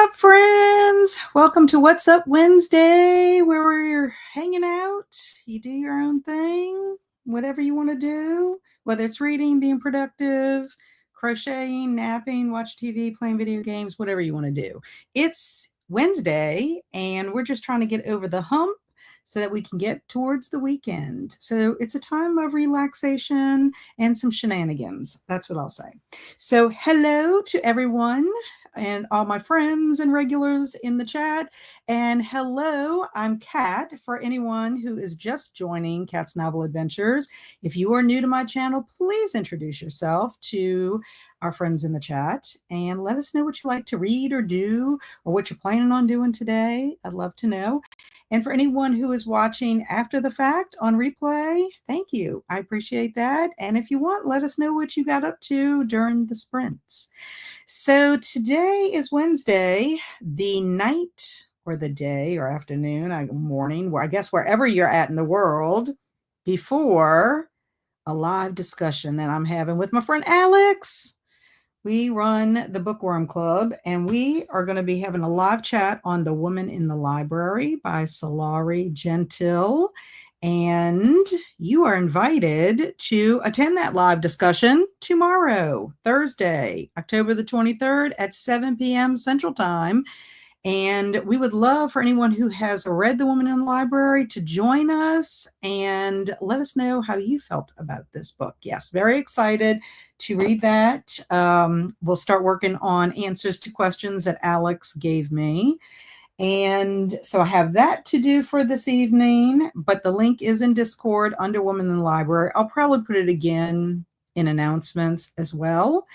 up, friends? Welcome to What's Up Wednesday, where we're hanging out. You do your own thing, whatever you want to do, whether it's reading, being productive, crocheting, napping, watch TV, playing video games, whatever you want to do. It's Wednesday, and we're just trying to get over the hump so that we can get towards the weekend. So it's a time of relaxation and some shenanigans. That's what I'll say. So hello to everyone and all my friends and regulars in the chat. And hello, I'm Kat. For anyone who is just joining Kat's Novel Adventures, if you are new to my channel, please introduce yourself to our friends in the chat and let us know what you like to read or do or what you're planning on doing today. I'd love to know. And for anyone who is watching after the fact on replay, thank you. I appreciate that. And if you want, let us know what you got up to during the sprints. So today is Wednesday, the night or the day or afternoon, morning, where I guess wherever you're at in the world, before a live discussion that I'm having with my friend Alex. We run the Bookworm Club, and we are going to be having a live chat on The Woman in the Library by Solari Gentile. And you are invited to attend that live discussion tomorrow, Thursday, October the 23rd at 7 p.m. Central Time. And we would love for anyone who has read The Woman in the Library to join us and let us know how you felt about this book. Yes, very excited to read that. We'll start working on answers to questions that Alex gave me. And so I have that to do for this evening, but the link is in Discord under Woman in the Library. I'll probably put it again in announcements as well.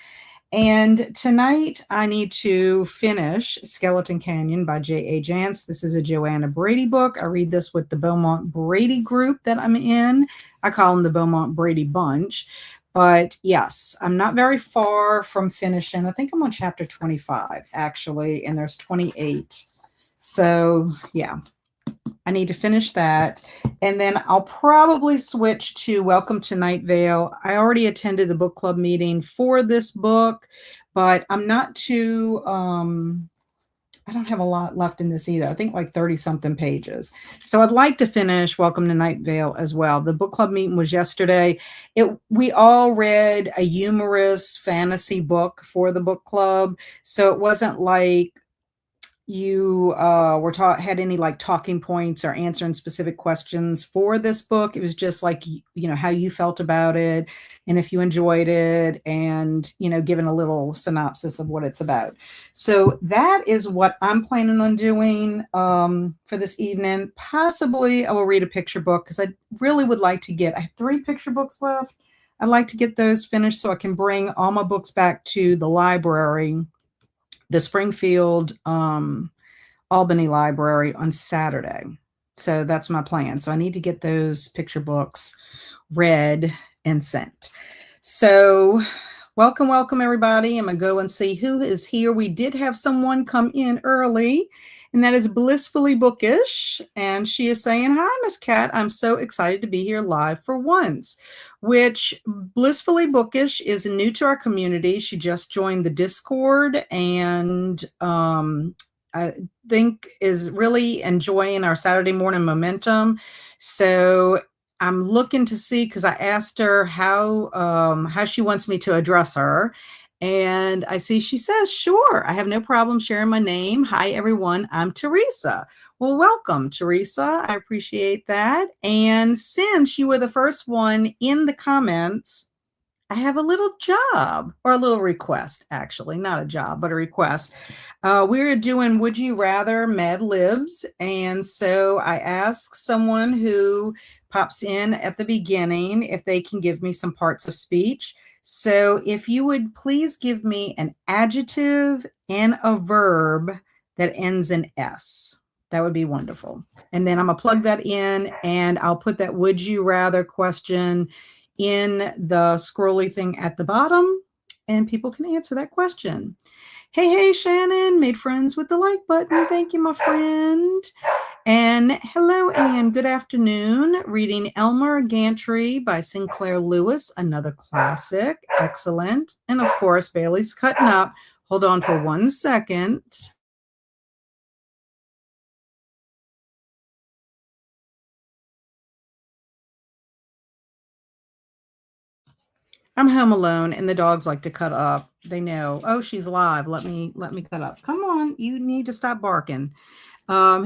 And tonight I need to finish Skeleton Canyon by J.A. Jance. This is a Joanna Brady book. I read this with the Beaumont Brady group that I'm in. I call them the Beaumont Brady Bunch. But yes, I'm not very far from finishing. I think I'm on chapter 25, actually, and there's 28. So yeah, I need to finish that. And then I'll probably switch to Welcome to Night Vale. I already attended the book club meeting for this book, but I'm not too, I don't have a lot left in this either. I think like 30 something pages. So I'd like to finish Welcome to Night Vale as well. The book club meeting was yesterday. We all read a humorous fantasy book for the book club. So it wasn't like you had any like talking points or answering specific questions for this book. It was just like, how you felt about it and if you enjoyed it and, giving a little synopsis of what it's about. So that is what I'm planning on doing for this evening. Possibly I will read a picture book because I really would like to I have 3 picture books left. I'd like to get those finished so I can bring all my books back to the library, the Springfield Albany Library on Saturday. So that's my plan. So I need to get those picture books read and sent. So welcome everybody. I'm going to go and see who is here. We did have someone come in early, and that is Blissfully Bookish. And she is saying, "Hi, Miss Kat. I'm so excited to be here live for once," which Blissfully Bookish is new to our community. She just joined the Discord and I think is really enjoying our Saturday morning momentum. So I'm looking to see, because I asked her how she wants me to address her. And I see she says, "Sure, I have no problem sharing my name. Hi, everyone. I'm Teresa." Well, welcome, Teresa. I appreciate that. And since you were the first one in the comments, I have a little job, or a little request, actually, not a job, but a request. We're doing Would You Rather Mad Libs. And so I asked someone who pops in at the beginning if they can give me some parts of speech. So if you would please give me an adjective and a verb that ends in S, that would be wonderful. And then I'm going to plug that in, and I'll put that Would You Rather question in the scrolly thing at the bottom, and people can answer that question. Hey, Shannon, made friends with the like button. Thank you, my friend. And hello, Anne. Good afternoon. Reading Elmer Gantry by Sinclair Lewis, another classic. Excellent. And of course, Bailey's cutting up. Hold on for 1 second. I'm home alone and the dogs like to cut up. They know, oh, she's alive. Let me cut up. Come on, you need to stop barking.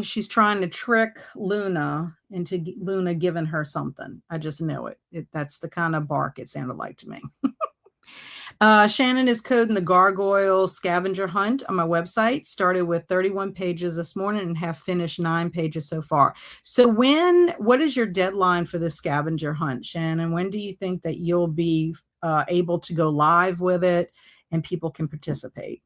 She's trying to trick Luna into Luna giving her something. I just know it. That's the kind of bark it sounded like to me. Shannon is coding the gargoyle scavenger hunt on my website. Started with 31 pages this morning and have finished 9 pages so far. So what is your deadline for the scavenger hunt, Shannon? When do you think that you'll be able to go live with it and people can participate?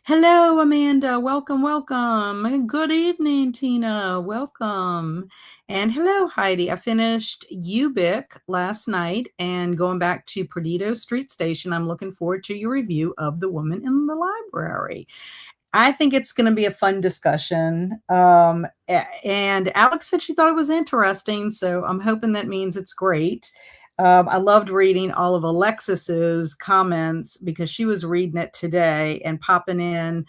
Hello, Amanda. Welcome, welcome. Good evening, Tina. Welcome. And hello, Heidi. I finished Ubik last night and going back to Perdido Street Station. I'm looking forward to your review of The Woman in the Library. I think it's going to be a fun discussion. And Alex said she thought it was interesting, so I'm hoping that means it's great. I loved reading all of Alexis's comments because she was reading it today and popping in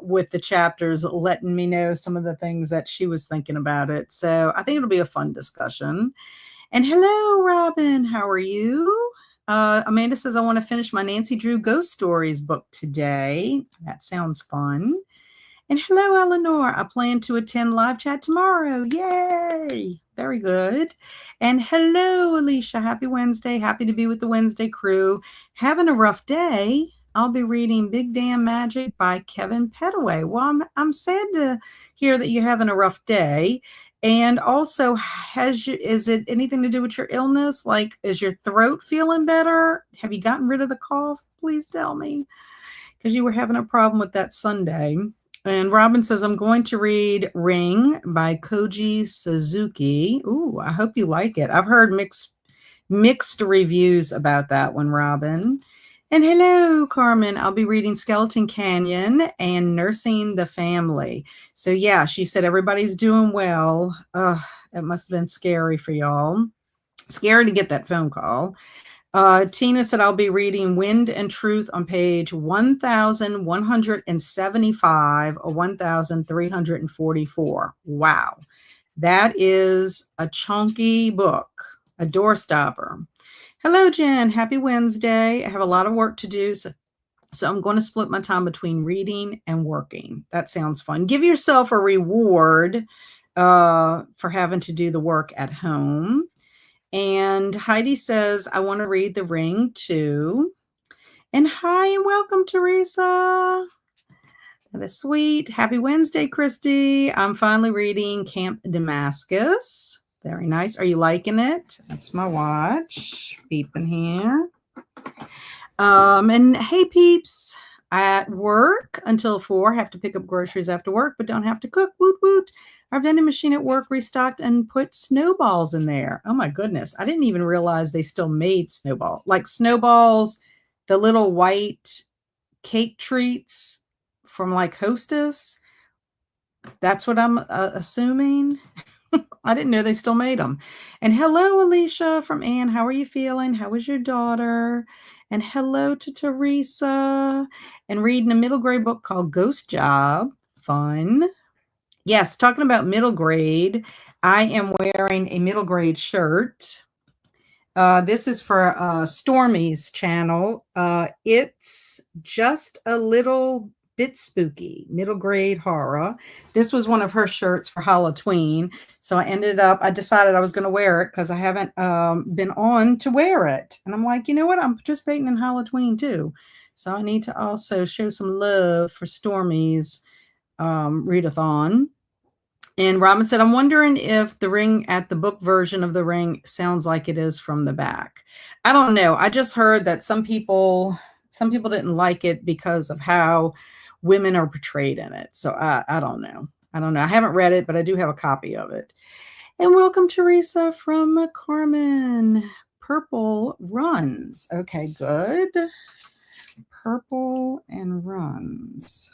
with the chapters, letting me know some of the things that she was thinking about it. So I think it'll be a fun discussion. And hello, Robin. How are you? Amanda says, I want to finish my Nancy Drew Ghost Stories book today. That sounds fun. And hello, Eleanor. I plan to attend live chat tomorrow. Yay! Very good. And hello, Alicia. Happy Wednesday. Happy to be with the Wednesday crew. Having a rough day. I'll be reading Big Damn Magic by Kevin Petaway. Well, I'm sad to hear that you're having a rough day. And also, is it anything to do with your illness? Like, is your throat feeling better? Have you gotten rid of the cough? Please tell me. Because you were having a problem with that Sunday. And Robin says, I'm going to read Ring by Koji Suzuki. Ooh, I hope you like it. I've heard mixed reviews about that one, Robin. And hello, Carmen. I'll be reading Skeleton Canyon and Nursing the Family. So yeah, she said everybody's doing well. That must have been scary for y'all. Scary to get that phone call. Tina said, I'll be reading Wind and Truth on page 1175 or 1344. Wow. That is a chunky book, a doorstopper. Hello, Jen. Happy Wednesday. I have a lot of work to do, so I'm going to split my time between reading and working. That sounds fun. Give yourself a reward for having to do the work at home. And Heidi says, I want to read The Ring too. And hi and welcome, Teresa. That is sweet. Happy Wednesday, Christy. I'm finally reading Camp Damascus. Very nice. Are you liking it? That's my watch. Beeping here. And hey, peeps. At work until 4, have to pick up groceries after work, but don't have to cook. Woot, woot. Our vending machine at work restocked and put snowballs in there. Oh my goodness. I didn't even realize they still made snowballs. Like snowballs, the little white cake treats from like Hostess. That's what I'm assuming. I didn't know they still made them. And hello, Alicia from Ann. How are you feeling? How is your daughter? And hello to Teresa. And reading a middle grade book called Ghost Job. Fun. Yes, talking about middle grade, I am wearing a middle grade shirt. This is for Stormy's channel. It's just a little bit spooky, middle grade horror. This was one of her shirts for Halloween. So I decided I was going to wear it because I haven't been on to wear it. And I'm like, you know what? I'm participating in Halloween too. So I need to also show some love for Stormy's readathon. And Robin said, I'm wondering if the ring at the book version of the ring sounds like it is from the back. I don't know. I just heard that some people didn't like it because of how women are portrayed in it. So I don't know. I haven't read it, but I do have a copy of it. And welcome, Teresa from Carmen. Purple runs. Okay, good. Purple and runs.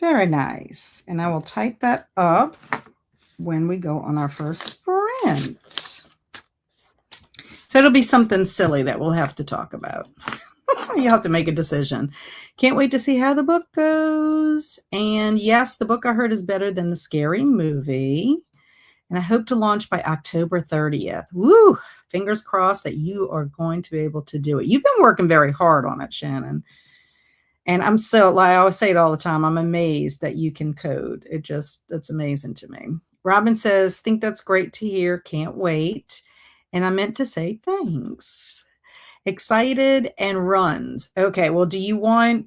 Very nice. And I will type that up when we go on our first sprint. So it'll be something silly that we'll have to talk about. You'll have to make a decision. Can't wait to see how the book goes. And yes, the book I heard is better than the scary movie. And I hope to launch by October 30th. Woo! Fingers crossed that you are going to be able to do it. You've been working very hard on it, Shannon. And I'm so, like I always say it all the time, I'm amazed that you can code. It's amazing to me. Robin says, think that's great to hear. Can't wait. And I meant to say thanks. Excited and runs. Okay, well, you'll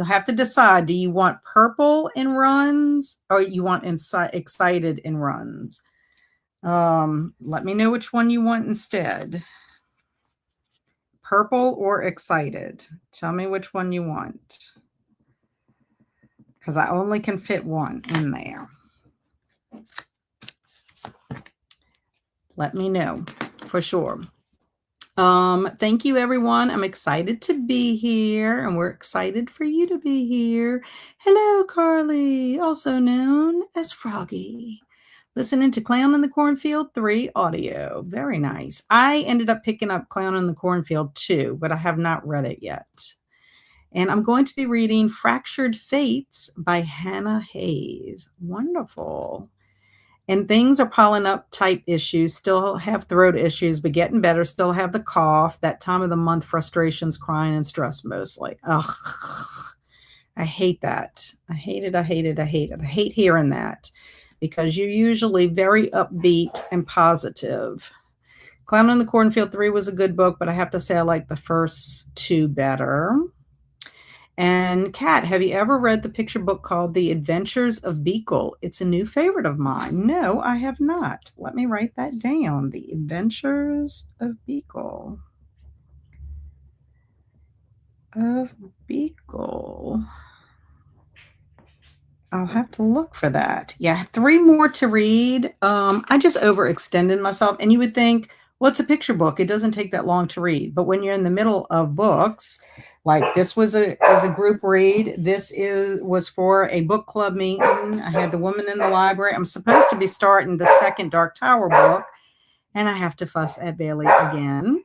have to decide, do you want purple in runs or you want excited in runs? Let me know which one you want instead. Purple or excited? Tell me which one you want. Because I only can fit one in there. Let me know for sure. Thank you, everyone. I'm excited to be here, and we're excited for you to be here. Hello, Carly, also known as Froggy. Listening to Clown in the Cornfield 3 audio. Very nice. I ended up picking up Clown in the Cornfield 2, but I have not read it yet. And I'm going to be reading Fractured Fates by Hannah Hayes. Wonderful. And things are piling up, type issues, still have throat issues, but getting better, still have the cough, that time of the month, frustrations, crying, and stress mostly. Ugh, I hate that. I hate it. I hate it. I hate it. I hate hearing that because you're usually very upbeat and positive. Clown in the Cornfield 3 was a good book, but I have to say I like the first 2 better. And Kat, have you ever read the picture book called The Adventures of Beagle? It's a new favorite of mine. No, I have not. Let me write that down. The Adventures of Beagle. I'll have to look for that. Yeah, I have 3 more to read. I just overextended myself. And you would think, well, it's a picture book. It doesn't take that long to read. But when you're in the middle of books, like this was a group read. This was for a book club meeting. I had the woman in the library. I'm supposed to be starting the second Dark Tower book. And I have to fuss at Bailey again.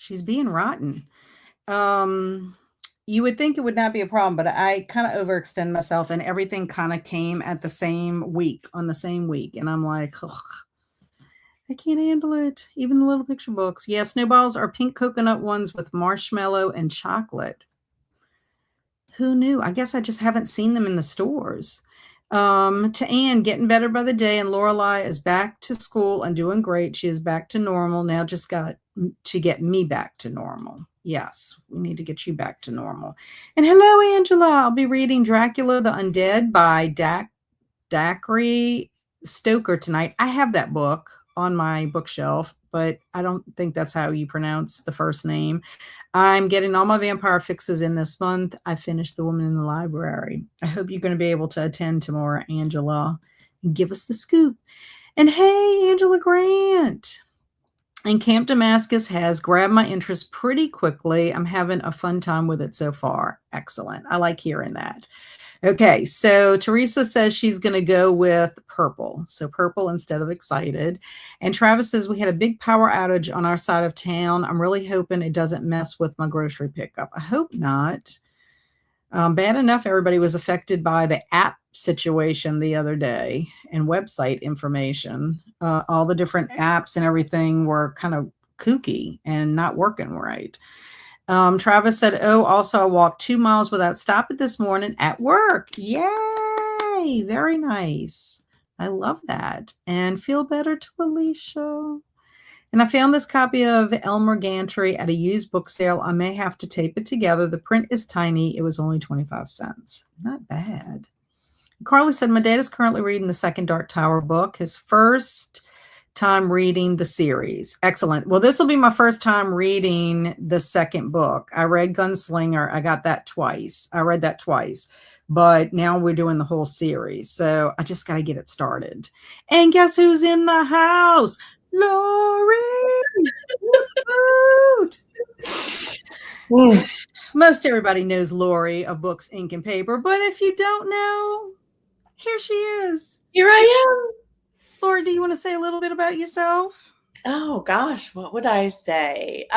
She's being rotten. You would think it would not be a problem, but I kind of overextend myself and everything kind of came at the same week, on the same week. And I'm like, ugh, I can't handle it. Even the little picture books. Yeah, snowballs are pink coconut ones with marshmallow and chocolate. Who knew? I guess I just haven't seen them in the stores. To Anne, getting better by the day, and Lorelai is back to school and doing great. She is back to normal. Now just got to get me back to normal. Yes, we need to get you back to normal. And hello, Angela. I'll be reading Dracula the Undead by Dacre Stoker tonight. I have that book on my bookshelf, but I don't think that's how you pronounce the first name. I'm getting all my vampire fixes in this month. I finished The Woman in the Library. I hope you're going to be able to attend tomorrow, Angela, and give us the scoop. And hey, Angela Grant. And Camp Damascus has grabbed my interest pretty quickly. I'm having a fun time with it so far. Excellent. I like hearing that. Okay, so Teresa says she's going to go with purple. So purple instead of excited. And Travis says we had a big power outage on our side of town. I'm really hoping it doesn't mess with my grocery pickup. I hope not. Bad enough everybody was affected by the app situation the other day and website information. All the different apps and everything were kind of kooky and not working right. Travis said, oh, also I walked 2 miles without stopping this morning at work. Yay! Very nice. I love that. And feel better to Alicia. And I found this copy of Elmer Gantry at a used book sale. I may have to tape it together. The print is tiny. It was only 25 cents. Not bad. Carly said, my dad is currently reading the second Dark Tower book. His first time reading the series. Excellent. Well, this will be my first time reading the second book. I read Gunslinger. I got that twice. I read that twice. But now we're doing the whole series. So I just got to get it started. And guess who's in the house? Lori! Most everybody knows Lori of Books, Ink, and Paper. But if you don't know, here she is. Here I am. Lori, do you want to say a little bit about yourself? Oh gosh, what would I say?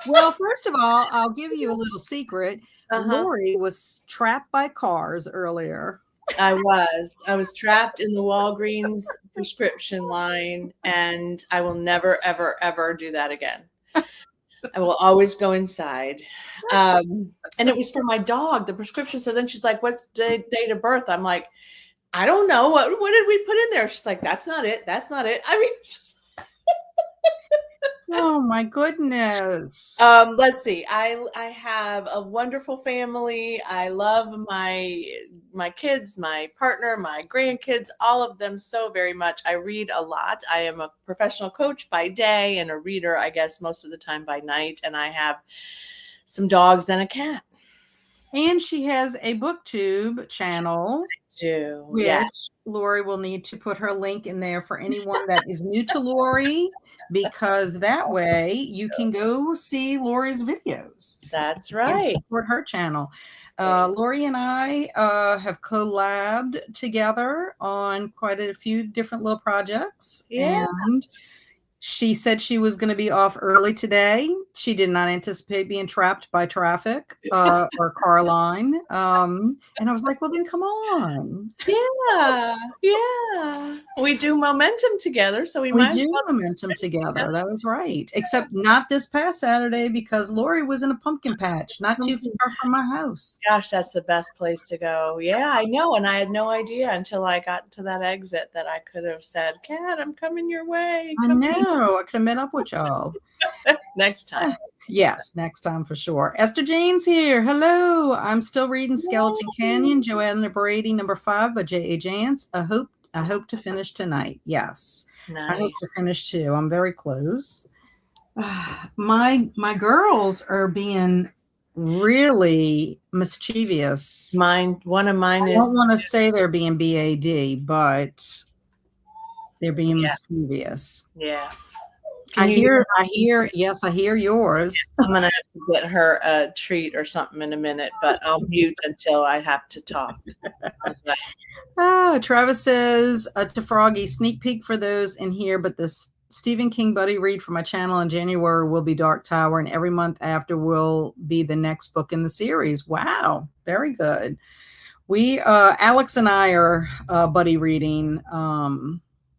Well, first of all, I'll give you a little secret. Uh-huh. Lori was trapped by cars earlier. I was trapped in the Walgreens prescription line, and I will never, ever, ever do that again. I will always go inside. And it was for my dog, the prescription. So then she's like, "What's the date of birth?" I'm like, "I don't know. What did we put in there?" She's like, "That's not it. That's not it." I mean, it's just Oh my goodness. let's see. I have a wonderful family. I love my kids, my partner, my grandkids, all of them so very much. I read a lot. I am a professional coach by day and a reader, I guess, most of the time by night. And I have some dogs and a cat. And she has a booktube channel, Yeah. which Lori will need to put her link in there for anyone that is new to Lori, because that way you can go see Lori's videos. That's And right. support her channel. Lori and I have collabed together on quite a few different little projects. Yeah. And she said she was going to be off early today. She did not anticipate being trapped by traffic or car line. And I was like, well, then come on. Yeah. Yeah. We do momentum together, so we We might as do well. momentum together. That was right. Except not this past Saturday because Lori was in a pumpkin patch not too far from my house. Gosh, that's the best place to go. Yeah, I know. And I had no idea until I got to that exit that I could have said, "Kat, I'm coming your way. I Come know. I could have met up with y'all. next time." Yes, next time for sure. Esther Jane's here. Hello. I'm still reading Skeleton Canyon, Joanna Brady, number 5 by J.A. Jance. I hope to finish tonight. Yes. I hope to Nice. finish too. I'm very close. My girls are being really mischievous. One of mine I is, don't want to say they're being BAD, but they're being yeah, mischievous. yeah. I Can you hear? hear, yes, I hear yours. I'm gonna have to get her a treat or something in a minute, but I'll mute until I have to talk. How's that? Travis says to Froggy, sneak peek for those in here, but this Stephen King buddy read for my channel in January will be Dark Tower, and every month after will be the next book in the series. Wow, very good. We Alex and I are buddy reading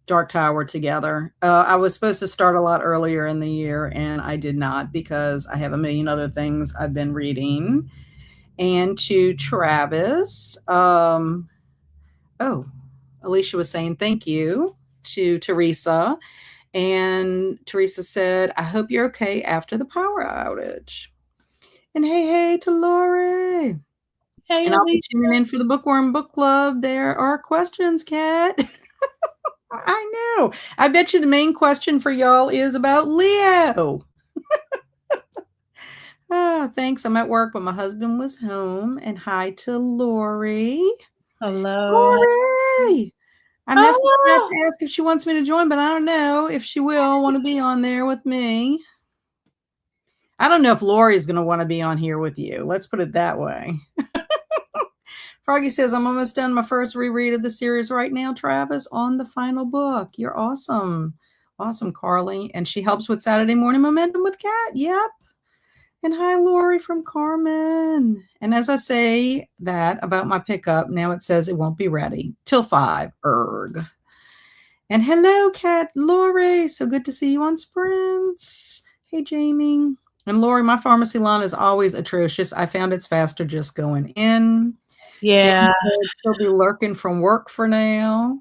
Dark Tower together. I was supposed to start a lot earlier in the year, and I did not because I have a million other things I've been reading. And to Travis, Alicia was saying thank you to Teresa. And Teresa said, I hope you're okay after the power outage. And hey to Lori. Hey, And I'll be Alicia. tuning in for the Bookworm Book Club. There are questions, Kat. I know. I bet you the main question for y'all is about Leo. Thanks. I'm at work, but my husband was home. And hi to Lori. Hello. Lori! I messaged her Oh, to ask if she wants me to join, but I don't know if she will want to be on there with me. I don't know if Lori's going to want to be on here with you. Let's put it that way. Froggy says, I'm almost done my first reread of the series right now, Travis, on the final book. You're awesome. Awesome, Carly. And she helps with Saturday Morning Momentum with Kat. Yep. And hi, Lori from Carmen. And as I say that about my pickup, now it says it won't be ready till 5. Erg. And hello, Kat, Lori. So good to see you on Sprints. Hey, Jamie. And Lori, my pharmacy line is always atrocious. I found it's faster just going in. yeah. Jen said she'll be lurking from work for now.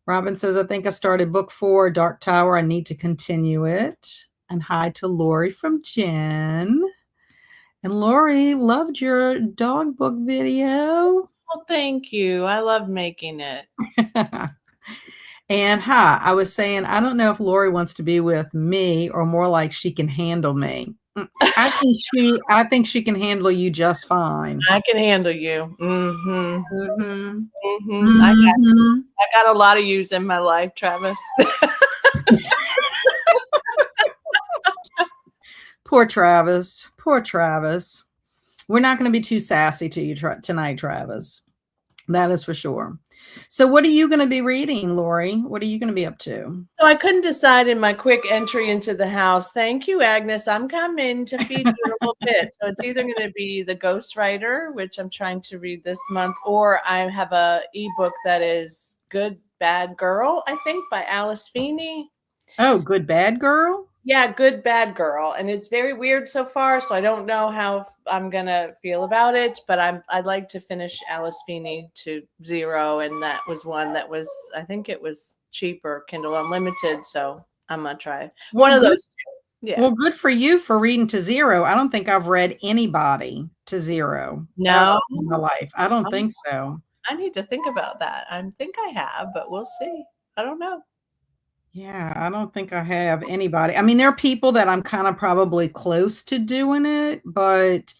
Robin says, I think I started book 4, Dark Tower. I need to continue it. And hi to Lori from Jen. And Lori loved your dog book video. Well, thank you. I love making it. And I was saying, I don't know if Lori wants to be with me or more like she can handle me. I think she can handle you just fine. I can handle you. I got a lot of yous in my life, Travis. Poor Travis. Poor Travis. We're not going to be too sassy to you tonight, Travis. That is for sure. So what are you going to be reading, Lori? What are you going to be up to? So I couldn't decide in my quick entry into the house. Thank you, Agnes. I'm coming to feed you in a little bit. So it's either going to be The Ghostwriter, which I'm trying to read this month, or I have a ebook that is Good Bad Girl, I think, by Alice Feeney. Oh, Good Bad Girl? Yeah, Good Bad Girl. And it's very weird so far, so I don't know how I'm going to feel about it, but I'd like to finish Alice Feeney to zero, and that was one that was, I think it was cheaper, Kindle Unlimited, so I'm going to try one of those two. Yeah. Well, good for you for reading to zero. I don't think I've read anybody to zero. No, in my life. I don't think so. I need to think about that. I think I have, but we'll see. I don't know. Yeah, I don't think I have anybody. I mean, there are people that I'm kind of probably close to doing it, but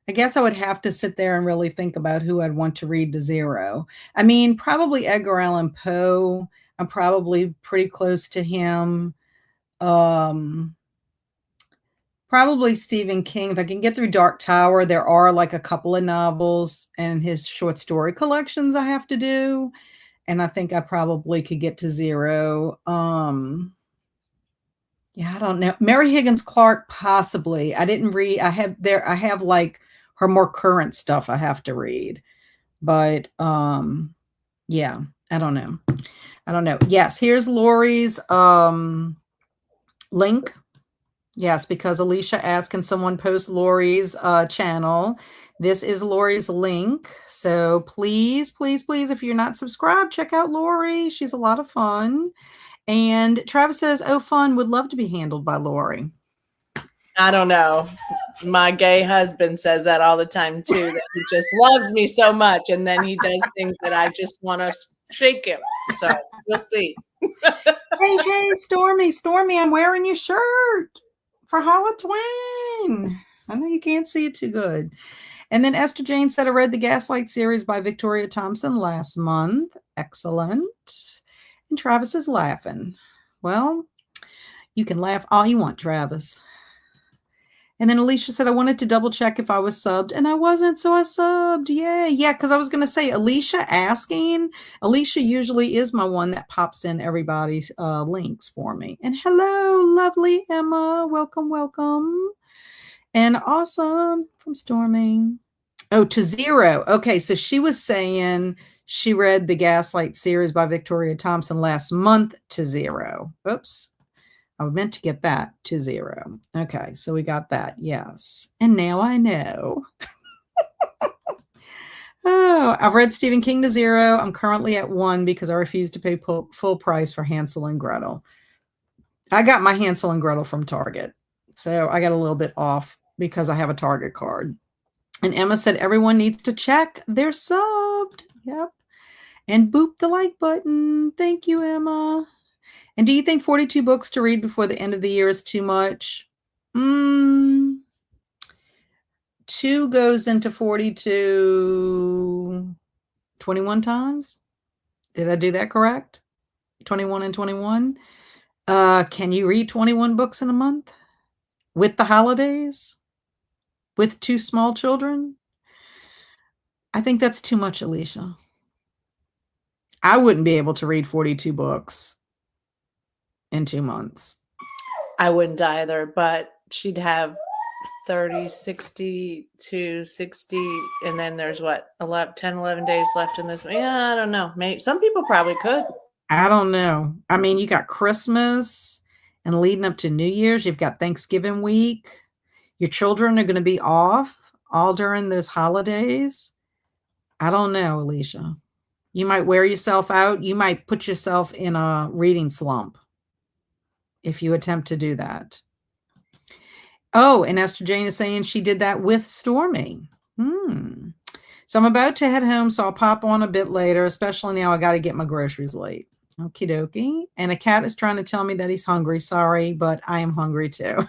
I guess I would have to sit there and really think about who I'd want to read to zero. I mean, probably Edgar Allan Poe. I'm probably pretty close to him. Probably Stephen King. If I can get through Dark Tower, there are like a couple of novels and his short story collections I have to do. And I think I probably could get to zero. Yeah, I don't know. Mary Higgins Clark, possibly. I didn't read. I have like her more current stuff I have to read. But yeah, I don't know. I don't know. Yes, here's Lori's link. Yes, because Alicia asked, can someone post Lori's channel? This is Lori's link. So please, please, please, if you're not subscribed, check out Lori. She's a lot of fun. And Travis says, oh, fun, would love to be handled by Lori. I don't know. My gay husband says that all the time too, that he just loves me so much. And then he does things that I just want to shake him. So we'll see. Hey, Stormy, I'm wearing your shirt for Halloween. I know you can't see it too good. And then Esther Jane said, I read the Gaslight series by Victoria Thompson last month. Excellent. And Travis is laughing. Well, you can laugh all you want, Travis. And then Alicia said, I wanted to double check if I was subbed, and I wasn't, so I subbed. Yay. Yeah, because I was going to say, Alicia asking. Alicia usually is my one that pops in everybody's links for me. And hello, lovely Emma. Welcome, welcome. And awesome from Storming. Oh, to zero. Okay, so she was saying she read the Gaslight series by Victoria Thompson last month to zero. Oops. I meant to get that to zero. Okay, so we got that. Yes. And now I know. Oh, I've read Stephen King to zero. I'm currently at 1 because I refused to pay full price for Hansel and Gretel. I got my Hansel and Gretel from Target. So I got a little bit off because I have a Target card. And Emma said everyone needs to check they're subbed. Yep. And boop the like button. Thank you, Emma. And do you think 42 books to read before the end of the year is too much? 2 goes into 42 21 times. Did I do that correct? 21 and 21. Can you read 21 books in a month with the holidays? With 2 small children? I think that's too much, Alicia. I wouldn't be able to read 42 books in 2 months. I wouldn't either, but she'd have 30, 60 to 60, and then there's what, 10, 11 days left in this. Yeah, I don't know. Maybe some people probably could. I don't know. I mean, you got Christmas and leading up to New Year's, you've got Thanksgiving week. Your children are going to be off all during those holidays. I don't know, Alicia. You might wear yourself out. You might put yourself in a reading slump if you attempt to do that. Oh, and Esther Jane is saying she did that with Stormy. So I'm about to head home, so I'll pop on a bit later, especially now I got to get my groceries late. Okie dokie. And a cat is trying to tell me that he's hungry. Sorry, but I am hungry too.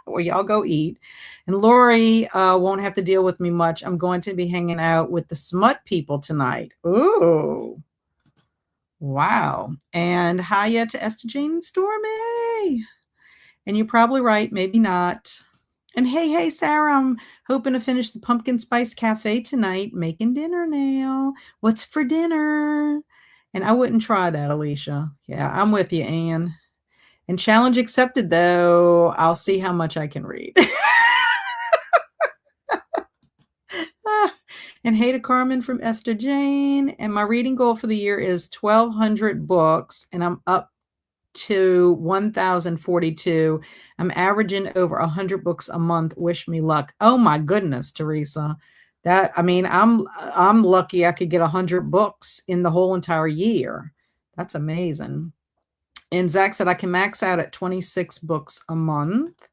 Well, y'all go eat. And Lori won't have to deal with me much. I'm going to be hanging out with the smut people tonight. Ooh. Wow. And hiya to Esther Jane and Stormy. And you're probably right. Maybe not. And hey, Sarah, I'm hoping to finish the pumpkin spice cafe tonight, making dinner now. What's for dinner? And I wouldn't try that, Alicia. Yeah, I'm with you, Anne. And challenge accepted, though. I'll see how much I can read. And hey to Carmen from Esther Jane. And my reading goal for the year is 1,200 books, and I'm up to 1,042. I'm averaging over 100 books a month. Wish me luck. Oh my goodness, Teresa. I'm lucky I could get 100 books in the whole entire year. That's amazing. And Zach said I can max out at 26 books a month.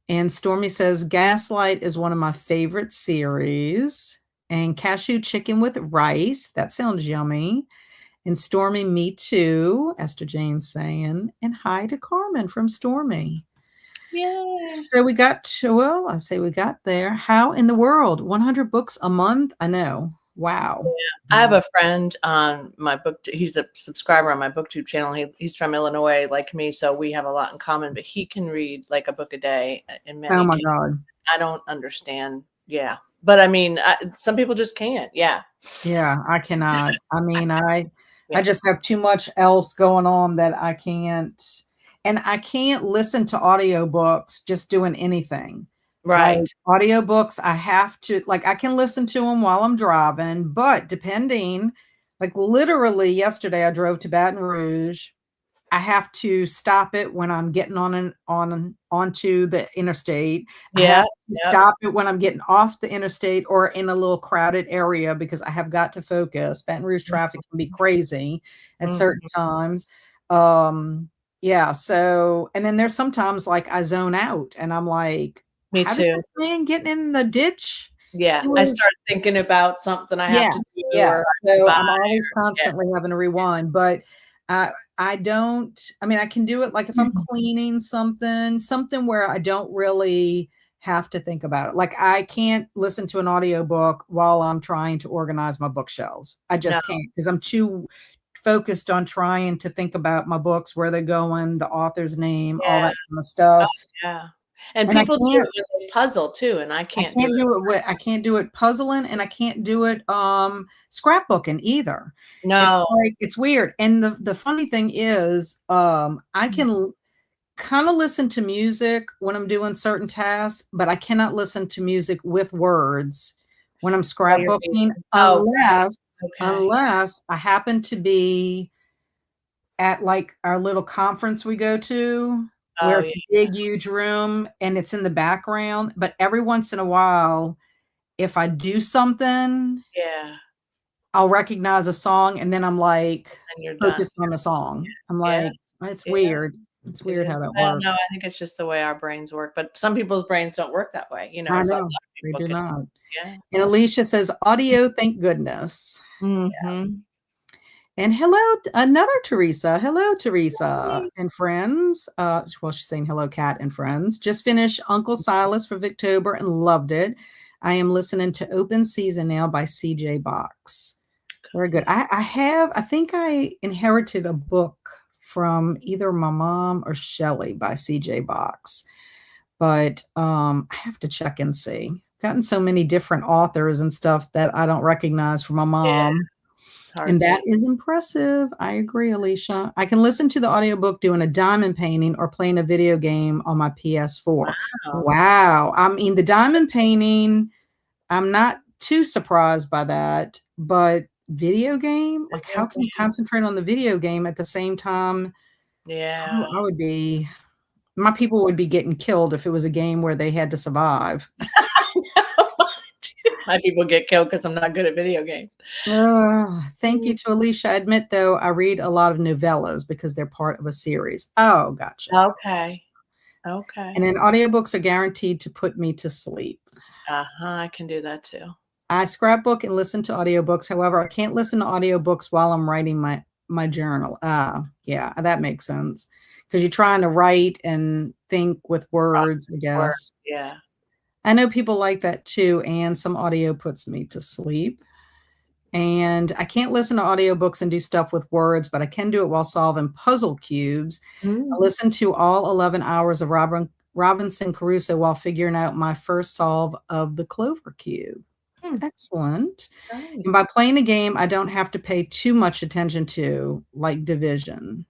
And Stormy says Gaslight is one of my favorite series. And cashew chicken with rice. That sounds yummy. And Stormy, me too, Esther Jane saying. And hi to Carmen from Stormy. Yay. So we got to, well, I say we got there. How in the world? 100 books a month? I know. Wow. Yeah. I have a friend on my he's a subscriber on my booktube channel. He's from Illinois like me, so we have a lot in common, but he can read like a book a day in many Oh my cases. God. I don't understand. Yeah. But I mean, some people just can't. Yeah. Yeah, I cannot. I mean, I Yeah. just have too much else going on that I can't, and I can't listen to audiobooks just doing anything. Right. Like audiobooks, I have to, like, I can listen to them while I'm driving, but depending, like literally yesterday I drove to Baton Rouge. I have to stop it when I'm getting onto the interstate. I Yeah. have to stop it when I'm getting off the interstate or in a little crowded area because I have got to focus. Baton Rouge traffic can be crazy at certain times. Yeah. So, and then there's sometimes like I zone out and I'm like, Me how did too. this man get in the ditch? Yeah. I start thinking about something I have to do. Yeah. Or So I'm always constantly having to rewind, but I don't, I mean, I can do it like if I'm cleaning something where I don't really have to think about it. Like I can't listen to an audiobook while I'm trying to organize my bookshelves. I just can't because I'm too focused on trying to think about my books, where they're going, the author's name, all that kind of stuff. Yeah. And And I people do can't, it with a puzzle too, and I can't do it. I can't do it puzzling, and I can't do it scrapbooking either. It's No. like it's weird. And the funny thing is I can kind of listen to music when I'm doing certain tasks, but I cannot listen to music with words when I'm scrapbooking unless I happen to be at like our little conference we go to where it's a big, huge room and it's in the background. But every once in a while, if I do something, I'll recognize a song and then I'm like focused on the song. I'm like, it's weird. It's weird how that works. No, I think it's just the way our brains work. But some people's brains don't work that way, I so know they do not. Yeah. And Alicia says audio, thank goodness. Yeah. And hello, another Teresa. Hello, Teresa and friends. Well, she's saying hello, Kat and friends. Just finished Uncle Silas for Victober and loved it. I am listening to Open Season now by CJ Box. Very good. I think I inherited a book from either my mom or Shelley by CJ Box, but I have to check and see. Gotten so many different authors and stuff that I don't recognize from my mom. And that is impressive. I agree, Alicia. I can listen to the audiobook doing a diamond painting or playing a video game on my PS4. Wow. I mean, the diamond painting, I'm not too surprised by that, but video game, like how can you concentrate on the video game at the same time? Yeah. My people would be getting killed if it was a game where they had to survive. My people get killed because I'm not good at video games. Thank you to Alicia. I admit, though, I read a lot of novellas because they're part of a series. Oh, gotcha. Okay. And then audiobooks are guaranteed to put me to sleep. I can do that too. I scrapbook and listen to audiobooks. However, I can't listen to audiobooks while I'm writing my journal. Yeah, that makes sense. Because you're trying to write and think with words, I guess. Yeah. I know people like that too, and some audio puts me to sleep. And I can't listen to audiobooks and do stuff with words, but I can do it while solving puzzle cubes. I listen to all 11 hours of Robinson Crusoe while figuring out my first solve of the Clover Cube. Hmm. Excellent. Nice. And by playing a game I don't have to pay too much attention to, like Division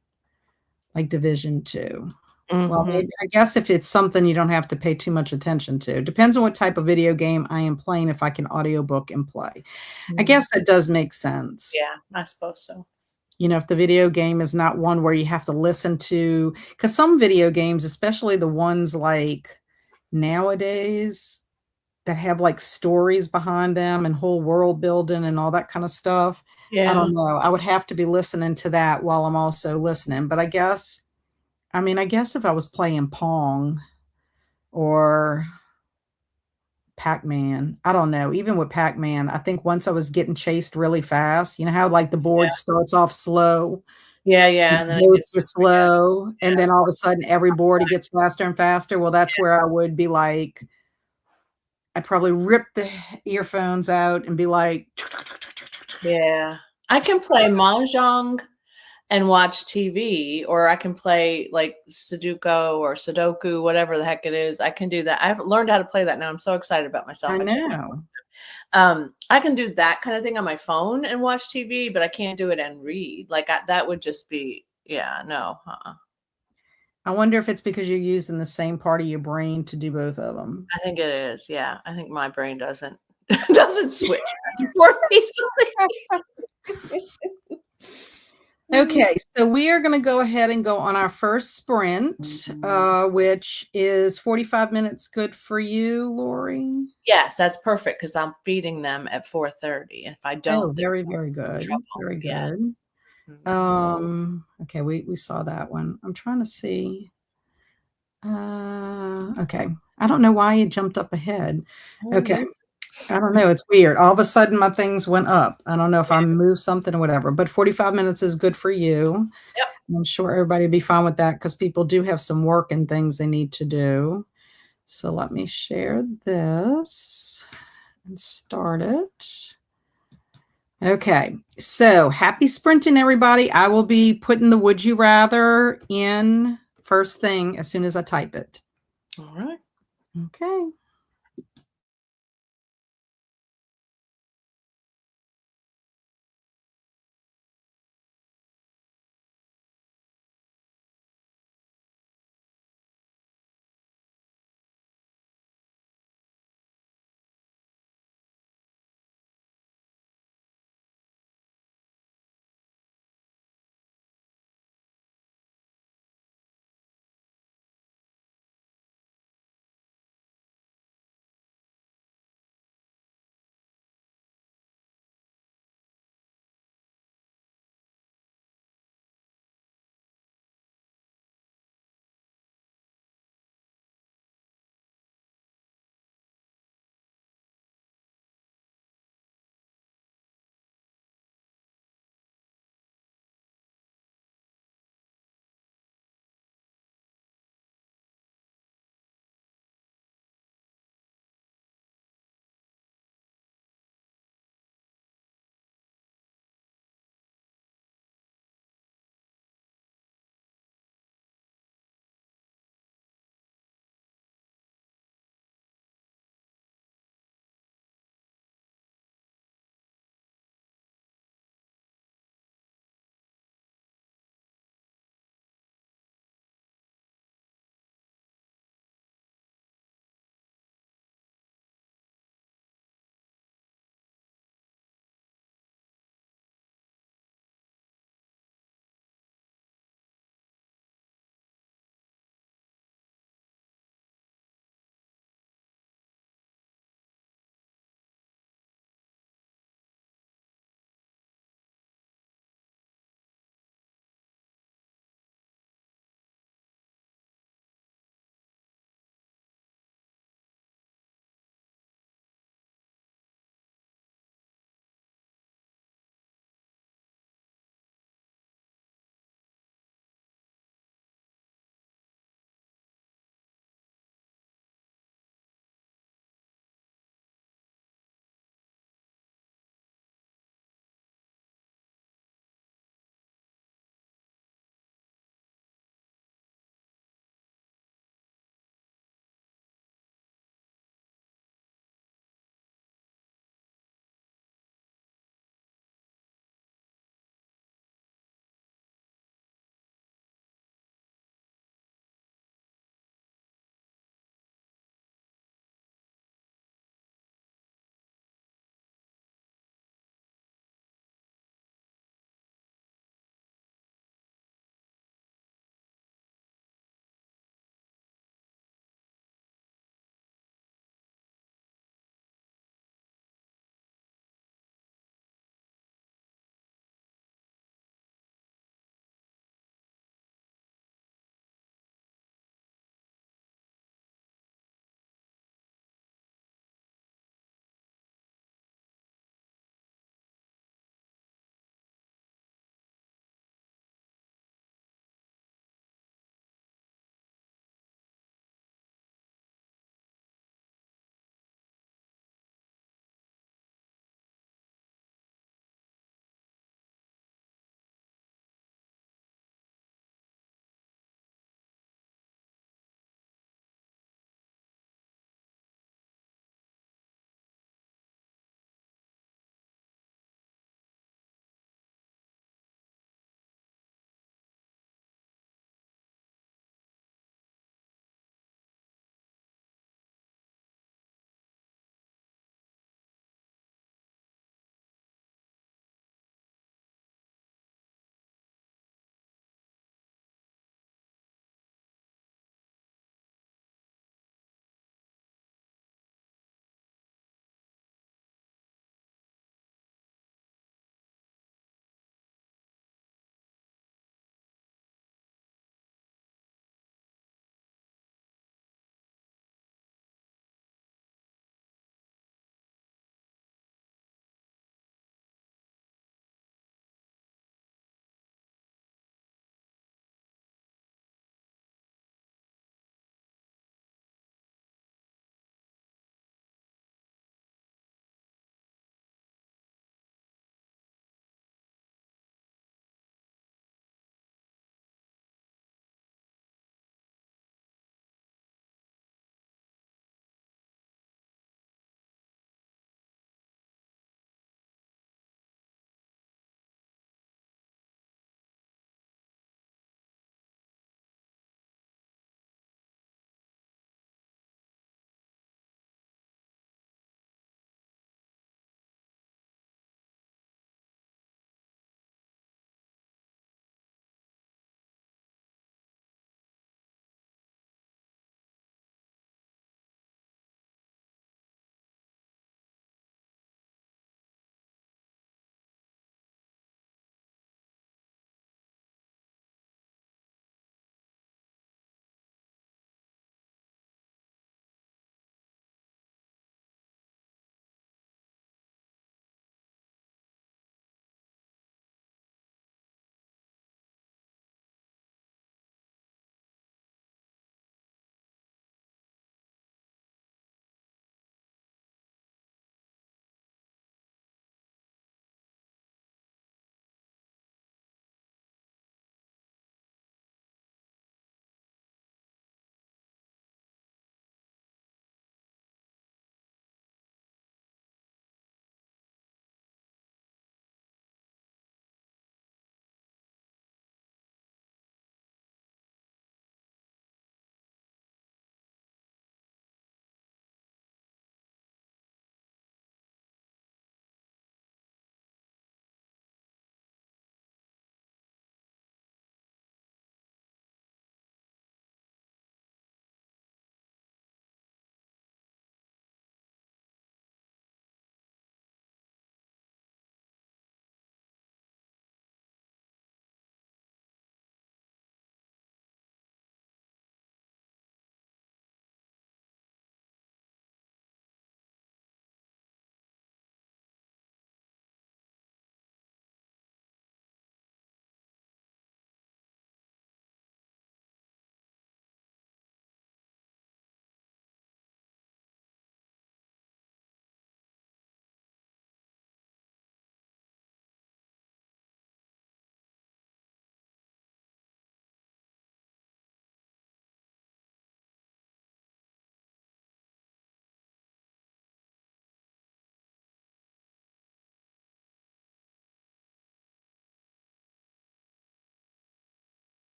2. Well, Mhm. maybe I guess if it's something you don't have to pay too much attention to. Depends on what type of video game I am playing if I can audiobook and play. I Mm. guess that does make sense. Yeah, I suppose so. You know, if the video game is not one where you have to listen to, because some video games, especially the ones like nowadays that have like stories behind them and whole world building and all that kind of stuff. I Yeah. don't know. I would have to be listening to that while I'm also listening. But I guess if I was playing Pong or Pac-Man, I don't know. Even with Pac-Man, I think once I was getting chased really fast, you know how like the board Yeah. starts off slow, Yeah, yeah, and then it goes gets to super, yeah. slow, and then Yeah. all of a sudden every board it gets faster and faster. Well, that's where I would be like, I'd probably rip the earphones out and be like, Yeah. I can play mahjong and watch TV, or I can play like Sudoku, whatever the heck it is. I can do that. I've learned how to play that now. I'm so excited about myself. I I told know. I can do that kind of thing on my phone and watch TV, but I can't do it and read. Like that would just be, yeah, no. I wonder if it's because you're using the same part of your brain to do both of them. I think it is. Yeah. I think my brain doesn't doesn't switch back and forth easily. Okay, so we are gonna go ahead and go on our first sprint, which is 45 minutes good for you, Lori? Yes, that's perfect because I'm feeding them at 4:30. If I Oh, don't, they're very, in very good. trouble. Very Yes. good. Mhm. Okay, we saw that one. I'm trying to see. Okay. I don't know why it jumped up ahead. Oh, Okay. weird. I don't know. It's weird. All of a sudden my things went up. I don't know if I Yeah. moved something or whatever, but 45 minutes is good for you. Yep. I'm sure everybody will be fine with that because people do have some work and things they need to do. So let me share this and start it. Okay, so happy sprinting, everybody. I will be putting the would you rather in first thing as soon as I type it. All right. Okay.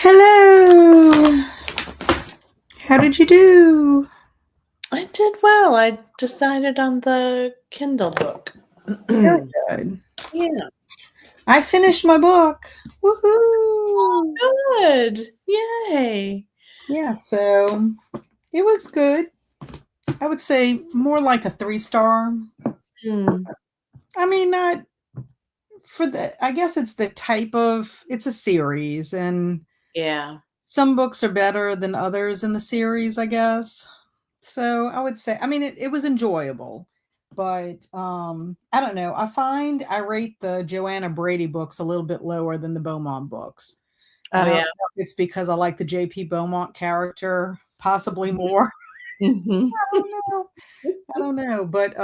Hello. How did you do? I did well. I decided on the Kindle book. Very good. Yeah. I finished my book. Woohoo! Good. Yay. Yeah, so it was good. I would say more like a 3-star. Hmm. I mean, not for the, I guess it's the type of, it's a series, and Yeah. some books are better than others in the series, I guess. So I would say, I mean, it was enjoyable, but I don't know. I find I rate the Joanna Brady books a little bit lower than the Beaumont books. Oh, And I don't yeah. know if it's because I like the J.P. Beaumont character possibly more. Hmm. I don't know. I don't know. But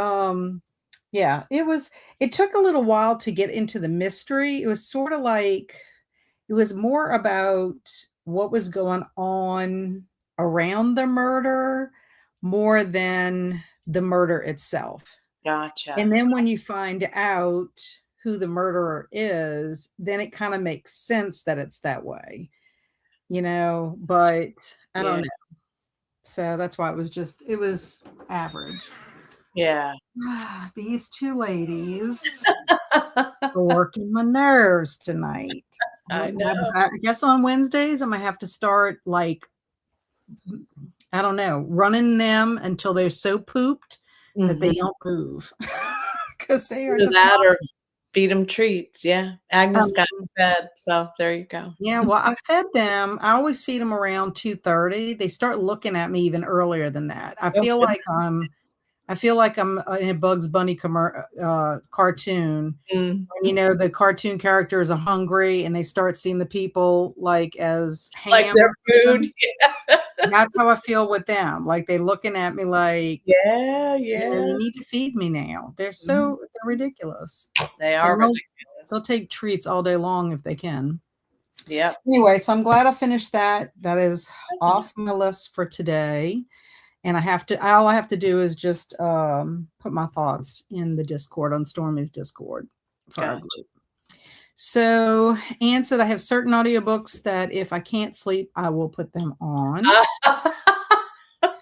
yeah, it took a little while to get into the mystery. It was sort of like it was more about what was going on around the murder more than the murder itself. Gotcha. And then when you find out who the murderer is, then it kind of makes sense that it's that way, but I don't Yeah. know. So that's why it was average. Yeah. These two ladies are working my nerves tonight. I know. I guess on Wednesdays I'm gonna have to start like I don't know, running them until they're so pooped that they Hmm. don't move because they are Either just that not. or feed them treats. Yeah. Agnes got Um, fed, so there you go. yeah, well, I fed them. I always feed them around 2:30. They start looking at me even earlier than that. Oh, good. I feel like I'm in a Bugs Bunny cartoon. Mm. And the cartoon characters are hungry and they start seeing the people like as Like ham. their food. That's how I feel with them. Like they looking at me like, Yeah. you Yeah. need to feed me now. Mhm. They're ridiculous. They And are they'll ridiculous. take treats all day long if they can. Yep. Anyway, so I'm glad I finished that. That is off my list for today. And all I have to do is just put my thoughts in the Discord on Stormy's Discord for our Gotcha. group. So Anne said I have certain audiobooks that if I can't sleep, I will put them on.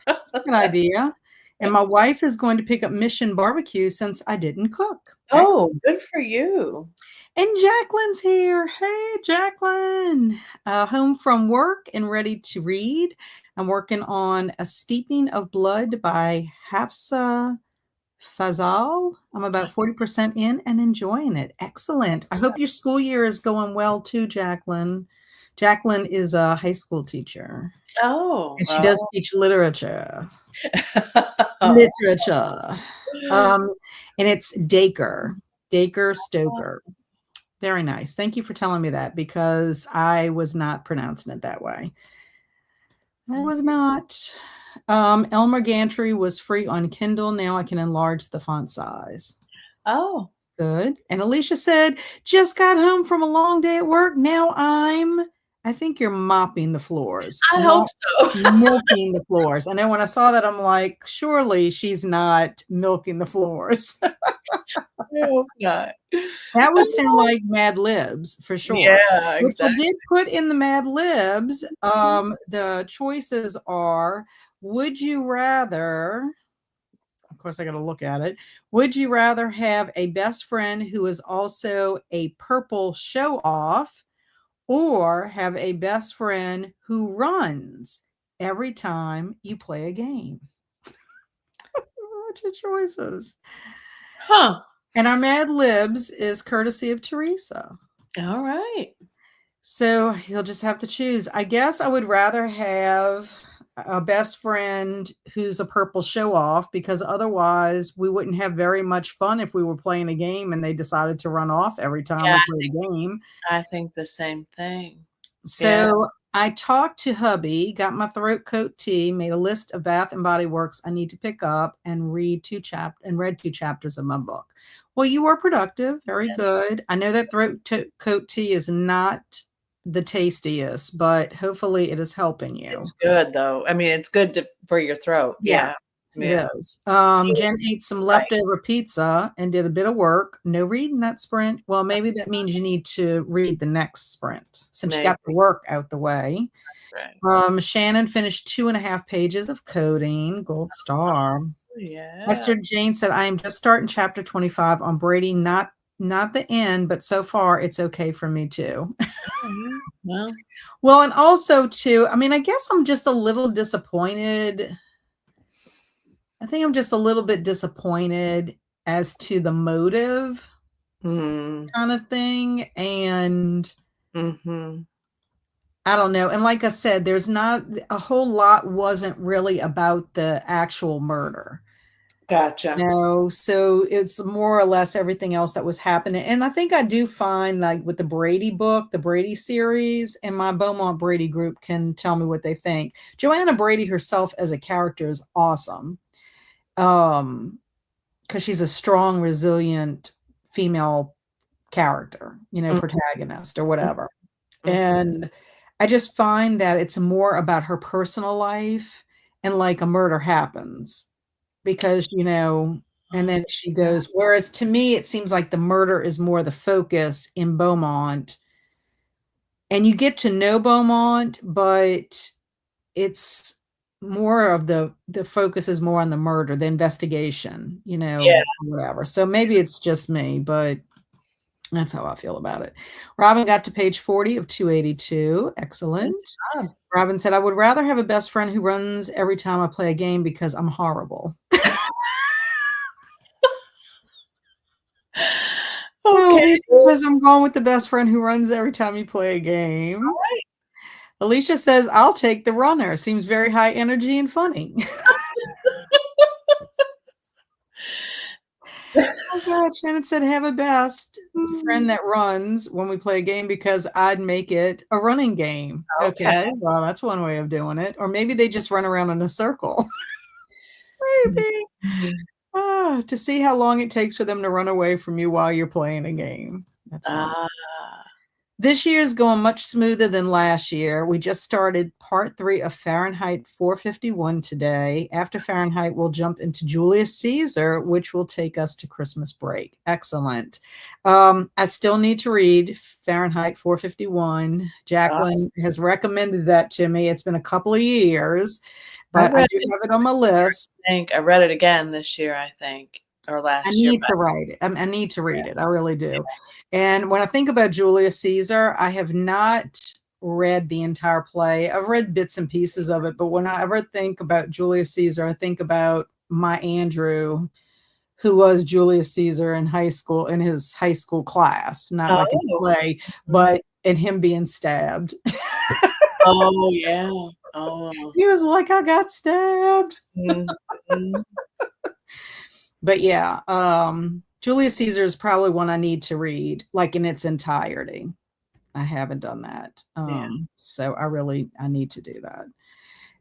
That's a good idea. And my wife is going to pick up Mission Barbecue since I didn't cook. Oh, Excellent. good for you. And Jacqueline's here. Hey, Jacqueline. Home from work and ready to read. I'm working on A Steeping of Blood by Hafsa Fazal. I'm about 40% in and enjoying it. Excellent. I hope your school year is going well too, Jacqueline. Jacqueline is a high school teacher Oh, and she does well. teach literature. Oh, Literature. Um, and it's Dacre Stoker. Very nice. Thank you for telling me that because I was not pronouncing it that way. I was not. Elmer Gantry was free on Kindle. Now I can enlarge the font size. oh, Good. And Alicia said, just got home from a long day at work. Now I think you're mopping the floors, I hope not so. milking the floors. And then when I saw that, I'm like, surely she's not milking the floors. I hope not. That would sound like Mad Libs for sure. Yeah, Which I exactly. did put in the Mad Libs. The choices are, would you rather, of course, I got to look at it. Would you rather have a best friend who is also a purple show off or have a best friend who runs every time you play a game? What's your choices? Huh. And our Mad Libs is courtesy of Teresa. All right. So he'll just have to choose. I guess I would rather have a best friend who's a purple show off because otherwise we wouldn't have very much fun if we were playing a game and they decided to run off every time Yeah, we play a game. I think the same thing. Yeah. So I talked to hubby, got my throat coat tea, made a list of Bath and Body Works I need to pick up and read read 2 chapters of my book. Well, you were productive. Very good. I know that coat tea is not the tastiest, but hopefully it is helping you. It's good though. I mean, it's good for your throat. Yeah. Yes. It Yeah. is. See, Jen ate some right. leftover pizza and did a bit of work. No reading that sprint. Well, maybe that means you need to read the next sprint since you Maybe. got the work out the way. Right. Shannon finished 2.5 pages of coding. Gold star. Yeah. Esther Jane said, I am just starting chapter 25 on Brady, not the end, but so far it's okay for me too. Mhm. Well, Well, and also too, I mean, I guess I'm just a little disappointed. I think I'm just a little bit disappointed as to the motive mm, kind of thing. And mhm. I don't know. And like I said, there's not a whole lot wasn't really about the actual murder. Gotcha. No, so it's more or less everything else that was happening. And I think I do find like with the Brady book, the Brady series, and my Beaumont Brady group can tell me what they think. Joanna Brady herself as a character is awesome. Because she's a strong, resilient female character, Mm, protagonist or whatever. mm. And I just find that it's more about her personal life and like a murder happens because, and Oh, then she yeah. goes, whereas to me, it seems like the murder is more the focus in Beaumont. And you get to know Beaumont, but it's more of the focus is more on the murder, the investigation, Yeah. whatever. So maybe it's just me, but that's how I feel about it. Robin got to page 40 of 282. Good Excellent. job. Robin said, I would rather have a best friend who runs every time I play a game because I'm horrible. Well, Okay. Lisa says, I'm going with the best friend who runs every time you play a game. Right. Alicia says, I'll take the runner. Seems very high energy and funny. Oh God, Shannon said, have a best friend that runs when we play a game because I'd make it a running game. Okay. Okay, well, that's one way of doing it. Or maybe they just run around in a circle. Maybe. Mhm. To see how long it takes for them to run away from you while you're playing a game. That's funny. Ah, This year is going much smoother than last year. We just started part 3 of Fahrenheit 451 today. After Fahrenheit, we'll jump into Julius Caesar, which will take us to Christmas break. Excellent. I still need to read Fahrenheit 451. ah, Jacqueline has recommended that to me. It's been a couple of years, I but I read do it. have it on my list. I read it again this year, I think, or I last year, need but to write it. I need to yeah, read it. I really do. And when I think about Julius Caesar, I have not read the entire play. I've read bits and pieces of it, but when I ever think about Julius Caesar, I think about my Andrew, who was Julius Caesar in high school, in his high school class, not like in the oh, play, but in him being stabbed. oh, yeah. Oh, He was like, I got stabbed. mhm, mhm. But yeah, Julius Caesar is probably one I need to read, like in its entirety. I haven't done that. Yeah, So I need to do that.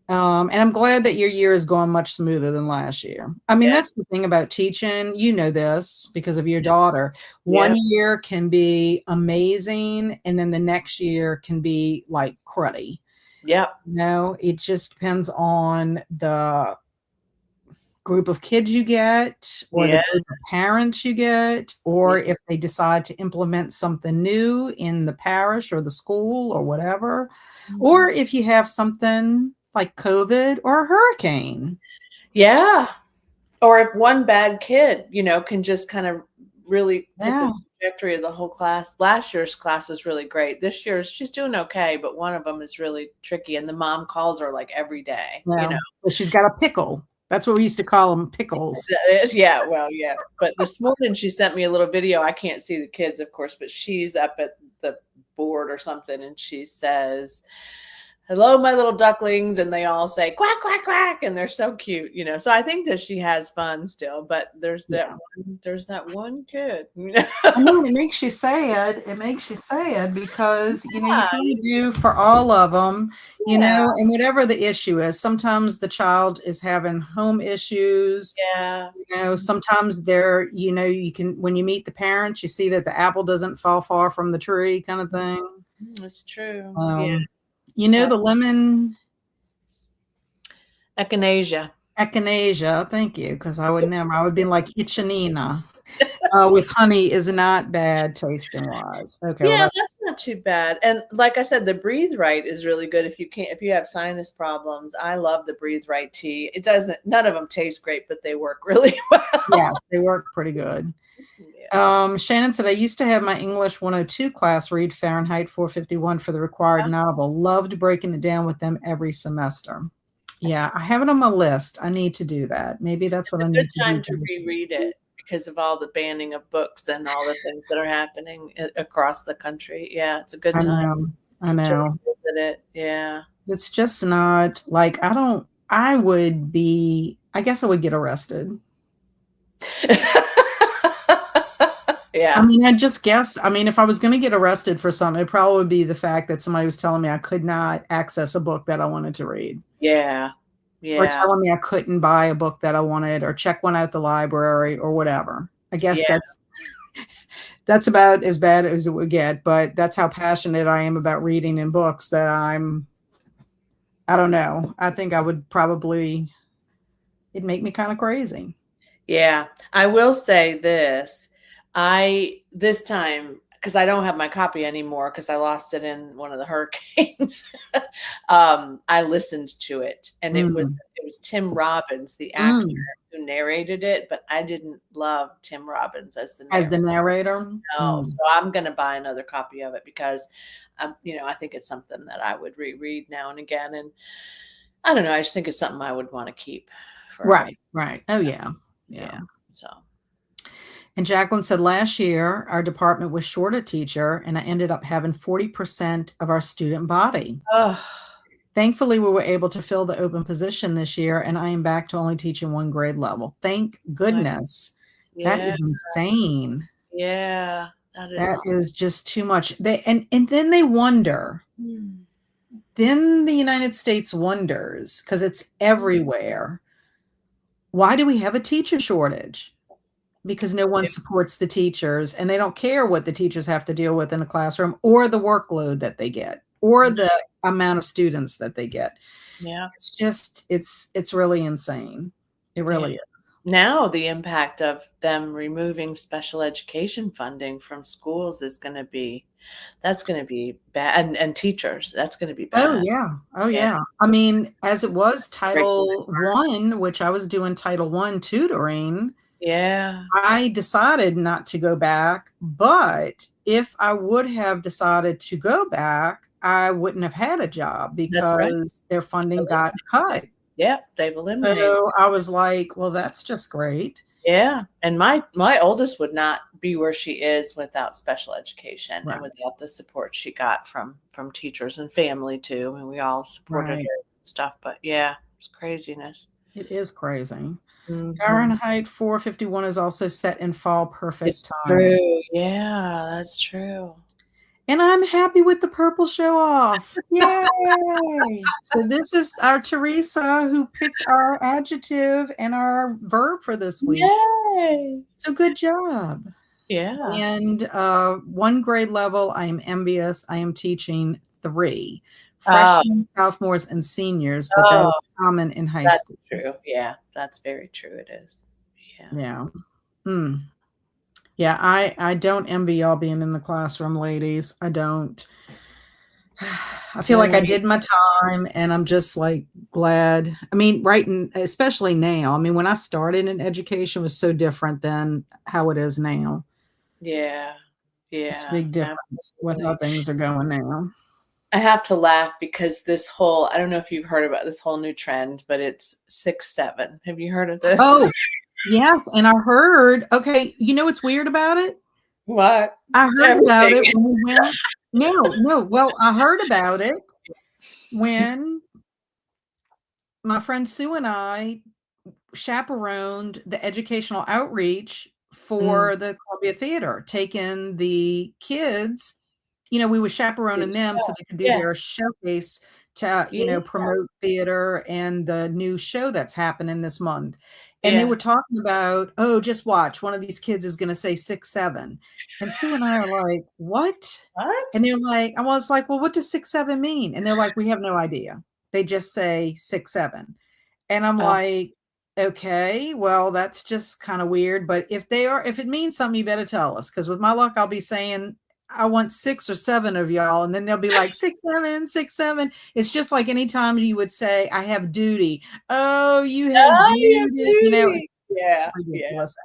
And I'm glad that your year is going much smoother than last year. I mean, yeah, that's the thing about teaching. You know this because of your daughter. One yeah, year can be amazing, and then the next year can be like cruddy. yep, It just depends on the group of kids you get or the yeah. group of parents you get, Yeah. or if they decide to implement something new in the parish or the school or whatever, or Mhm. if you have something like COVID or a hurricane. Yeah. Or if one bad kid, can just kind of really put the Yeah. trajectory of the whole class. Last year's class was really great. This year's she's doing okay, but one of them is really tricky, and the mom calls her like every day. Well, so she's got a pickle. That's what we used to call them, pickles. Yeah, well, yeah. But this morning she sent me a little video. I can't see the kids, of course, but she's up at the board or something, and she says, hello, my little ducklings, and they all say quack quack quack, and they're so cute, so I think that she has fun still, but Yeah. there's that one kid. I know it makes you sad. It makes you sad because, you Yeah, try to do for all of them, yeah, and whatever the issue is. Sometimes the child is having home issues. yeah. Sometimes they're, you can, when you meet the parents, you see that the apple doesn't fall far from the tree kind of thing. It's true. Yeah. Um, Tough. the lemon, Echinacea. Echinacea, thank you, because I would never. I would be like Ichinina. With honey is not bad tasting wise. Okay, well Yeah, that's that's not too bad. And like I said, the Breathe Right is really good if you have sinus problems. I love the Breathe Right tea. It doesn't none of them taste great, but they work really well. yes, they work pretty good. Yeah. Shannon said, I used to have my English 102 class read Fahrenheit 451 for the required novel. Loved breaking it down with them every semester. Yeah, I have it on my list. I need to do that. Maybe that's It's what a I good need to do. time to reread it because of all the banning of books and all the things that are happening across the country. Yeah, it's a good I time know. I to know. revisit it. Yeah. It's just not like I guess I would get arrested. I Yeah. mean, I just guess, I mean, if I was going to get arrested for something, it'd probably be the fact that somebody was telling me I could not access a book that I wanted to read, Yeah. or Yeah. telling me I couldn't buy a book that I wanted, or check one out at the library, or whatever. I guess Yeah. that's about as bad as it would get, but that's how passionate I am about reading and books that I don't know. I think I would probably, it'd make me kind of crazy. Yeah, I will say this. This time, because I don't have my copy anymore because I lost it in one of the hurricanes. I listened to it, and Mm. it was Tim Robbins, the actor, Mm. who narrated it, but I didn't love Tim Robbins as the As the narrator. narrator. No, Mm. so I'm gonna buy another copy of it because, I think it's something that I would reread now and again, and I don't know. I just think it's something I would want to keep forever. Right, right. Oh, yeah. Yeah. Yeah. So. And Jacqueline said, last year, our department was short a teacher, and I ended up having 40% of our student body. Oh, Thankfully, we were able to fill the open position this year, and I am back to only teaching one grade level. Thank my, goodness. That yeah, is insane. yeah, that is That awesome. is just too much. And then they wonder. Mm. Then the United States wonders, because it's everywhere. Why do we have a teacher shortage? Because no one supports the teachers, and they don't care what the teachers have to deal with in a classroom, or the workload that they get, or the amount of students that they get. Yeah, It's just it's really insane. It yeah. really is. Now the impact of them removing special education funding from schools is that's going to be bad, and teachers, that's going to be Oh bad. yeah. Oh Yeah, yeah. I mean, as it was breaks my Title heart. One, which I was doing Title One tutoring, Yeah, I decided not to go back, but if I would have decided to go back, I wouldn't have had a job that's right. because their funding got cut. Yeah, they've eliminated. So I was like, well, that's just great. Yeah, and my oldest would not be where she is without special education and Right. without the support she got from teachers and family too. I mean, we all supported Right. her and stuff, but yeah, it's craziness. It is crazy. Mhm. Fahrenheit 451 is also set in fall perfect It's timing. true. Yeah, that's true. And I'm happy with the purple show off. Yay! So this is our Teresa who picked our adjective and our verb for this week. Yay. So good job. Yeah. And one grade level, I am envious. I am teaching 3 Oh, freshmen, sophomores, and seniors, but that is oh, common in high that's school. true. Yeah, that's very true. It is. Yeah. Yeah. Hmm. Yeah, I don't envy y'all being in the classroom, ladies. I don't. I feel like I Memory. did my time, and I'm just like glad. I mean, right, and especially now. I mean, when I started in education was so different than how it is now. Yeah. It's a Yeah. big difference with Absolutely. how things are going now. I have to laugh because this whole I don't know if you've heard about this whole new trend, but it's 6-7. Have you heard of this? Oh, yes, and I heard. Okay, you know what's weird about it? What? I heard about Everything. it when we went. No, no. Well, I heard about it when my friend Sue and I chaperoned the educational outreach Mm, for the Columbia Theater, taking the kids, we were to chaperoning the them so show. they could do Yeah. their showcase to, Yeah. promote theater and the new show that's happening this month. And they Yeah. were talking about, oh, just watch, one of these kids is going to say 6-7. And Sue and I are like, what? What? And they're like, I was like, well, what does 6-7 mean? And they're like, we have no idea. They just say 6-7. And I'm Oh, like, Okay, well, that's just kind of weird. But if it means something, you better tell us. Because with my luck, I'll be saying I want 6 or 7 of y'all, and then they'll be like 6, 7, 6, 7. It's just like anytime you would say, "I have duty." Oh, you have Oh, yeah, duty. beauty. It's Yeah, yeah. ridiculous.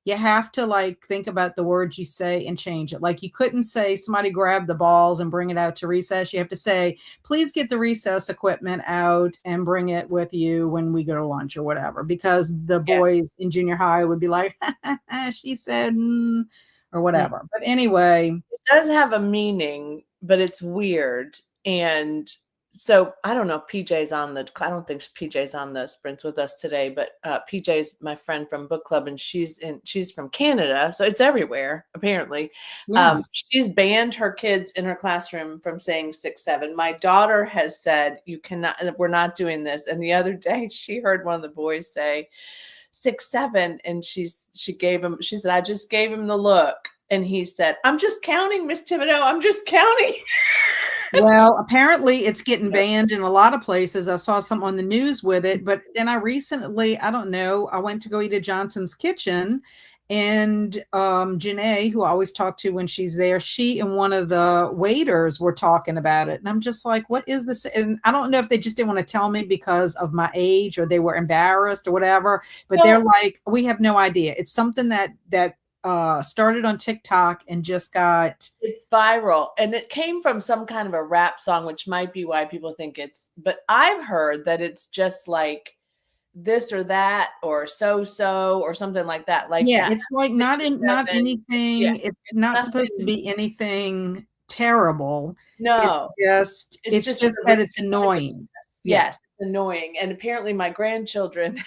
You have to like think about the words you say and change it. Like you couldn't say somebody grab the balls and bring it out to recess. You have to say, please get the recess equipment out and bring it with you when we go to lunch or whatever, because the Yeah. boys in junior high would be like, she said, or Mm. whatever. But anyway, It does have a meaning, but it's weird. And so I don't know if PJ's on the, I don't think PJ's on the sprints with us today, but PJ's my friend from book club, and she's from Canada. So it's everywhere, apparently. yes. She's banned her kids in her classroom from saying 6, 7. My daughter has said, you cannot, we're not doing this. And the other day she heard one of the boys say 6, 7. And she said, I just gave him the look. And he said, I'm just counting, Miss Thibodeau. I'm just counting. Well, apparently it's getting banned in a lot of places. I saw something on the news with it, but then I recently, I don't know, I went to go eat at Johnson's Kitchen, and Janae, who I always talk to when she's there, she and one of the waiters were talking about it. And I'm just like, what is this? And I don't know if they just didn't want to tell me because of my age or they were embarrassed or whatever, but So, they're like, we have no idea. It's something that started on TikTok and just got, it's viral, and it came from some kind of a rap song, which might be why people think it's, but I've heard that it's just like this or that or so or something like that. Like yeah, that it's like 6 or not 7. Yeah, anything. It's it's not supposed to nothing. be anything terrible. No, it's It's just just the that it's ridiculousness. annoying. Yeah. Yes, it's annoying. And apparently my grandchildren,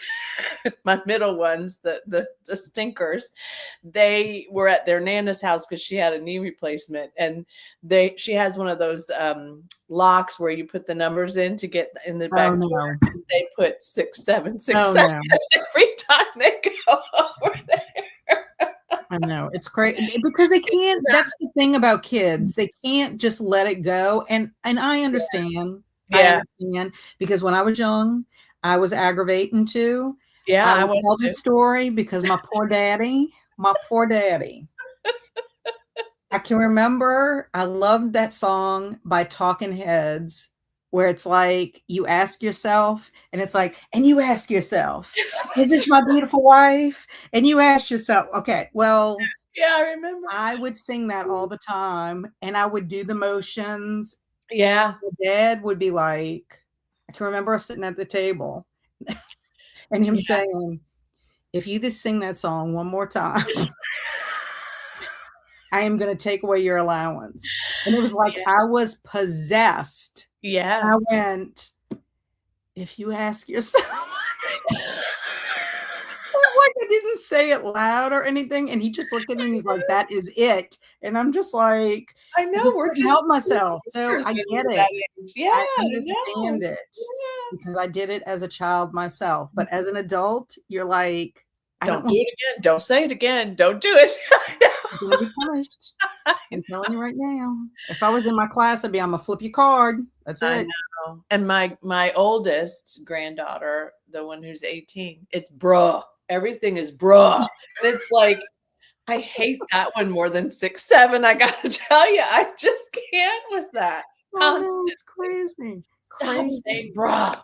my middle ones, the stinkers, they were at their Nana's house because she had a knee replacement, and she has one of those locks where you put the numbers in to get in the back Oh door. no. And they put 6, 7, 6, Oh 7 no. every time they go over there. I know. It's crazy because they can't, that's the thing about kids. They can't just let it go. And I understand. I Yeah. understand because when I was young, I was aggravating too. Yeah, I I will was tell too. this story because my poor daddy, I can remember I loved that song by Talking Heads where it's like you ask yourself, and it's like, and you ask yourself, is this my beautiful wife? And you ask yourself, okay, well, Yeah, I remember. I would sing that all the time and I would do the motions. Yeah. My dad would be like, I can remember us sitting at the table and him Yeah. saying, if you just sing that song one more time, I am going to take away your allowance. And it was like I was possessed. Yeah. I went, if you ask yourself, it was like I didn't say it loud or anything. And he just looked at me and he's like, that is it. And I'm just like, I I know, just we're couldn't help just myself. So years I when we get were it. that age. Yeah, I I know. understand it Yeah. because I did it as a child myself. But as an adult, you're like, I don't Don't do want it again. Don't say it again. Don't do it. to be punished. I'm telling you right now. If I was in my class, I'd be, I'm gonna flip your card. That's I it. know. And my oldest granddaughter, the one who's 18, it's bruh. Everything is bruh. And it's like, I hate that one more than 6, 7. I gotta tell you, I just can't with that. Oh no, Constantly. it's crazy. Stop Crazy. saying bruh.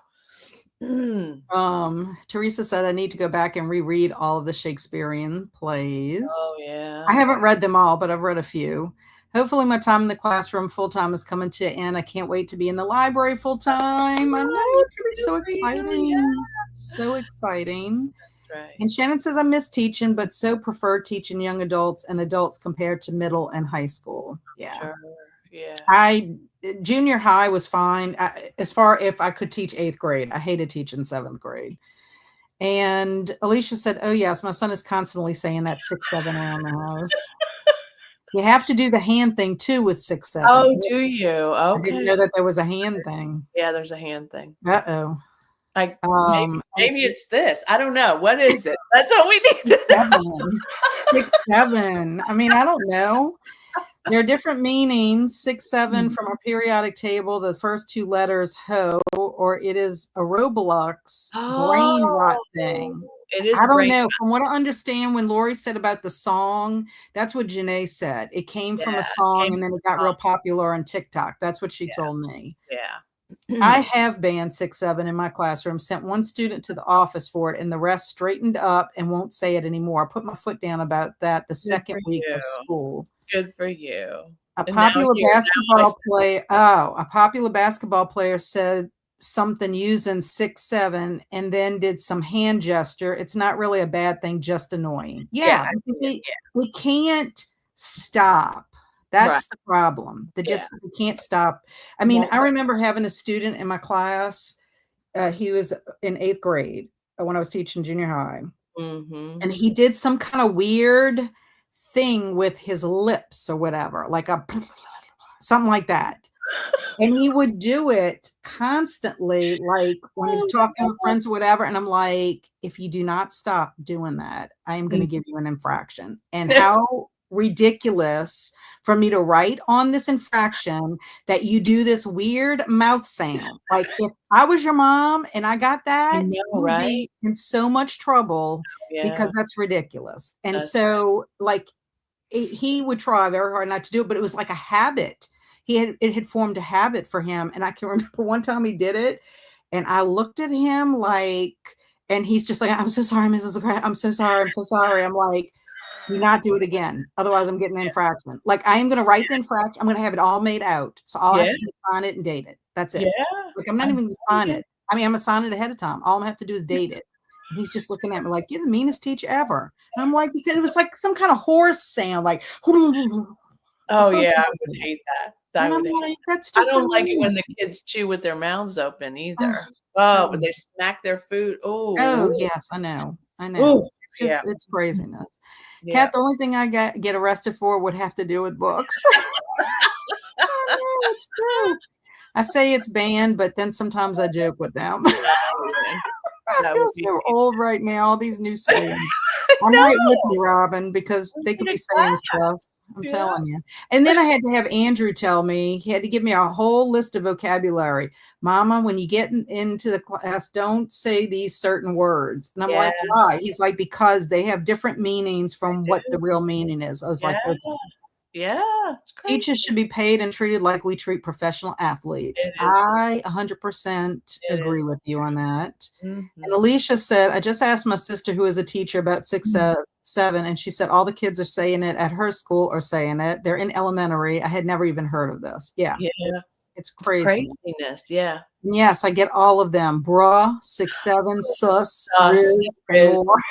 Mm. Teresa said I need to go back and reread all of the Shakespearean plays. Oh yeah. I haven't read them all, but I've read a few. Hopefully my time in the classroom full time is coming to an end. I can't wait to be in the library full time. I know it's gonna be so exciting. Yeah. So exciting. That's right. And Shannon says I miss teaching, but so prefer teaching young adults and adults compared to middle and high school. Yeah. Sure. Yeah. Junior high was fine as far if I could teach 8th grade. I hated teaching 7th grade. And Alicia said, oh yes, my son is constantly saying that 6, 7 around the house. You have to do the hand thing too with 6, 7. Oh, do you? I didn't Okay. know that there was a hand thing. Yeah, there's a hand thing. Uh-oh. Maybe it's this. I don't know. What is it? That's what we need to know. 6, 7. I mean, I don't know. There are different meanings. 6, 7 Mm. from our periodic table. The first 2 letters ho, or it is a Roblox brain rot Oh, thing. it is I a don't brain know. rot. From what I understand, when Lori said about the song, that's what Janae said. It came from a Yeah, song came and then from it got the real song. popular on TikTok. That's what she told me. Yeah. I have banned 6, 7 in my classroom, sent one student to the office for it, and the rest straightened up and won't say it anymore. I put my foot down about that the Good second for week you. of school. Good for you. A And now popular here, now I basketball player a popular basketball player said something using 6, 7 and then did some hand gesture. It's not really a bad thing, just annoying. yeah, Yeah, I because see it. they can't stop. Right. That's the problem. They Yeah. can't stop. I mean, Won't I let remember having a student in my class. He was in 8th grade when I was teaching junior high. Mhm. And he did some kind of weird thing with his lips or whatever, like a something like that. And he would do it constantly, like when he was Oh, talking with no. friends or whatever. And I'm like, if you do not stop doing that, I am going to Mm. give you an infraction. And how ridiculous for me to write on this infraction that you do this weird mouth sound. Like if I was your mom and I got I that, know, you would right? be in so much trouble Yeah, because that's ridiculous. And that's right. so, like, he would try very hard not to do it, but it was like a habit. It had formed a habit for him, and I can remember one time he did it, and I looked at him like, and he's just like, "I'm so sorry, Mrs. LeGrand. I'm so sorry. I'm so sorry." I'm like, "Do not do it again, otherwise I'm getting an infraction." Like I am going to write the infraction. I'm going to have it all made out, so all I Yeah, have to do is sign it and date it. That's yeah, it. Like I'm not I'm even going to telling sign you. it. I mean, I'm going to sign it ahead of time. All I have to do is date it. And he's just looking at me like, "You're the meanest teacher ever." And I'm like, because it was like some kind of horse sound, like Oh, something yeah, I like would that. hate that. I And would I'm hate like, that's I just don't like it annoying. when the kids chew with their mouths open Oh, either. Oh, when oh, they smack their food. Oh, oh, yes, I know. I know. ooh, Just yeah, it's craziness. yeah. Kat, the only thing I get arrested for would have to do with books. I know, it's true. I say it's banned, but then sometimes I joke with them. I That feel would be so old right now, all these new sayings. I'm right with no, you, Robin, because I'm they could in a be saying class, stuff. I'm yeah. telling you. And then I had to have Andrew tell me, he had to give me a whole list of vocabulary. Mama, when you get into the class, don't say these certain words. And I'm Yeah, like, why? He's like, because they have different meanings I from what the do. real meaning is. I was Yeah, like, okay. yeah, it's Teachers crazy. should be paid and treated like we treat professional athletes. It is, I 100% it agree is. with you on that. And Mhm. Alicia said, I just asked my sister who is a teacher about 6, 7, and she said all the kids are saying it at her school are saying it. They're in elementary. I had never even heard of this. Yeah, Yeah, it's it's crazy. craziness, yeah. And yes, I get all of them. Bruh, 6, 7, sus, Us, riz, and is more.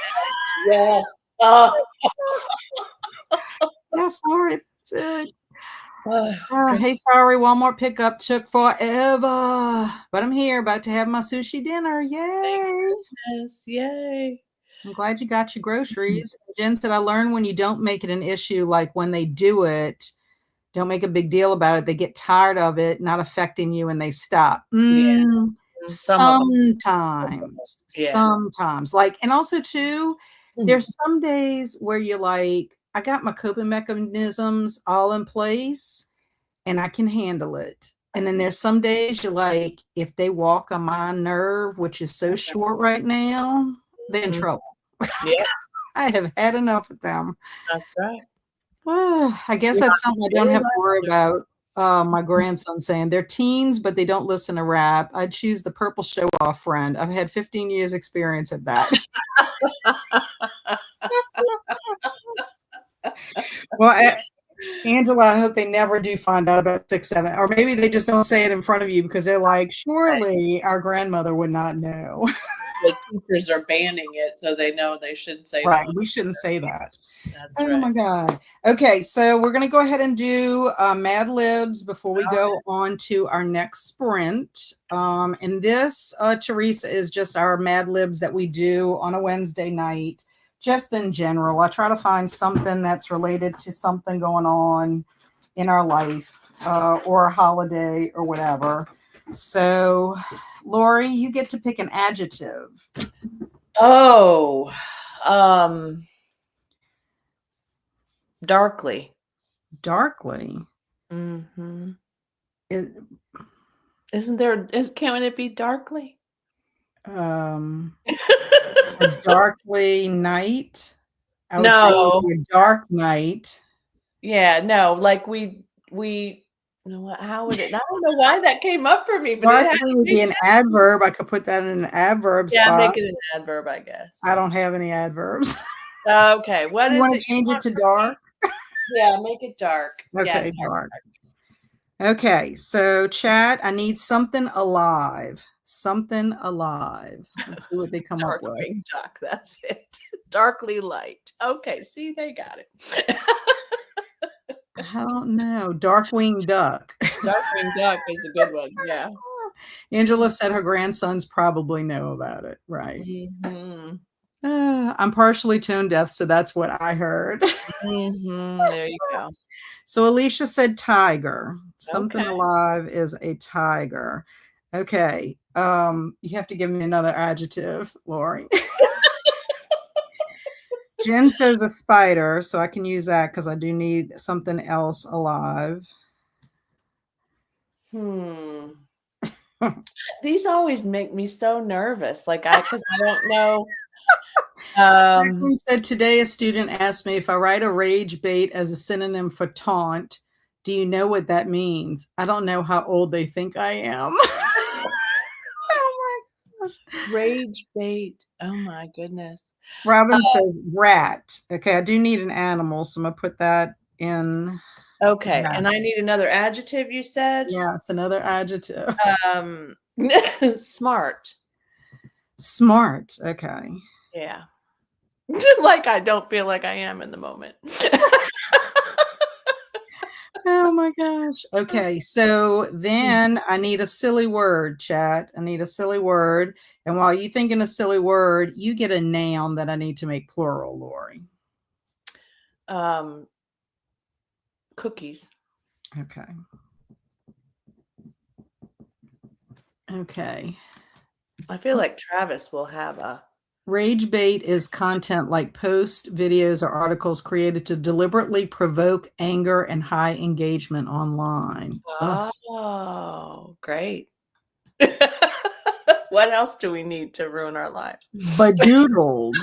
yes. Oh, Yes, Lord, it's it. oh, good. Hey, sorry, Walmart pickup took forever, but I'm here, about to have my sushi dinner. Thank Yay! goodness, yay. I'm glad you got your groceries. Jen said, I learned when you don't make it an issue, like when they do it, don't make a big deal about it. They get tired of it not affecting you and they stop. Yeah, some of them. Yeah. Sometimes. Like, and also too, Mm. there's some days where you're like, I got my coping mechanisms all in place and I can handle it. And then there's some days you're like, if they walk on my nerve, which is so short right now, they're in Mhm. trouble. Yeah, I have had enough of them. that's right. I guess You're that's not something I don't really have to not worry about. My grandson saying they're teens, but they don't listen to rap. I'd choose the purple show off friend. I've had 15 years experience at that. Well, Angela, I hope they never do find out about 6, 7, or maybe they just don't say it in front of you because they're like, Right. surely our grandmother would not know. The teachers are banning it, so they know they shouldn't say it Right. on. We shouldn't say that. That's Oh right. my God. Okay, so we're going to go ahead and do Mad Libs before we go on to our next sprint. And this, Teresa, is just our Mad Libs that we do on a Wednesday night, just in general. I try to find something that's related to something going on in our life or a holiday or whatever. So, Lori, you get to pick an adjective. Oh, darkly. Darkly. Mm-hmm. It, Can't it be darkly? a darkly night. I would say it would No. be a dark night. Yeah, no, like no, how would it I don't know why that came up for me, but it had Darkly to would be be an adverb. I could put that in an adverb yeah, spot. make it an adverb, I guess. I don't have any adverbs. Okay, what You is wanna it you change it want to from me? dark? Yeah, make it dark. Yeah, Okay, dark. Okay, so chat, I need something alive. Something alive. Let's see what they come up with. Darkwing Duck, that's it. Darkly light. Okay, see, they got it. I don't know. Darkwing Duck. Darkwing Duck is a good one, yeah. Angela said her grandsons probably know about it, right? Mhm. I'm partially tone deaf, so that's what I heard. Mhm, there you go. So Alicia said tiger. Something Okay. alive is a tiger. Okay. You have to give me another adjective, Lori. Jen says a spider, so I can use that because I do need something else alive. These always make me so nervous, because I don't know. Jacqueline said today a student asked me if I write a rage bait as a synonym for taunt, do you know what that means? I don't know how old they think I am. Oh my gosh. Rage bait. Oh my goodness. Robin says rat. Okay, I do need an animal, so I'm gonna put that in. Okay, Rat. and I need another adjective, you said? Yes, another adjective. Um, smart. Smart. Okay. Yeah. Like I don't feel like I am in the moment. Oh my gosh. Okay, so then I need a silly word, chat. I need a silly word. And while you think in a silly word, you get a noun that I need to make plural, Lori. Cookies. Okay. Okay. I feel like Travis will have a Rage bait is content like posts, videos, or articles created to deliberately provoke anger and high engagement online. Ugh. Oh, great. What else do we need to ruin our lives? Badoodled.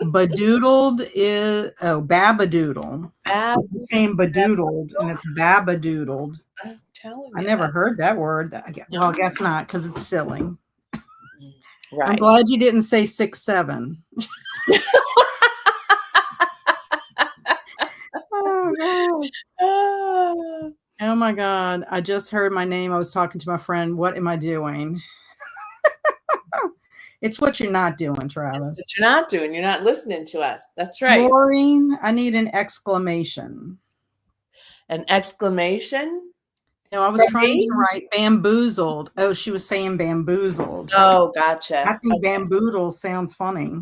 Badoodled is babadoodle. Bab I'm saying badoodled and it's babadoodled. I'm telling I you never that. heard that word. Well, I guess not because it's silly. I'm Right. glad you didn't say 6'7". Oh gosh. Ah. Oh my God. I just heard my name. I was talking to my friend. What am I doing? It's what you're not doing, Travis. What you're not doing. You're not listening to us. That's right. Maureen, I need an exclamation. An exclamation No, I was from trying to me? write bamboozled. Oh, she was saying bamboozled. Oh, I gotcha. think Okay. bamboodle sounds funny.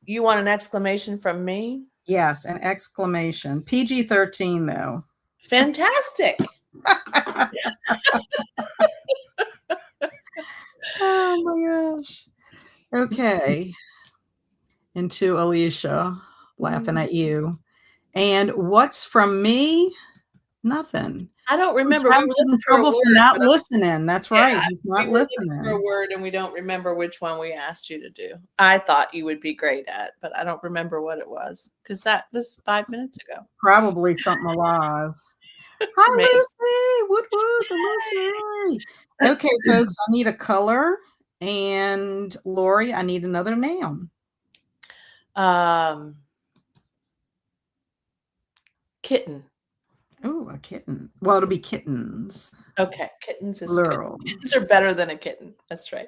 You want an exclamation from me? Yes, an exclamation. PG-13 though. Fantastic. Oh my gosh. Okay. Into Alicia laughing at you. And what's from me? Nothing. I don't Oh, remember. We Travis were is in looking for a trouble for word, not but listening. That's yeah, right. He's we not were looking for a listening. word and we don't remember which one we asked you to do. I thought you would be great at, but I don't remember what it was because that was 5 minutes ago. Probably something alive. Hi, Maybe. Lucy. Woot woot, the Lucy. Okay, folks, I need a color. And Lori, I need another noun. Kitten. Oh, a kitten. Well, it'll be kittens. Okay, kittens is good. Plural. Kittens are better than a kitten. That's right.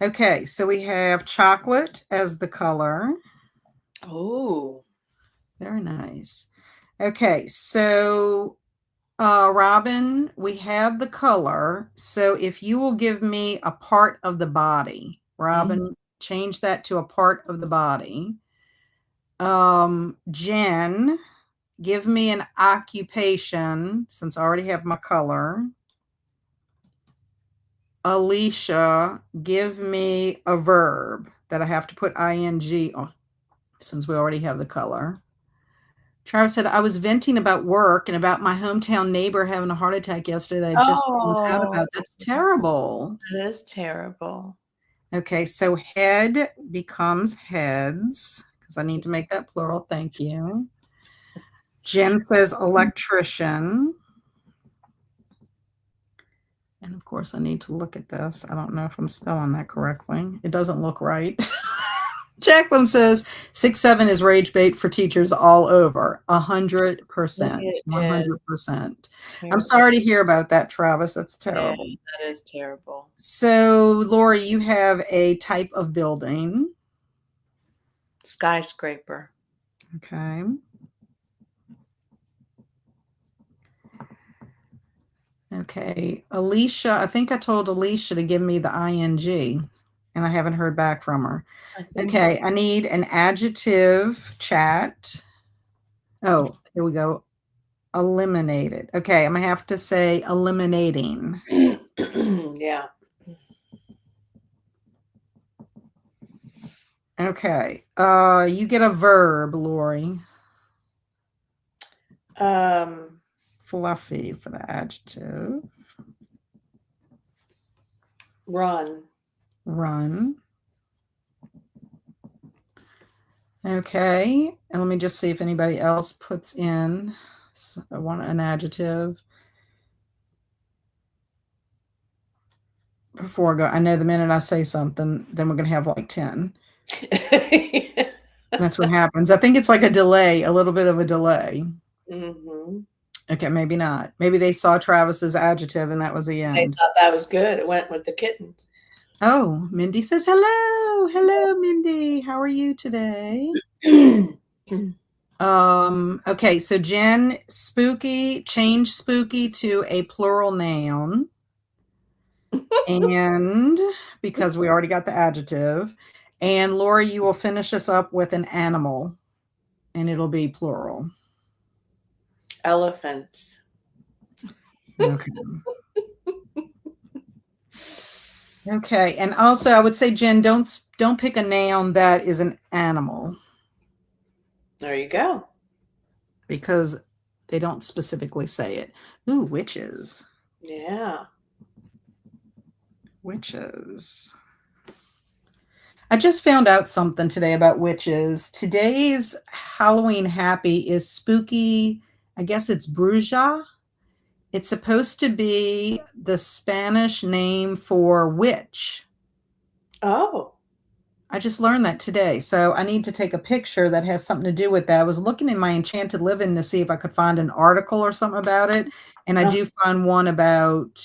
Okay, so we have chocolate as the color. Oh, Very nice. Okay, so Robin, we have the color. So if you will give me a part of the body, Robin, change that to a part of the body. Jen, give me an occupation since I already have my color. Alicia, give me a verb that I have to put ing on since we already have the color. Travis said, I was venting about work and about my hometown neighbor having a heart attack yesterday that I just found out about. That's terrible. That is terrible. Okay, so head becomes heads, because I need to make that plural. Thank you. Jen says electrician. And of course, I need to look at this. I don't know if I'm spelling that correctly. It doesn't look right. Jacqueline says 6-7 is rage bait for teachers all over. 100%. 100%. I'm sorry to hear about that, Travis. That's terrible. Yeah, that is terrible. So, Lori, you have a type of building. Skyscraper. Okay. Okay. Alicia, I think I told Alicia to give me the ing, and I haven't heard back from her. Okay, I need an adjective chat. Oh, here we go. Eliminated. Okay, I'm going to have to say eliminating. Yeah. Okay. You get a verb, Lori. Fluffy for the adjective. Run. Run. Okay. And let me just see if anybody else puts in an adjective. Before I go, I know the minute I say something, then we're going to have like 10. That's what happens. I think it's like a delay, a little bit of a delay. Mm-hmm. Okay, maybe not. Maybe they saw Travis's adjective and that was the end. They thought that was good. It went with the kittens. Oh, Mindy says hello. Hello, Mindy. How are you today? Okay, so Jen, spooky, change spooky to a plural noun. And because we already got the adjective. And Lori, you will finish us up with an animal, and it'll be plural. Elephants. Okay. Okay, and also I would say, Jen, don't pick a noun that is an animal. There you go. Because they don't specifically say it. Ooh, witches. Yeah. Witches. I just found out something today about witches. Today's Halloween happy is spooky. I guess it's Bruja. It's supposed to be the Spanish name for witch. Oh. I just learned that today. So I need to take a picture that has something to do with that. I was looking in my Enchanted Living to see if I could find an article or something about it. And I do find one about,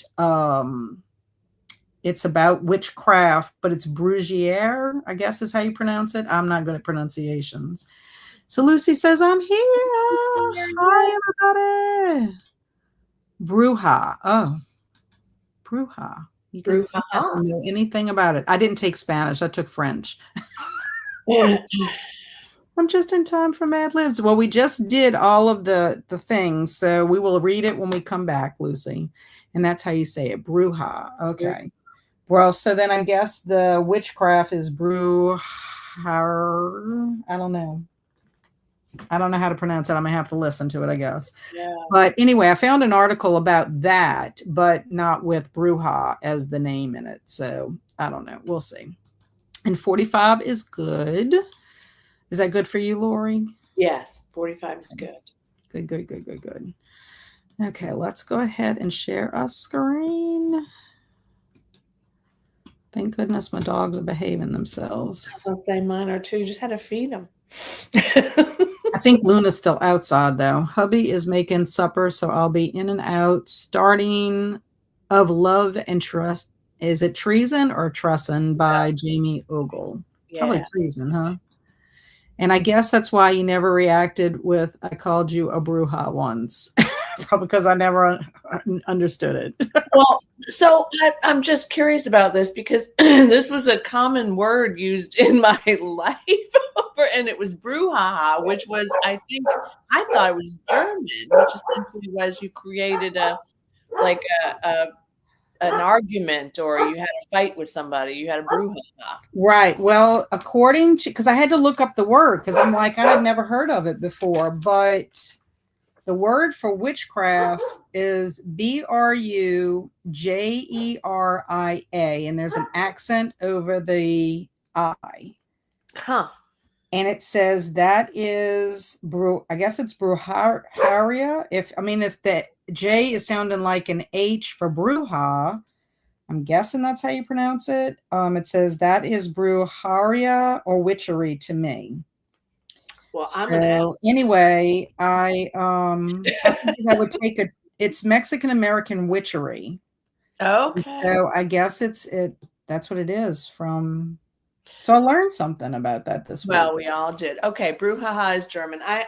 it's about witchcraft, but it's Brugiere, I guess is how you pronounce it. I'm not good at pronunciations. So Lucy says, I'm here. Hi, everybody. Bruja. Oh, Bruja. You can see I don't know anything about it. I didn't take Spanish. I took French. I'm just in time for Mad Libs. Well, we just did all of the things, so we will read it when we come back, Lucy. And that's how you say it, Bruja. Okay. Well, so then I guess the witchcraft is Bruja. I don't know. I don't know how to pronounce it. I'm going to have to listen to it, I guess. Yeah. But anyway, I found an article about that, but not with Bruja as the name in it. So I don't know. We'll see. And 45 is good. Is that good for you, Lori? Yes, 45 is good. Good. Okay, let's go ahead and share a screen. Thank goodness my dogs are behaving themselves. I was going to say mine are too. You just had to feed them. I think Luna's still outside, though. Hubby is making supper, so I'll be in and out. Starting of Love and Trust. Is it Treason or Trussin by Jamie Ogle? Yeah. Probably Treason, huh? And I guess that's why you never reacted with, I called you a Bruja once. Probably because I never understood it. Well, so I'm just curious about this because this was a common word used in my life. And it was Bruja, which was, I thought it was German, which essentially was you created a an argument or you had a fight with somebody, you had a brouhaha. Right. Well, according to, because I had to look up the word because I'm like, I had never heard of it before, but the word for witchcraft is Brujeria, and there's an accent over the I. Huh. And it says that is I guess it's brujeria. If the J is sounding like an H for bruja, I'm guessing that's how you pronounce it. It says that is brujeria or witchery to me. Well, I'm gonna So ask. anyway, I think I would take it's Mexican American witchery. And Okay. so I guess that's what it is from. So I learned something about that this week. Well, we all did. Okay, brouhaha is German. I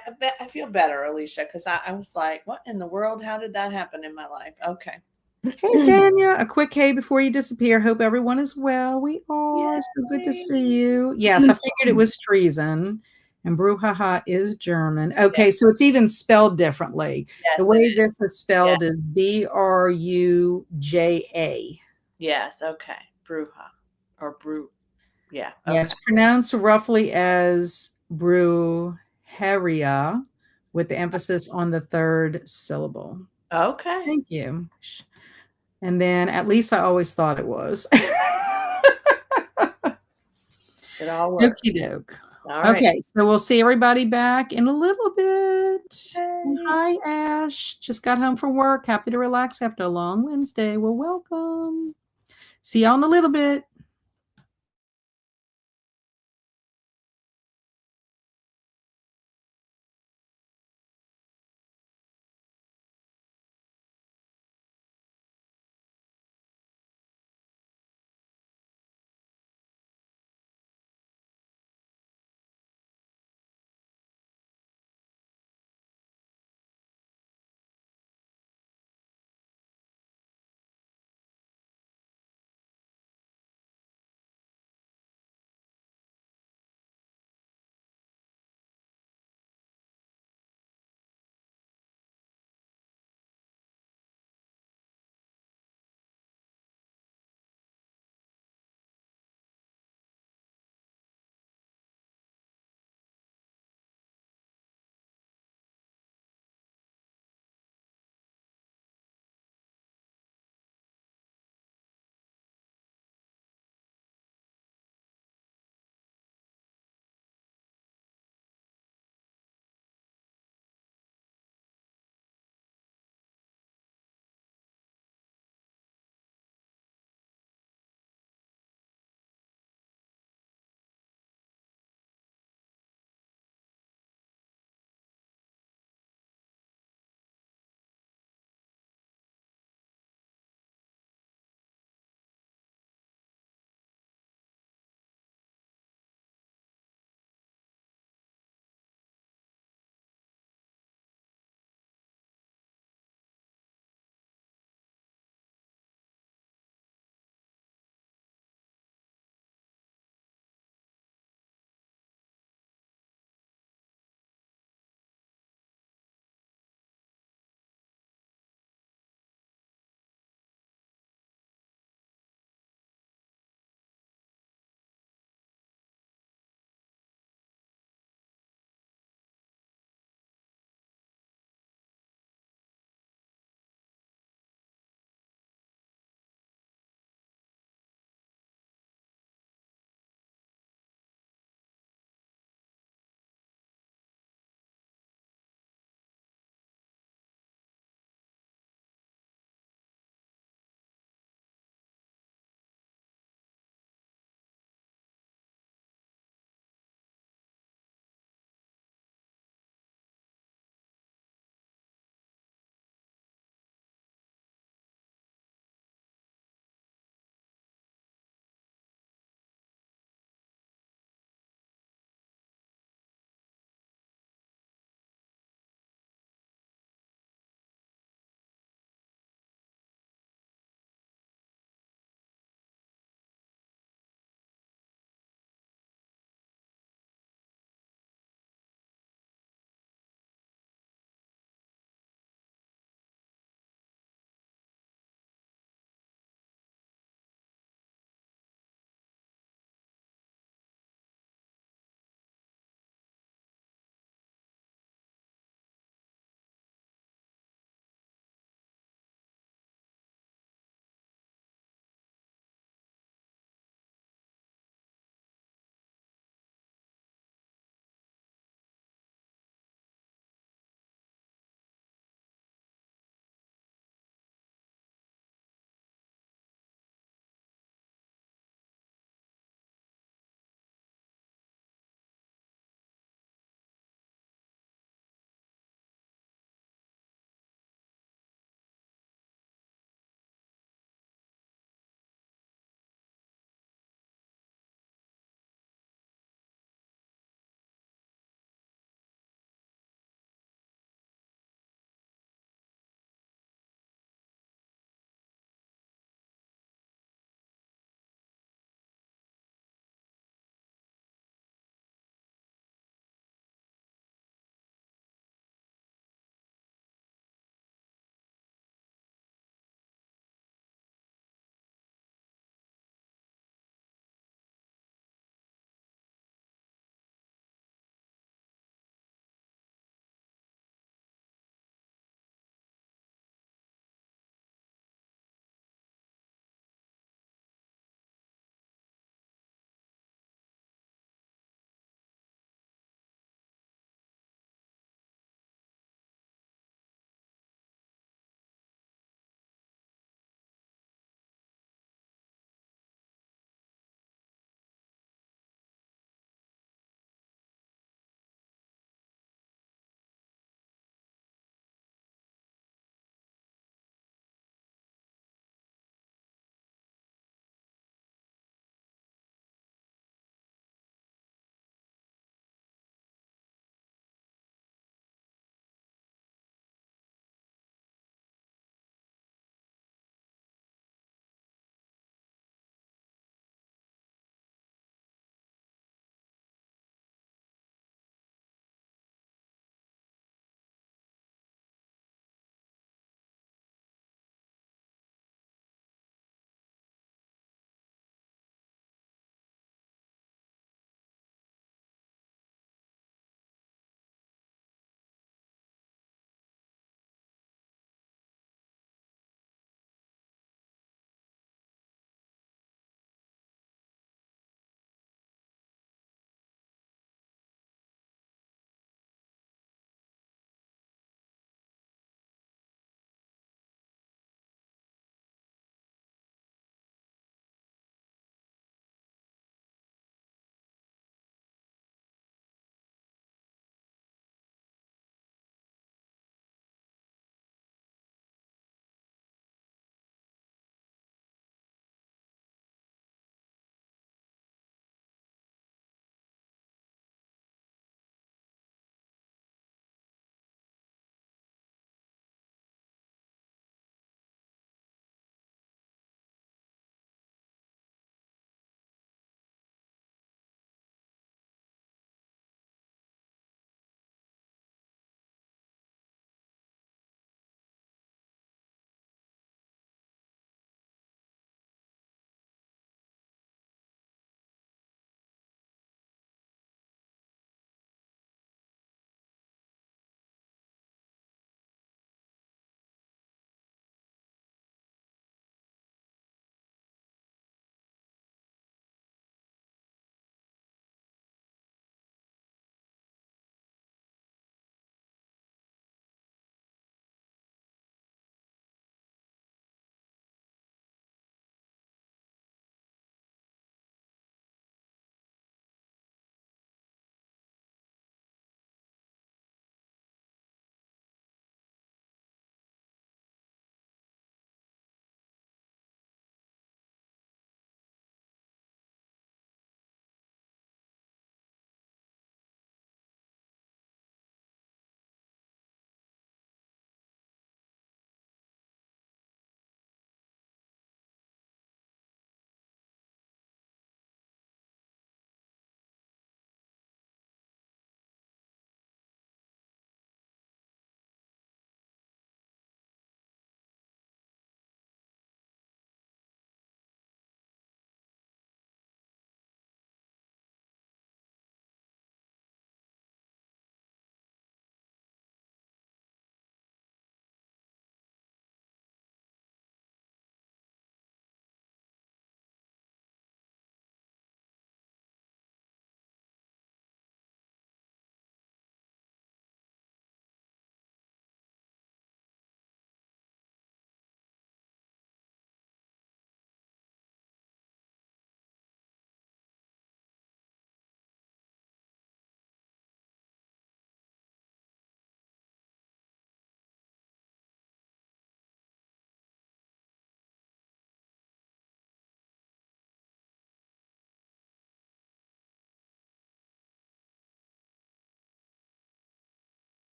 feel better, Alicia, because I was like, what in the world? How did that happen in my life? Okay. Hey Tanya, a quick hey before you disappear. Hope everyone is well. We are so good to Yay. see you. Yes, I figured it was treason, and brouhaha is German. Okay, so it's even spelled differently. The Yes, it way is. this is Yeah. spelled is Bruja. Yes. Okay. Bruja or brew. Yeah. Yeah, Okay. it's pronounced roughly as brujeria, with the emphasis on the third syllable. Okay. Thank you. And then at least I always thought it was. It all works. Okie doke. All right. Okay, so we'll see everybody back in a little bit. Yay. Hi, Ash. Just got home from work. Happy to relax after a long Wednesday. Well, welcome. See y'all in a little bit.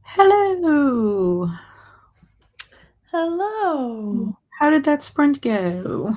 Hello. Hello. How did that sprint go?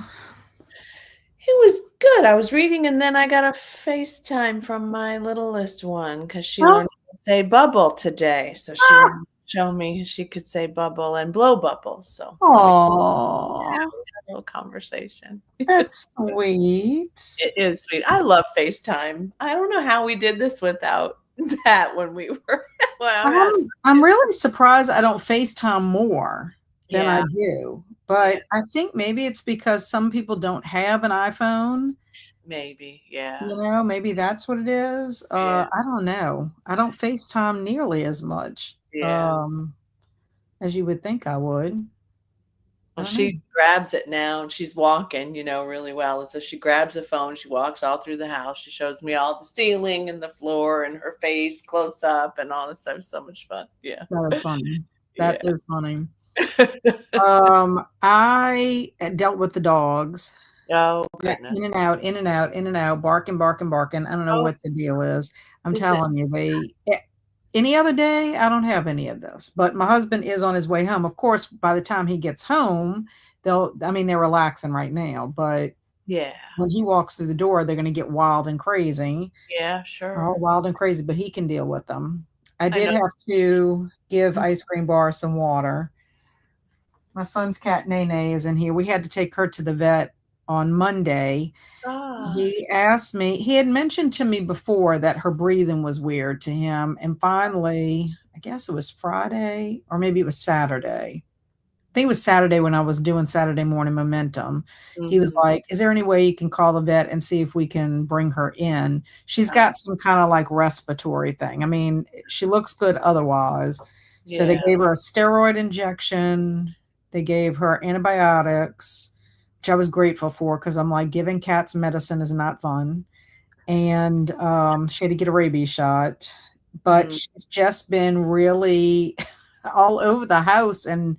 It was good. I was reading and then I got a FaceTime from my littlest one because she Oh, learned to say bubble today. So she ah, wanted to show me she could say bubble and blow bubbles. So aw, we had a little conversation. that's sweet. It is sweet. I love FaceTime. I don't know how we did this without that when we were well, yeah. I'm really surprised I don't FaceTime more than I Yeah. do, Yeah. but I think maybe it's because some people don't have an iPhone. Maybe. Yeah. You know, maybe that's what it is. Yeah. I don't know. I don't FaceTime nearly as much Yeah. as you would think I would. I Well, don't know. she grabs it now and she's walking, really well. And so she grabs the phone, she walks all through the house. She shows me all the ceiling and the floor and her face close up and all this stuff. So much fun. Yeah. That is funny. That Yeah. is funny. I dealt with the dogs. Oh, Yeah, goodness. in and out, in and out, barking, barking, barking. I don't know Oh, what the deal is. I'm is it? telling you, any other day, I don't have any of this. But my husband is on his way home. Of course, by the time he gets home, they're relaxing right now, but Yeah. when he walks through the door, they're going to get wild and crazy. Yeah, Oh, sure. wild and crazy, but he can deal with them. I I did know. have to give Ice Cream Bar some water. My son's cat Nene is in here. We had to take her to the vet on Monday. God. He had mentioned to me before that her breathing was weird to him. And finally, I guess it was Friday or maybe it was Saturday. I think it was Saturday when I was doing Saturday morning momentum. He was Mhm. like, "Is there any way you can call the vet and see if we can bring her in? She's Oh, got some kind of like respiratory thing. I mean, she looks good otherwise." So they yeah. gave her a steroid injection. They gave her antibiotics, which I was grateful for because I'm like, giving cats medicine is not fun. And she had to get a rabies shot. But Mm. she's just been really all over the house and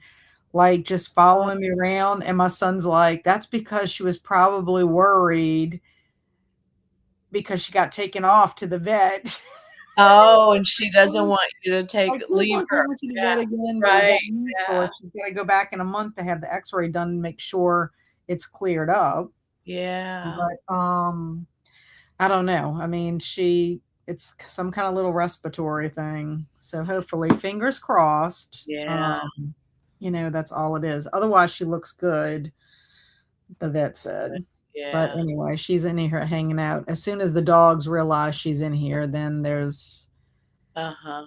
like just Oh, following me around. And my son's like, that's because she was probably worried because she got taken off to the vet. oh, and she doesn't want you to Like, please leave don't her. take me to the vet Yeah. again. But what Right. that means for Yeah. us, she's got to go back in a month to have the x-ray done and make sure it's cleared up. Yeah. But I don't know. I mean, it's some kind of little respiratory thing. So hopefully, fingers crossed. Yeah. That's all it is. Otherwise, she looks good, the vet said. But Yeah. anyway, she's in here hanging out. As soon as the dogs realize she's in here, then Uh-huh.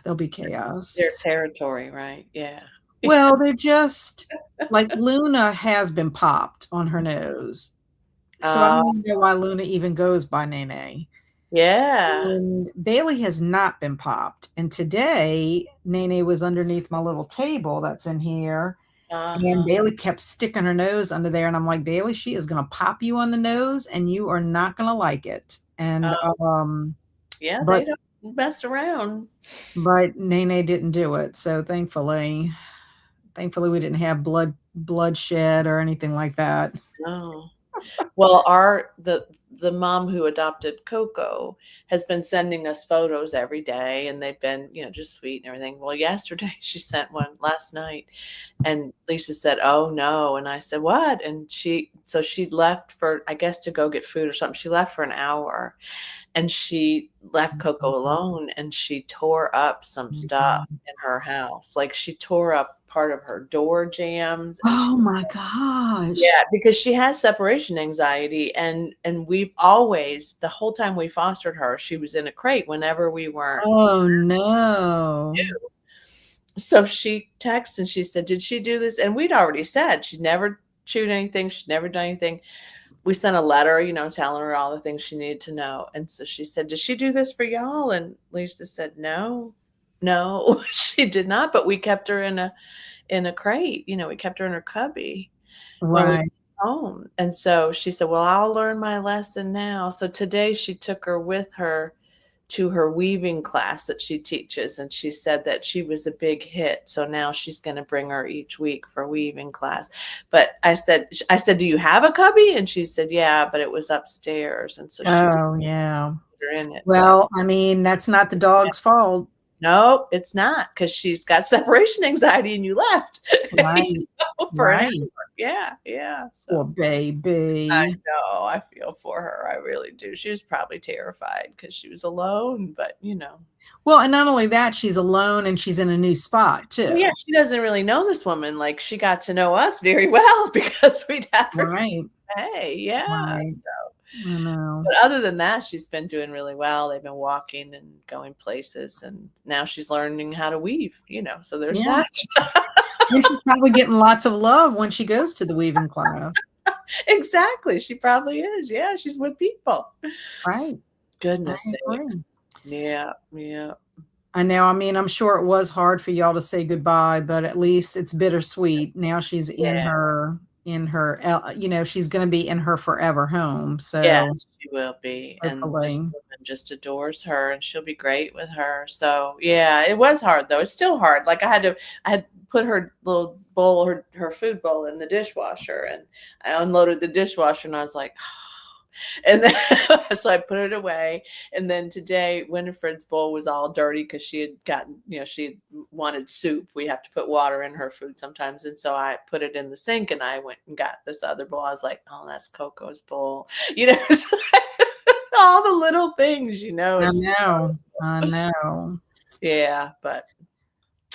there'll be chaos. Their territory, right? Yeah. Well, they're just like Luna has been popped on her nose. So I Uh, don't even know why Luna even goes by Nene. yeah. And Bailey has not been popped. And today, Nene was underneath my little table that's in here. And Uh-huh. Bailey kept sticking her nose under there. And I'm like, Bailey, she is going to pop you on the nose and you are not going to like it. And, Oh, yeah, but, they don't mess around. but Nene didn't do it. So thankfully we didn't have bloodshed or anything like that. No. Well, the mom who adopted Coco has been sending us photos every day, and they've been, just sweet and everything. Well, yesterday she sent one last night, and Lisa said, "Oh no," and I said, "What?" And she left for, I guess, to go get food or something. She left for an hour, and she left Coco alone, and she tore up some stuff in her house. Like she tore up part of her door jams, and Oh my gosh. yeah, because she has separation anxiety, and we've always, the whole time we fostered her, she was in a crate whenever we weren't. Oh no. So she texted and she said, "Did she do this?" And we'd already said she'd never chewed anything, she'd never done anything. We sent a letter, telling her all the things she needed to know. And so she said, "Did she do this for y'all?" And Lisa said, "No, no, she did not. But we kept her in a crate. We kept her in her cubby when we Right. got home." And so she said, "Well, I'll learn my lesson now." So today she took her with her to her weaving class that she teaches, and she said that she was a big hit. So now she's going to bring her each week for weaving class. But I said, "Do you have a cubby?" And she said, "Yeah, but it was upstairs." And so she did Oh yeah. put her in it. But Well, I mean, that's not the dog's fault. Nope, it's not, because she's got separation anxiety and you left. Right. For an hour. Right. Yeah, Poor so I baby. know, I feel for her, I really do. She was probably terrified because she was alone, but, Well, and not only that, she's alone and she's in a new spot well, yeah, too. she doesn't really know this woman, like, she got to know us very well because we'd had her say, Right. "Hey," yeah, Right. so I know. but other than that, she's been doing really well. They've been walking and going places, and now she's learning how to weave, so there's Yeah. that. And she's probably getting lots of love when she goes to the weaving class. Exactly, she probably is, yeah, she's with people. Right. I Goodness sakes. agree. Yeah, yeah. I know. I mean, I'm sure it was hard for y'all to say goodbye, but at least it's bittersweet. Now she's Yeah. she's going to be in her forever home. So Yes, she will be, and this hopefully, woman just adores her, and she'll be great with her, so, yeah, it was hard, though, it's still hard, like, I had put her little bowl, her food bowl in the dishwasher, and I unloaded the dishwasher, and I was like, and then so I put it away, and then today, Winifred's bowl was all dirty because she had gotten, she had wanted soup. We have to put water in her food sometimes, and so I put it in the sink, and I went and got this other bowl. I was like, "Oh, that's Coco's bowl," it's like all the little things, I It's know. I know. yeah, but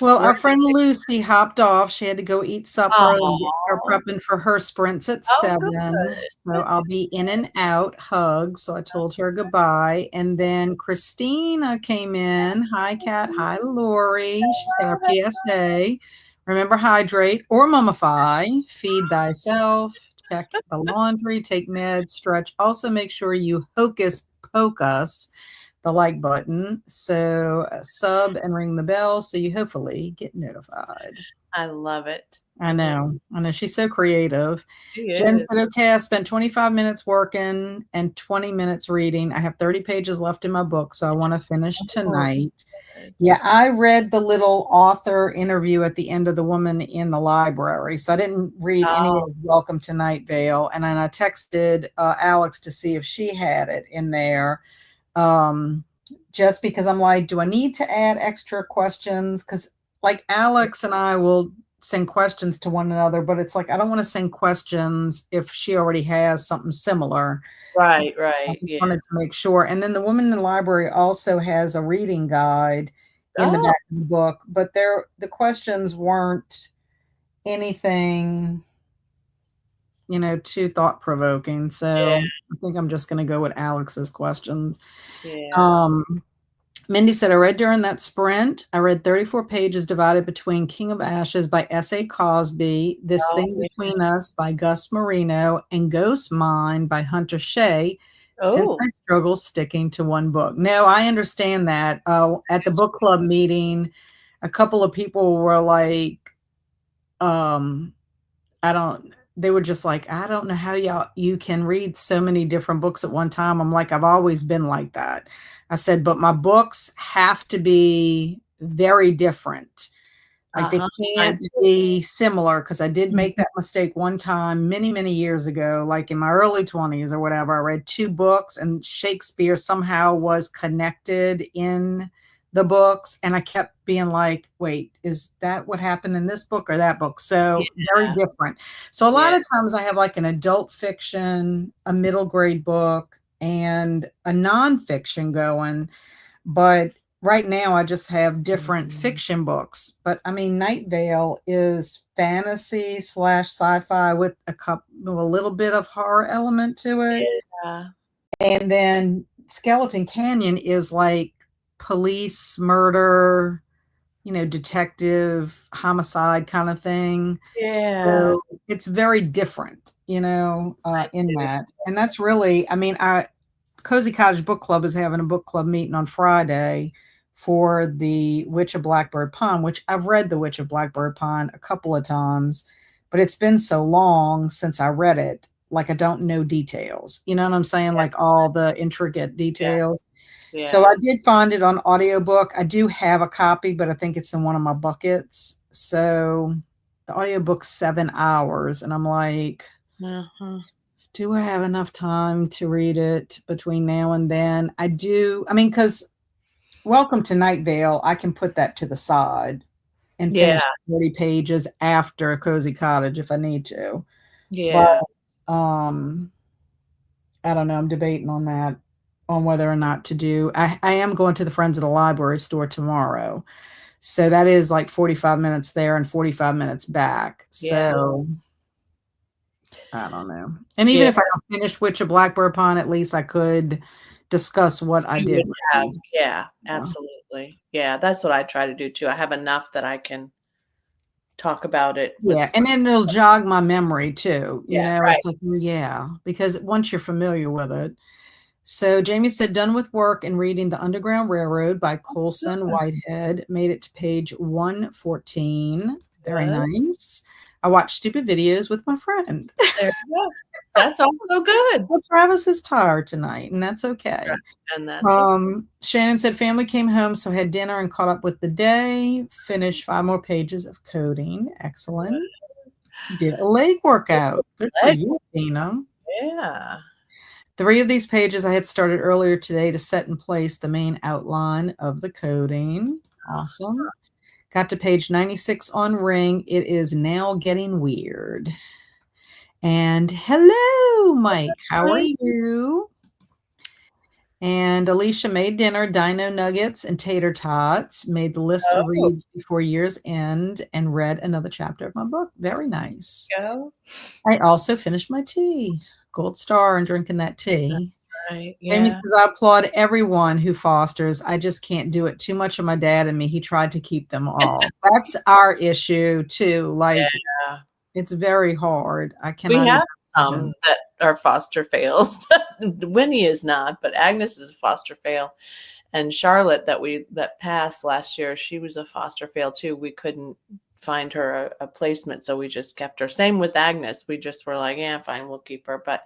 Well, we're our friend Lucy hopped off. She had to go eat supper and start oh, prepping for her sprints at oh, good. 7. So I'll be in and out, hugs. So I told her goodbye. And then Christina came in. Hi, Kat. Hi, Lori. She's got our PSA. Remember, hydrate or mummify, feed thyself, check the laundry, take meds, stretch. Also, make sure you hocus pocus the like button. So sub and ring the bell so you hopefully get notified. I love it. I know. I know. She's so creative. She Jen is. said, okay, I spent 25 minutes working and 20 minutes reading. I have 30 pages left in my book, so I want to finish Oh, tonight. good. Yeah, I read the little author interview at the end of The Woman in the Library. So I didn't read any Oh, of Welcome to Night Vale. And then I texted Alex to see if she had it in there. Um, just because I'm like, do I need to add extra questions? Because like Alex and I will send questions to one another, but it's like I don't want to send questions if she already has something similar. right, I right, just yeah. wanted to make sure. And then the woman in the library also has a reading guide in the Oh, back of the book, but the questions weren't anything, too thought provoking. yeah, So I think I'm just going to go with Alex's questions. yeah. Um, Mindy said, I read during that sprint. I read 34 pages divided between King of Ashes by S.A. Cosby, This Oh, Thing yeah. Between Us by Gus Marino, and Ghost Mine by Hunter Shea, since Oh, I struggle sticking to one book. No, I understand that. At the book club meeting, a couple of people were like, um, they were just like, I don't know how you can read so many different books at one time. I'm like, I've always been like that. I said, but my books have to be very different. Like they uh-huh, mine can't too. be similar because I did Mhm. make that mistake one time many, many years ago, like in my early 20s or whatever. I read 2 books and Shakespeare somehow was connected in the books. And I kept being like, wait, is that what happened in this book or that book? So very Yeah, different. So a lot yeah, of times I have like an adult fiction, a middle grade book, and a nonfiction going. But right now I just have different fiction books. But I mean, Night Vale is fantasy slash sci-fi with a little bit of horror element to it. yeah, And then Skeleton Canyon is like police murder, detective homicide kind of thing. yeah, So it's very different, mine in too. that. And that's really, I mean, Cozy Cottage Book Club is having a book club meeting on Friday for The Witch of Blackbird Pond, which I've read The Witch of Blackbird Pond a couple of times, but it's been so long since I read it. Like I don't know details. You know what I'm saying? Yeah, Like all the intricate yeah, details. So yeah. I did find it on audiobook. I do have a copy, but I think it's in one of my buckets. So the audiobook's 7 hours, and I'm like, Uh-huh. do I have enough time to read it between now and then? I do. I mean, because Welcome to Night Vale, I can put that to the side and Yeah, finish 40 pages after Cozy Cottage if I need to. But yeah, um I don't know. I'm debating on that, on whether or not to do. I am going to the Friends of the Library store tomorrow. So that is like 45 minutes there and 45 minutes back. yeah, So I don't know. And even yeah. if I don't finish Witch of Blackbird Pond, at least I could discuss what I You did would have, read. yeah, Yeah. absolutely. Yeah, that's what I try to do too. I have enough that I can talk about it Yeah, with. and then it'll jog my memory too. Yeah, right. It's like, well, yeah, because once you're familiar with it. So Jamie said, done with work and reading The Underground Railroad by Colson Whitehead. Made it to page 114. Very Good. nice. I watched stupid videos with my friend. There you go. That's also good. Well, Travis is tired tonight, and that's okay. And that's okay. Shannon said, family came home, so had dinner and caught up with the day. Finished 5 more pages of coding. Excellent. Did a leg workout. Good for you, Dina. Yeah. 3 of these pages I had started earlier today to set in place the main outline of the coding. Awesome. Got to page 96 on Ring. It is now getting weird. And hello, Mike. How are Right. you? And Alicia made dinner, dino nuggets and tater tots, made the list of Oh, reads before year's end, and read another chapter of my book. Very nice. go. I also finished my tea. Gold star and drinking that tea. Right. Amy Yeah. says, I applaud everyone who fosters. I just can't do it. Too much of my dad and me. He tried to keep them all. That's our issue too. Like, Yeah. it's very hard. I We cannot even have some imagine. that are foster fails. Winnie is not, but Agnes is a foster fail. And Charlotte that passed last year, she was a foster fail too. We couldn't find her a placement, so we just kept her. Same with Agnes. We just were like, yeah, fine, we'll keep her. But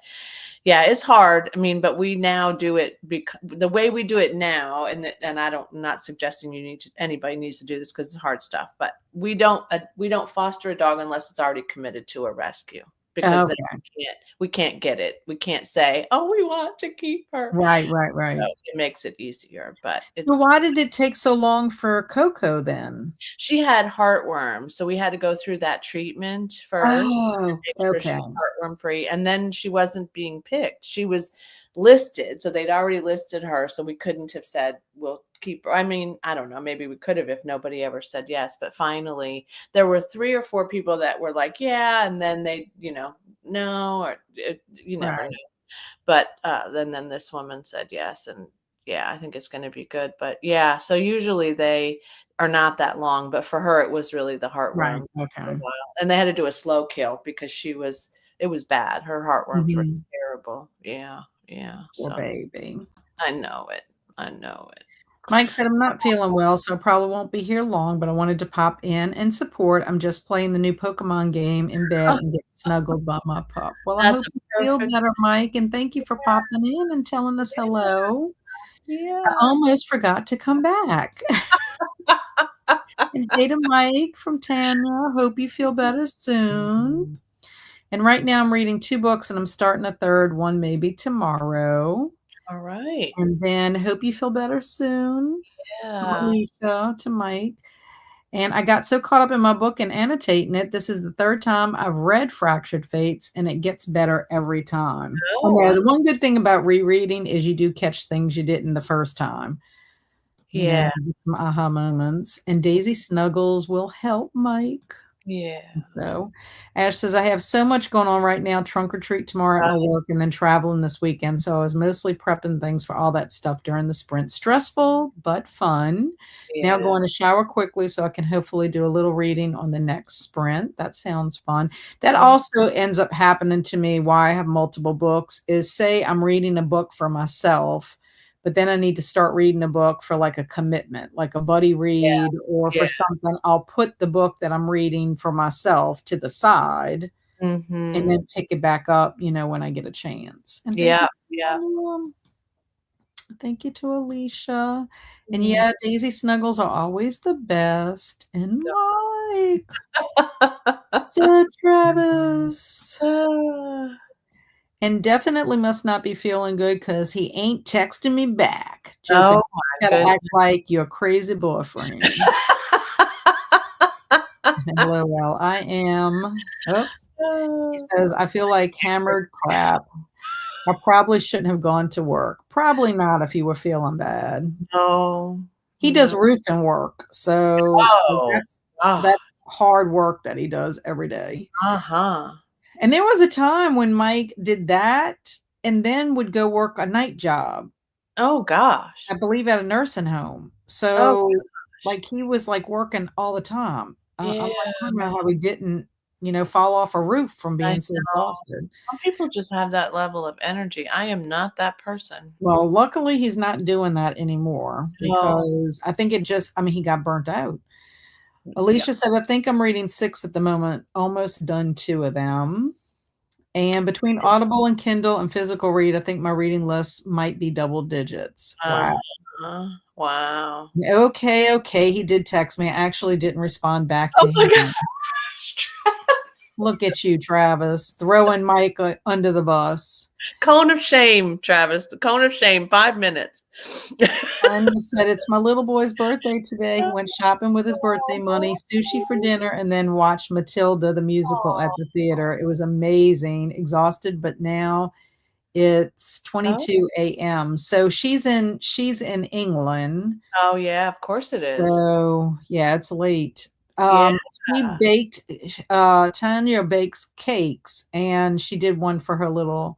yeah, it's hard. I mean, but we now do it because the way we do it now, and I'm not suggesting anybody needs to do this because it's hard stuff. But we don't foster a dog unless it's already committed to a rescue, because then Okay. we can't get it. We can't say, oh, we want to keep her. Right, right, So right. it makes it easier. But So it's why did it take so long for Coco then? she had heartworm, so we had to go through that treatment first and Oh, make sure she okay. was heartworm free, and then she wasn't being picked. She was listed, so they'd already listed her, so we couldn't have said, "We'll keep her." I mean, I don't know, maybe we could have if nobody ever said yes, but finally, there were 3 or 4 people that were like, "Yeah," and then they, "No," or you never know. Right, But then this woman said yes, and yeah, I think it's going to be good. But yeah, so usually they are not that long, but for her it was really the right. heartworm for a Okay. while, and they had to do a slow kill because it was bad. Her heartworms were Mhm. terrible. Yeah, yeah. Poor So baby. I know it. I know it. Mike said, I'm not feeling well, so I probably won't be here long, but I wanted to pop in and support. I'm just playing the new Pokemon game in bed and getting snuggled by my pup. Well, I That's hope a you feel perfect. better, Mike, and thank you for popping in and telling us hello. I Yeah. almost forgot to come back. And hey to Mike from Tanya. Hope you feel better soon. And right now I'm reading 2 books and I'm starting a third one maybe tomorrow. All right. And then hope you feel better soon. From Yeah. Alicia to Mike. And I got so caught up in my book and annotating it. This is the 3rd time I've read Fractured Fates, and it gets better every time. Oh, Oh, no, the one good thing about rereading is you do catch things you didn't the first time. yeah. Some aha moments. And Daisy Snuggles will help Mike. Yeah. So Ash says, I have so much going on right now, trunk or treat tomorrow at my work and then traveling this weekend. So I was mostly prepping things for all that stuff during the sprint. Stressful, but fun. Now Yeah. going to shower quickly so I can hopefully do a little reading on the next sprint. That sounds fun. That Yeah. also ends up happening to me why I have multiple books is say I'm reading a book for myself, but then I need to start reading a book for like a commitment, like a buddy read or Yeah. for something. I'll put the book that I'm reading for myself to the side and Mhm. then pick it back up, when I get a chance. And Yeah, yeah. thank you to Alicia. And Mhm. yeah, Daisy Snuggles are always the best. And Mike, so Travis. Ah, And definitely must not be feeling good because he ain't texting me back. Oh Joking. my Gotta goodness. act like your crazy boyfriend. LOL. I am. Oops. He says, I feel like hammered crap. I probably shouldn't have gone to work. Probably not if you were feeling bad. No, He does no. roofing work, so Oh, ah, that's hard work that he does every day. uh-huh. And there was a time when Mike did that and then would go work a night job, Oh gosh. I believe at a nursing home. Oh So, gosh. like, he was, like, working all the time. I'm Yeah, like, I don't know how he didn't, fall off a roof from I being so know. exhausted. Some people just have that level of energy. I am not that person. Well, luckily, he's not doing that anymore No. because I think he got burnt out. Yeah. Alicia said, I think I'm reading 6 at the moment, almost done 2 of them. And between Audible and Kindle and physical read, I think my reading list might be double digits. Wow. Uh-huh. Wow. Okay, okay. He did text me. I actually didn't respond back Oh to my him. gosh. Look at you, Travis, throwing Mike under the bus. Cone of shame, Travis. The cone of shame, 5 minutes. And he said, it's my little boy's birthday today. He went shopping with his birthday money, sushi for dinner, and then watched Matilda, the musical, at the theater. It was amazing. Exhausted, but now it's Oh, 22 AM. So she's in England. oh yeah, of course it is. So, yeah, it's late. Yeah. She baked, Tanya bakes cakes, and she did one for her little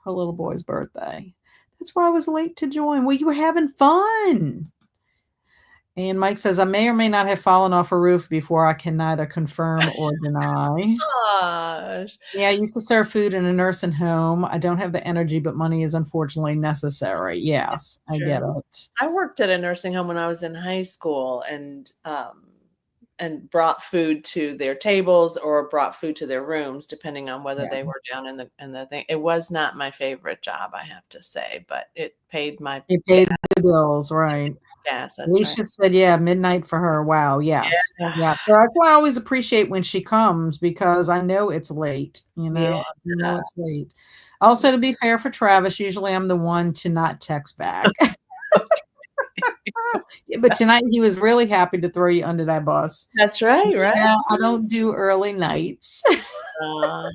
boy's birthday. That's why I was late to join. Well, you were having fun. And Mike says, I may or may not have fallen off a roof before. I can neither confirm or deny. Gosh. Yeah, I used to serve food in a nursing home. I don't have the energy, but money is unfortunately necessary. Yes, I Sure. get it. I worked at a nursing home when I was in high school and brought food to their tables or brought food to their rooms, depending on whether Yeah, they were down in the thing. It was not my favorite job, I have to say, but it paid my it paid the bills, right? gas. That's right. Alicia said, yeah, midnight for her. Wow, yes. Yeah. Yeah. So that's why I always appreciate when she comes because I know it's late, Yeah. it's late. Also, to be fair for Travis, usually I'm the one to not text back. Yeah, but tonight he was really happy to throw you under that bus. That's right, right? Yeah, I don't do early nights. Uh,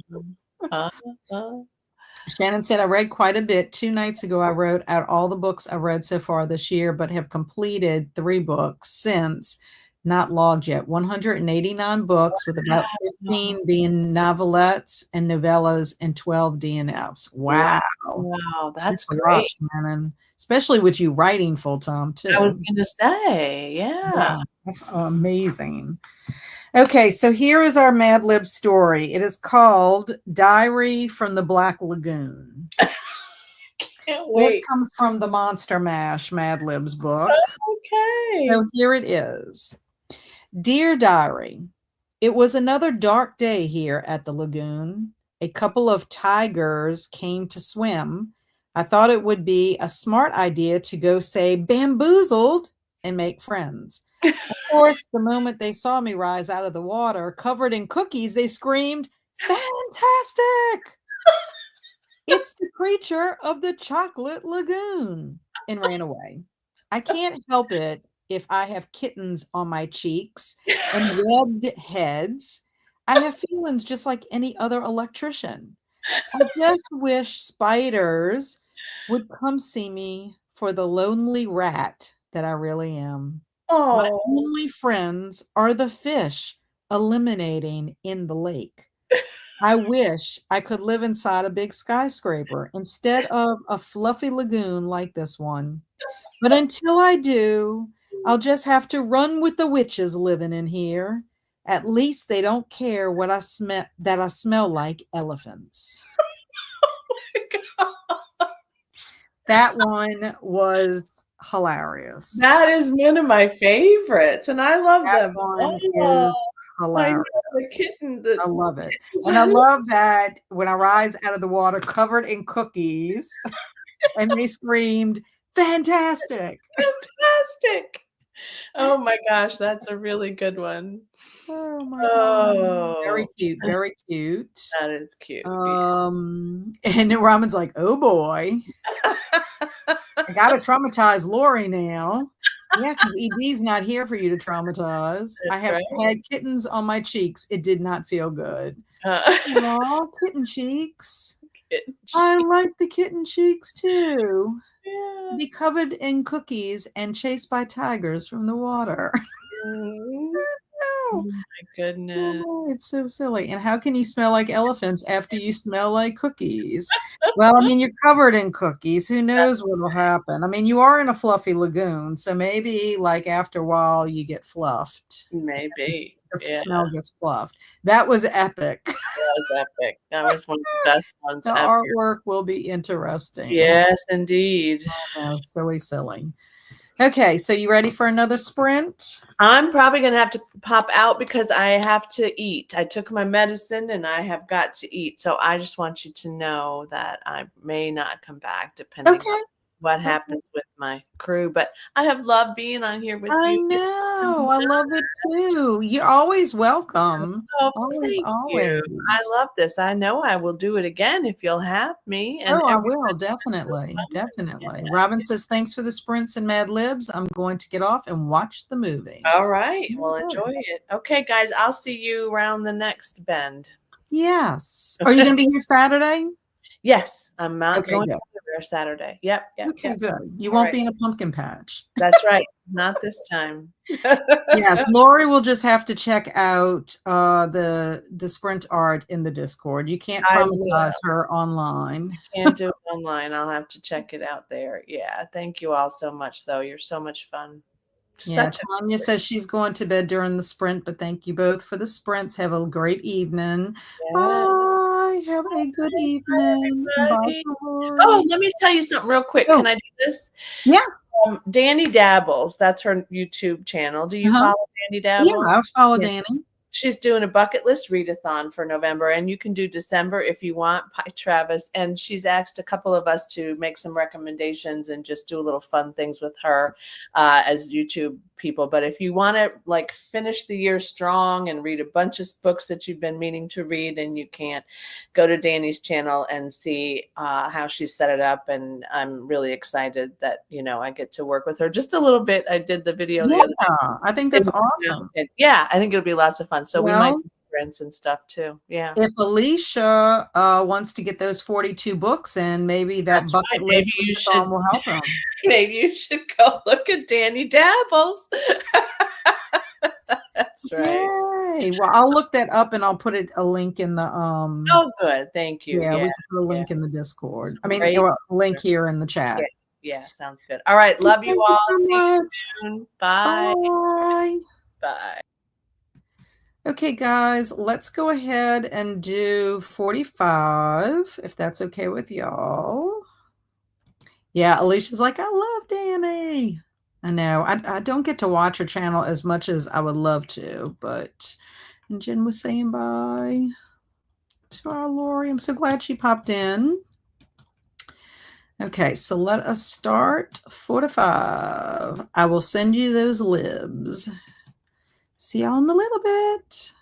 uh, uh. Shannon said, I read quite a bit. 2 nights ago, I wrote out all the books I read so far this year, but have completed 3 books since, not logged yet. 189 books, with about 15 being novelettes and novellas and 12 DNFs. Wow. Wow. Wow, That's that's a lot, great. Shannon, especially with you writing full time, I was too. gonna say, yeah. Yeah, that's amazing. Okay, so here is our Mad Lib story. It is called Diary from the Black Lagoon. Can't This wait. comes from the Monster Mash Mad Libs book. Okay. So here it is. Dear Diary, it was another dark day here at the lagoon. A couple of tigers came to swim. I thought it would be a smart idea to go say bamboozled and make friends. Of course, the moment they saw me rise out of the water covered in cookies, they screamed, Fantastic! It's the creature of the chocolate lagoon, and ran away. I can't help it if I have kittens on my cheeks and webbed heads. I have feelings just like any other electrician. I just wish spiders would come see me for the lonely rat that I really am. My Oh. only friends are the fish eliminating in the lake. I wish I could live inside a big skyscraper instead of a fluffy lagoon like this one. But until I do, I'll just have to run with the witches living in here. At least they don't care what I smell like elephants. That one was hilarious. That is one of my favorites, and I love That them. one Oh, is I know hilarious. the I love it. kittens And I are love that when I rise out of the water covered in cookies and they screamed, fantastic. fantastic. Oh my gosh, that's a really good one. Oh my god. Very Oh, cute, very cute. that is cute. And then Ramon's like, "Oh boy, I gotta traumatize Lori now." Yeah, because ED's not here for you to traumatize. I That's have right. had kittens on my cheeks. It did not feel good. Uh, Aw, kitten cheeks. I Kitchen. like the kitten cheeks too. To Yeah. be covered in cookies and chased by tigers from the water. Mhm. No. Oh my goodness. Oh, it's so silly. And how can you smell like elephants after you smell like cookies? Well, I mean, you're covered in cookies. Who knows what'll happen? I mean, you are in a fluffy lagoon, so maybe like after a while you get fluffed. Maybe. The Yeah, smell gets fluffed. That was epic. that was epic. That was one of the best ones The ever. artwork will be interesting. Yes, indeed. Oh, silly, silly. Okay, so you ready for another sprint? I'm probably gonna have to pop out because I have to eat. I took my medicine and I have got to eat. So I just want you to know that I may not come back depending on Okay. what Okay. happens with my crew. But I have loved being on here with I you. know. I love it too. You're always welcome. Oh, Always, thank you. always. I love this. I know I will do it again if you'll have me and Oh, I everybody. will, definitely. Definitely. Robin says, thanks for the sprints and Mad Libs. I'm going to get off and watch the movie. All right. Well, Okay. enjoy it. Okay, guys, I'll see you around the next bend. Yes. Are you going to be here Saturday? Yes, I'm not Okay, going good. anywhere Saturday. Yep, yep, Okay, yep. good. You All won't right. be in a pumpkin patch. That's right. Not this time. Yes, Lori will just have to check out the sprint art in the Discord. You can't I traumatize will. her online. Can't do it online. I'll have to check it out there. Yeah. Thank you all so much, though. You're so much fun. Yeah, Such a Tanya says she's going to bed during the sprint, but thank you both for the sprints. Have a great evening. yeah. Bye. Have a good evening. Bye, Everybody. Oh, Lori. let me tell you something real quick. Oh, Can I do this? yeah. Danny Dabbles. That's her YouTube channel. Do you Uh-huh. follow Danny Yeah, Dabbles? I'll follow Yeah. Danny. She's doing a bucket list readathon for November, and you can do December if you want. Hi, Travis. And she's asked a couple of us to make some recommendations and just do a little fun things with her as YouTube people. But if you want to like finish the year strong and read a bunch of books that you've been meaning to read and you can't, go to Danny's channel and see how she set it up. And I'm really excited that, I get to work with her just a little bit. I did the video the other Yeah, I think day. that's awesome. Yeah, I think it'll be lots of fun. So we might Well, do sprints and stuff too. Yeah. if Alicia wants to get those 42 books in, maybe that That's bucket right. list readathon will help them. Maybe you should go look at Danny Dabbles. That's right. Yay. Well, I'll look that up and I'll put a link in the Oh, good. Thank you. yeah, Yeah. we can put a Yeah. link in the Discord. I mean, Great. a link here in the chat. Yeah. Yeah. Sounds good. All right. Love you Thank you all. so See you much. soon. Bye. Bye. Bye. Okay, guys, let's go ahead and do 45, if that's okay with y'all. Yeah, Alicia's like, I love Danny. I know. I don't get to watch her channel as much as I would love to, but and Jen was saying bye to our Lori. I'm so glad she popped in. Okay, so let us start 45. I will send you those libs. See y'all in a little bit.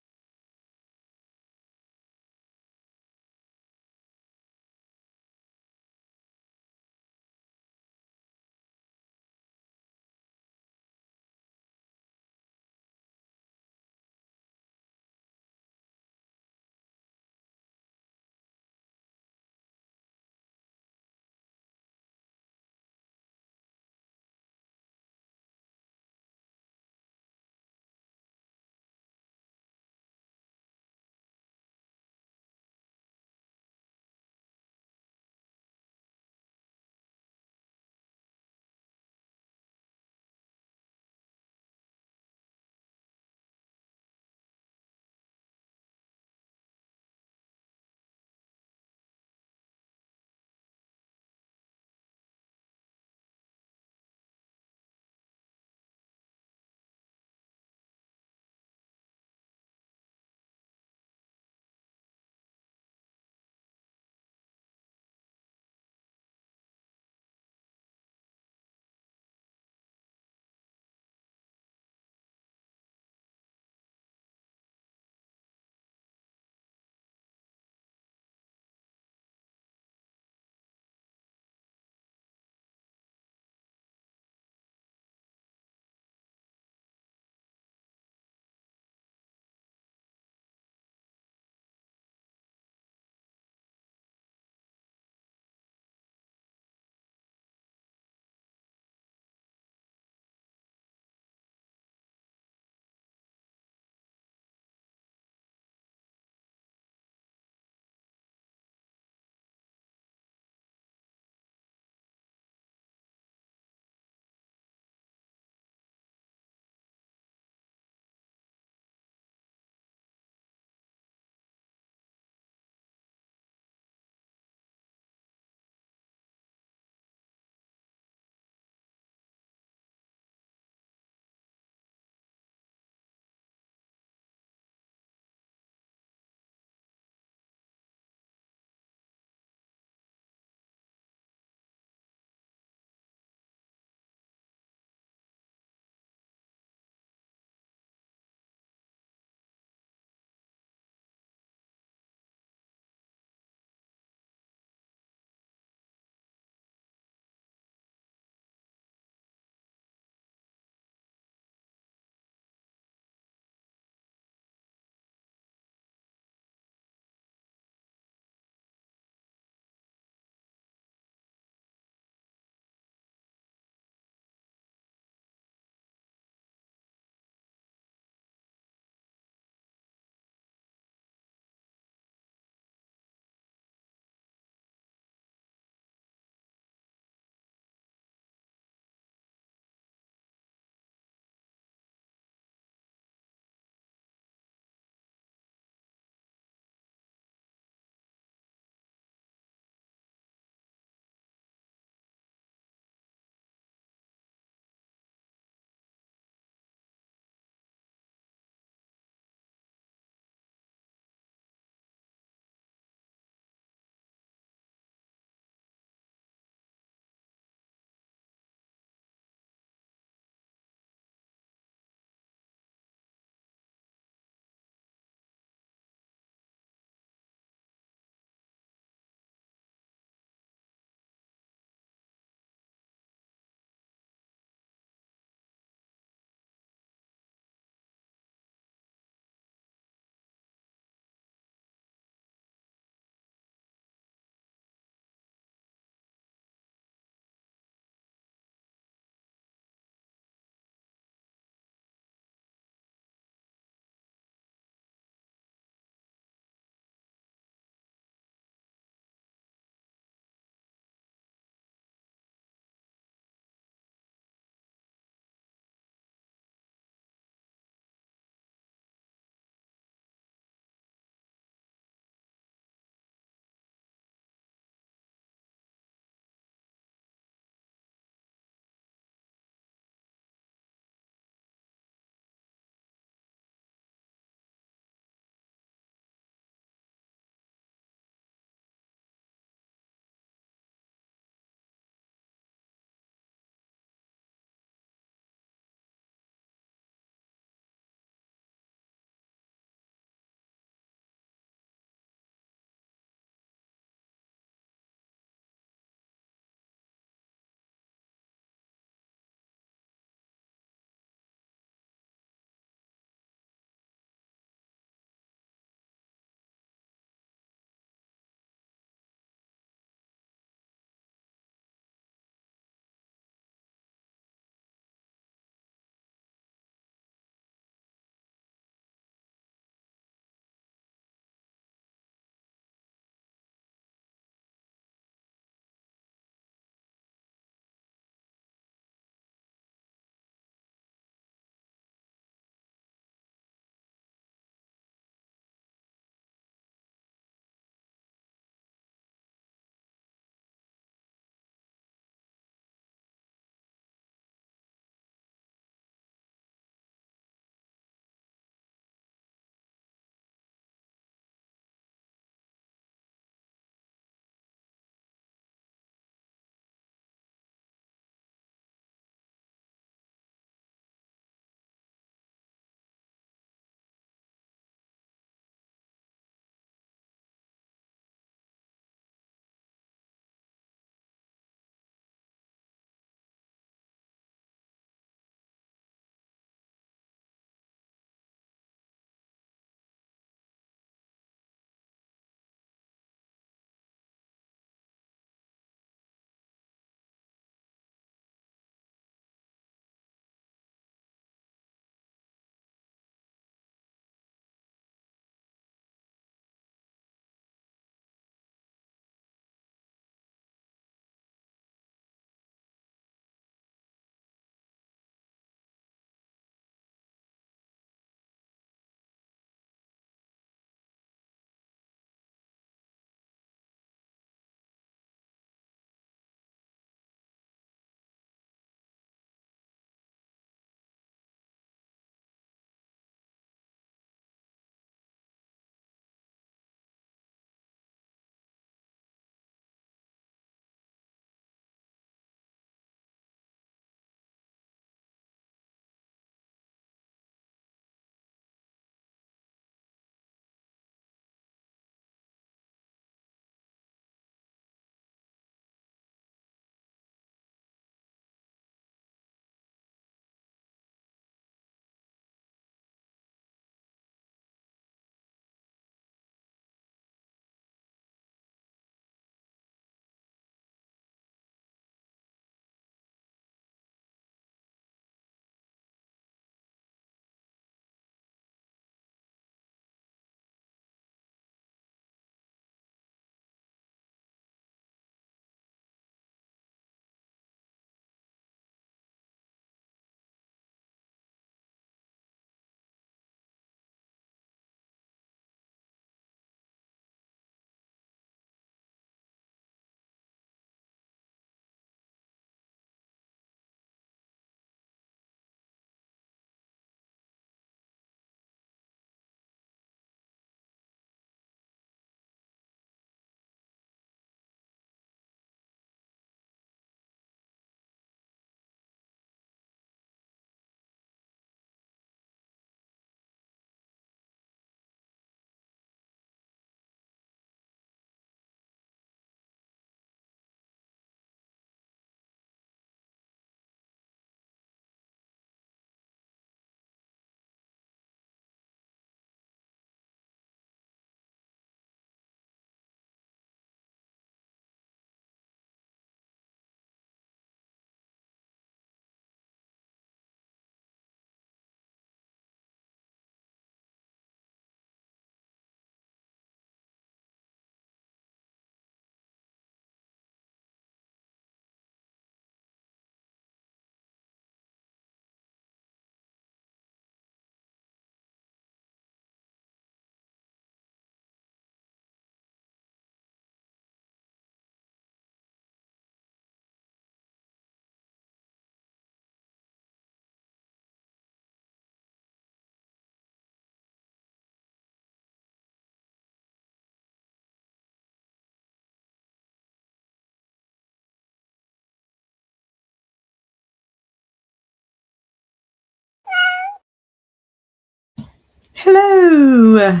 Hello.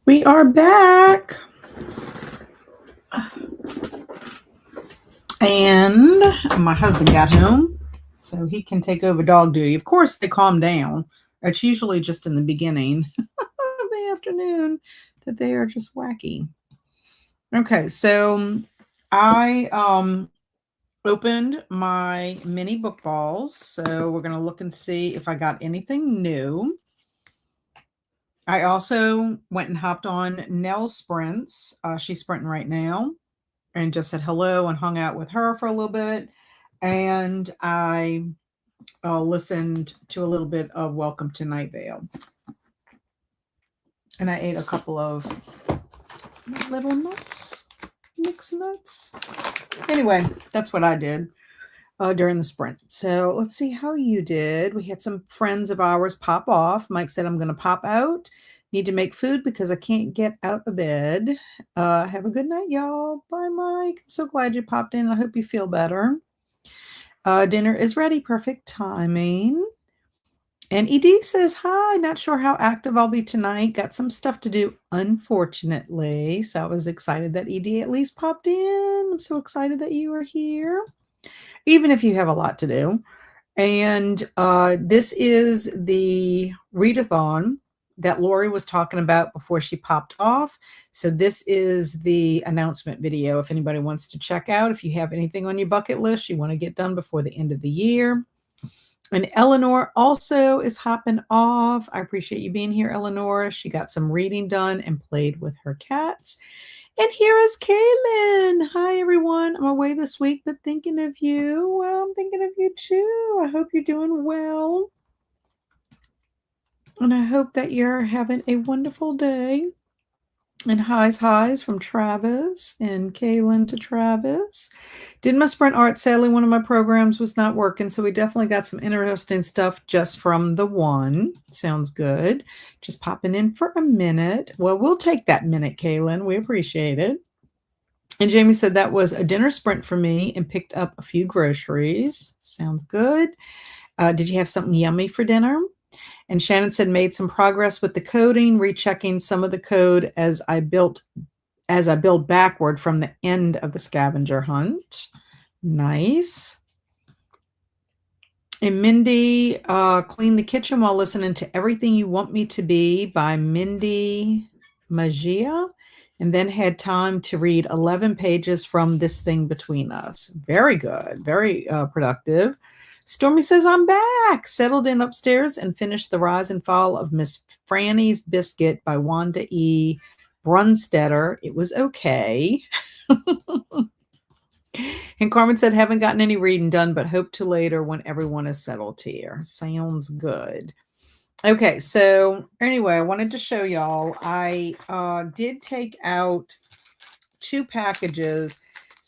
We are back. And my husband got home, so he can take over dog duty. Of course, they calm down. It's usually just in the beginning of the afternoon that they are just wacky. Okay, so I opened my mini book balls. So we're going to look and see if I got anything new. I also went and hopped on Nell's sprints. She's sprinting right now, and just said hello and hung out with her for a little bit. And I listened to a little bit of Welcome to Night Vale. And I ate a couple of little nuts, mixed nuts. Anyway, that's what I did during the sprint. So let's see how you did. We had some friends of ours pop off. Mike said, I'm going to pop out. Need to make food because I can't get out of bed. Have a good night, y'all. Bye, Mike. I'm so glad you popped in. I hope you feel better. Dinner is ready. Perfect timing. And ED says, hi, not sure how active I'll be tonight. Got some stuff to do, unfortunately. So I was excited that ED at least popped in. I'm so excited that you are here, even if you have a lot to do. And this is the readathon that Lori was talking about before she popped off. So this is the announcement video if anybody wants to check out. If you have anything on your bucket list you want to get done before the end of the year. And Eleanor also is hopping off. I appreciate you being here, Eleanor. She got some reading done and played with her cats. And here is Kaylin. Hi, everyone. I'm away this week, but thinking of you. Well, I'm thinking of you too. I hope you're doing well. And I hope that you're having a wonderful day. And highs from Travis and Kaylin to Travis. Did my sprint art. Sadly, one of my programs was not working, so we definitely got some interesting stuff just from the one. Sounds good. Just popping in for a minute. Well, we'll take that minute, Kaylin. We appreciate it. And Jamie said that was a dinner sprint for me and picked up a few groceries. Sounds good. Did you have something yummy for dinner? And Shannon said made some progress with the coding, rechecking some of the code as I build backward from the end of the scavenger hunt. Nice. And Mindy cleaned the kitchen while listening to Everything You Want Me to Be by Mindy Magia, and then had time to read 11 pages from This Thing Between Us. Very good. Very productive. Stormy says, I'm back. Settled in upstairs and finished The Rise and Fall of Miss Franny's Biscuit by Wanda E. Brunstetter. It was okay. And Carmen said, haven't gotten any reading done, but hope to later when everyone is settled here. Sounds good. Okay, so anyway, I wanted to show y'all. I did take out 2 packages.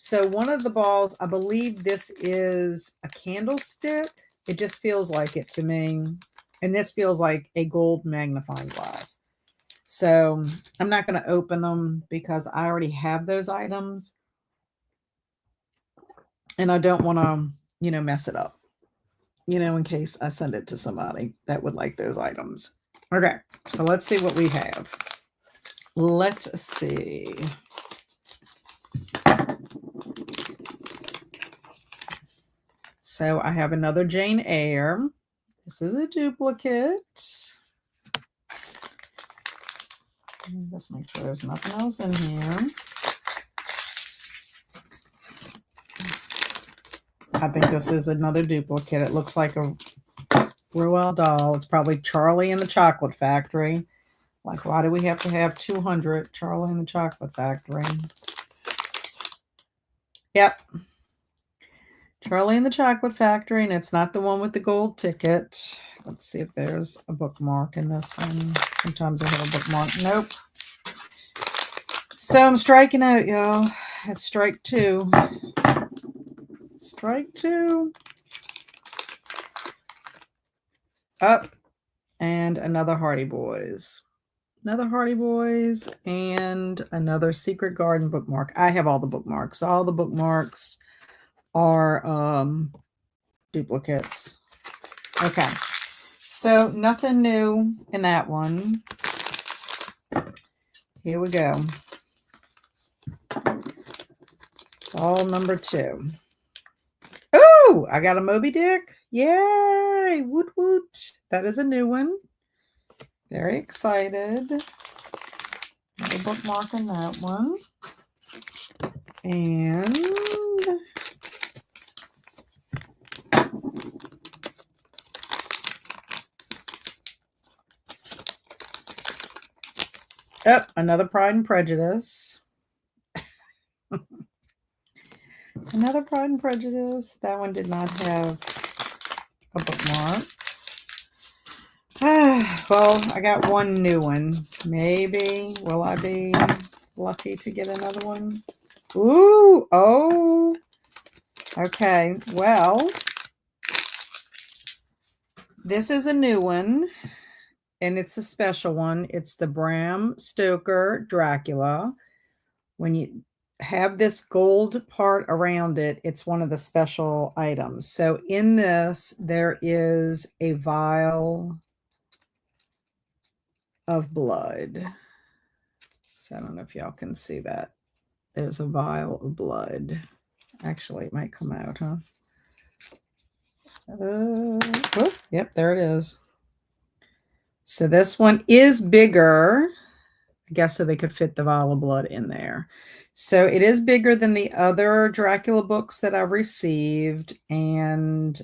So one of the balls, I believe this is a candlestick. It just feels like it to me. And this feels like a gold magnifying glass. So I'm not going to open them because I already have those items. And I don't want to, mess it up, in case I send it to somebody that would like those items. Okay, so let's see what we have. Let's see. So I have another Jane Eyre. This is a duplicate. Just make sure there's nothing else in here. I think this is another duplicate. It looks like a Roald doll. It's probably Charlie and the Chocolate Factory. Like, why do we have to have 200 Charlie and the Chocolate Factory? Yep. Charlie and the Chocolate Factory, and it's not the one with the gold ticket. Let's see if there's a bookmark in this one. Sometimes I have a bookmark. Nope. So I'm striking out, y'all. It's strike 2. Strike 2. Up. And another Hardy Boys. Another Hardy Boys and another Secret Garden bookmark. I have all the bookmarks. All the bookmarks are duplicates. Okay. So nothing new in that one. Here we go. All number 2. Oh, I got a Moby Dick. Yay! Woot woot. That is a new one. Very excited. Another bookmark on that one. And oh, another Pride and Prejudice. Another Pride and Prejudice. That one did not have a bookmark. Well, I got one new one. Maybe will I be lucky to get another one? Ooh, oh. Okay, well, this is a new one, and it's a special one. It's the Bram Stoker Dracula. When you have this gold part around it, it's one of the special items. So in this, there is a vial of blood. So I don't know if y'all can see that. There's a vial of blood. Actually, it might come out, huh? Oh, yep, there it is. So this one is bigger. I guess so they could fit the vial of blood in there. So it is bigger than the other Dracula books that I received, and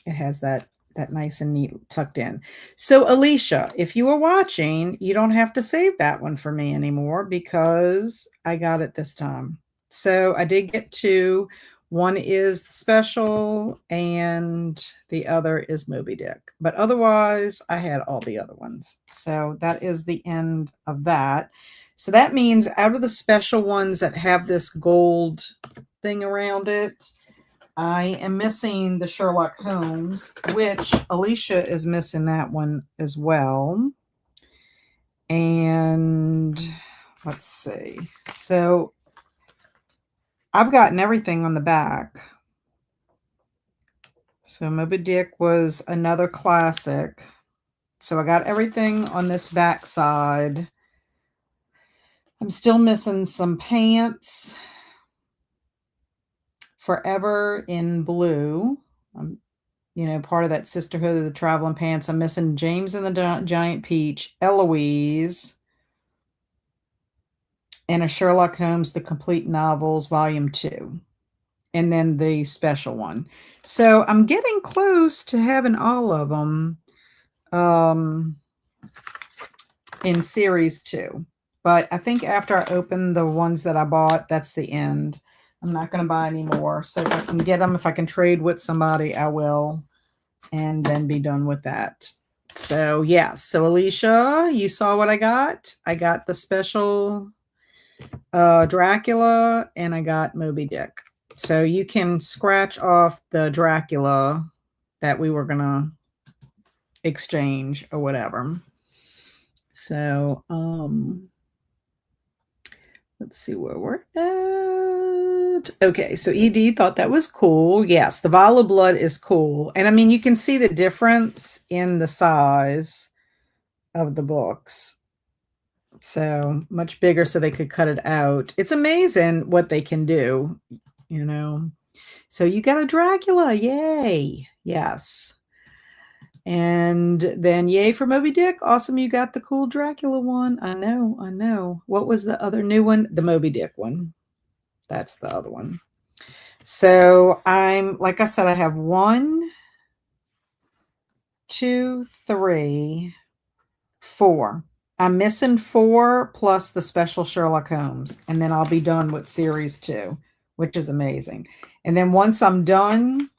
it has that nice and neat tucked in. So Alicia, if you are watching, you don't have to save that one for me anymore because I got it this time. So I did get 2. One is special and the other is Moby Dick. But otherwise, I had all the other ones. So that is the end of that. So that means out of the special ones that have this gold thing around it, I am missing the Sherlock Holmes, which Alicia is missing that one as well. And let's see. So I've gotten everything on the back. So Moby Dick was another classic. So I got everything on this back side. I'm still missing some pants. Forever in Blue. Part of that Sisterhood of the Traveling Pants. I'm missing James and the Giant Peach, Eloise, and a Sherlock Holmes, The Complete Novels, Volume 2. And then the special one. So I'm getting close to having all of them in Series 2. But I think after I open the ones that I bought, that's the end. I'm not going to buy any more. So if I can get them, if I can trade with somebody, I will. And then be done with that. So, yeah. So, Alicia, you saw what I got. I got the special Dracula, and I got Moby Dick. So, you can scratch off the Dracula that we were going to exchange or whatever. So, let's see where we're at. Okay, so ED thought that was cool. Yes, the vial of blood is cool. And I mean, you can see the difference in the size of the books. So much bigger so they could cut it out. It's amazing what they can do, So you got a Dracula. Yay. Yes. And then yay for Moby Dick. Awesome. You got the cool Dracula one. I know. What was the other new one? The Moby Dick one. That's the other one. So like I said, I have 1, 2, 3, 4. I'm missing 4 plus the special Sherlock Holmes. And then I'll be done with Series 2, which is amazing. And then once I'm done,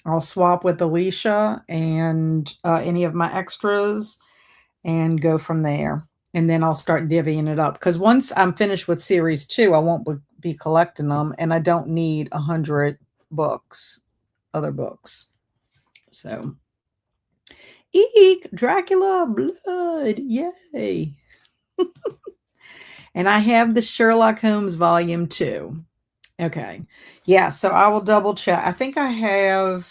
I'll swap with Alicia and any of my extras and go from there. And then I'll start divvying it up. Because once I'm finished with Series 2, I won't be collecting them. And I don't need 100 books, other books. So, eek, Dracula, blood, yay. And I have the Sherlock Holmes Volume 2. Okay. Yeah, so I will double check. I think I have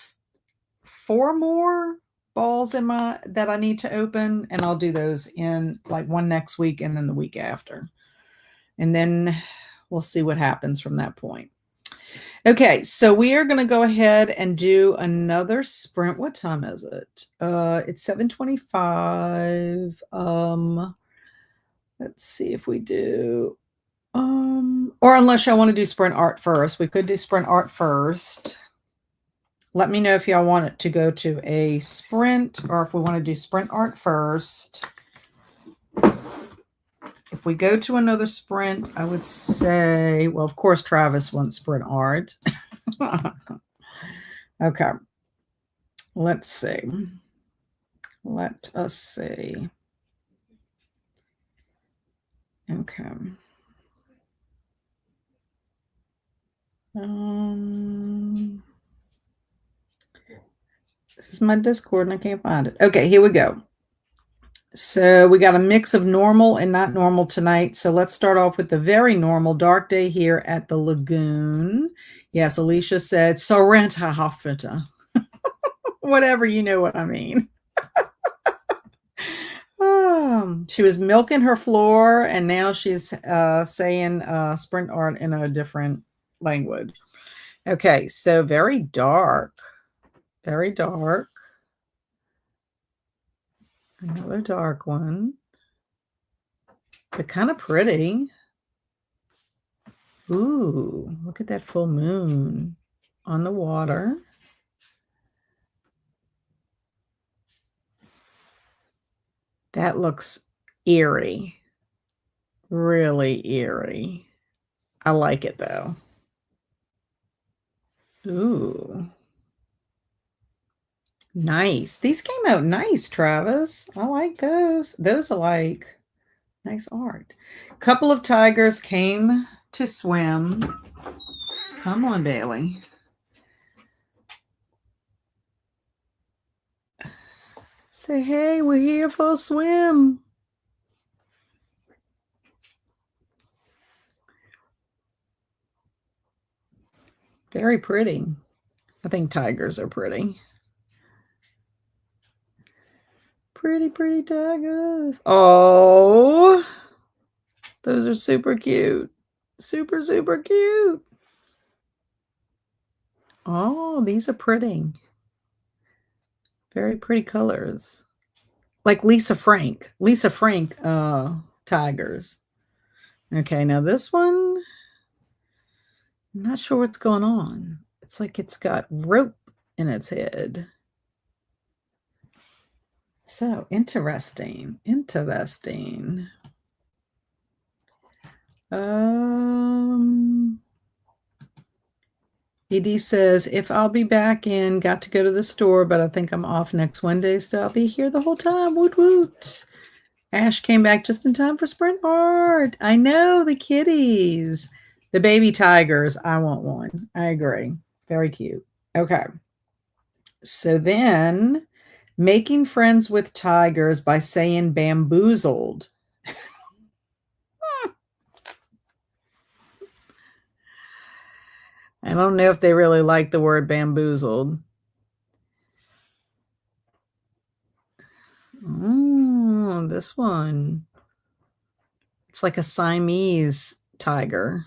4 more balls that I need to open, and I'll do those in like one next week and then the week after. And then we'll see what happens from that point. Okay, so we are going to go ahead and do another sprint. What time is it? It's 7:25. Let's see if we do or unless y'all want to do sprint art first. We could do sprint art first. Let me know if y'all want it to go to a sprint or if we want to do sprint art first. If we go to another sprint, I would say, well, of course, Travis wants sprint art. Okay. Let's see. Let us see. Okay. This is my Discord and I can't find it. Okay, here we go. So we got a mix of normal and not normal tonight. So let's start off with the very normal dark day here at the lagoon. Yes, Alicia said, Sorrenta Hoffita. Whatever, you know what I mean. She was milking her floor and now she's saying sprint art in a different language. Okay, so very dark. Very dark. Another dark one. But kind of pretty. Ooh, look at that full moon on the water. That looks eerie. Really eerie. I like it though. Ooh. Nice. These came out nice, Travis. I like those. Those are like nice art. Couple of tigers came to swim. Come on, Bailey. Say, hey, we're here for a swim. Very pretty. I think tigers are pretty. Pretty, pretty tigers. Oh, those are super cute. Super, super cute. Oh, these are pretty. Very pretty colors. Like Lisa Frank. Lisa Frank tigers. Okay, now this one, I'm not sure what's going on. It's like it's got rope in its head. So interesting. Interesting. Edie says, if I'll be back in, got to go to the store, but I think I'm off next Wednesday, so I'll be here the whole time. Woot woot. Ash came back just in time for sprint art. I know, the kitties. The baby tigers. I want one. I agree. Very cute. Okay. So then, making friends with tigers by saying bamboozled. I don't know if they really like the word bamboozled. Oh, this one. It's like a Siamese tiger.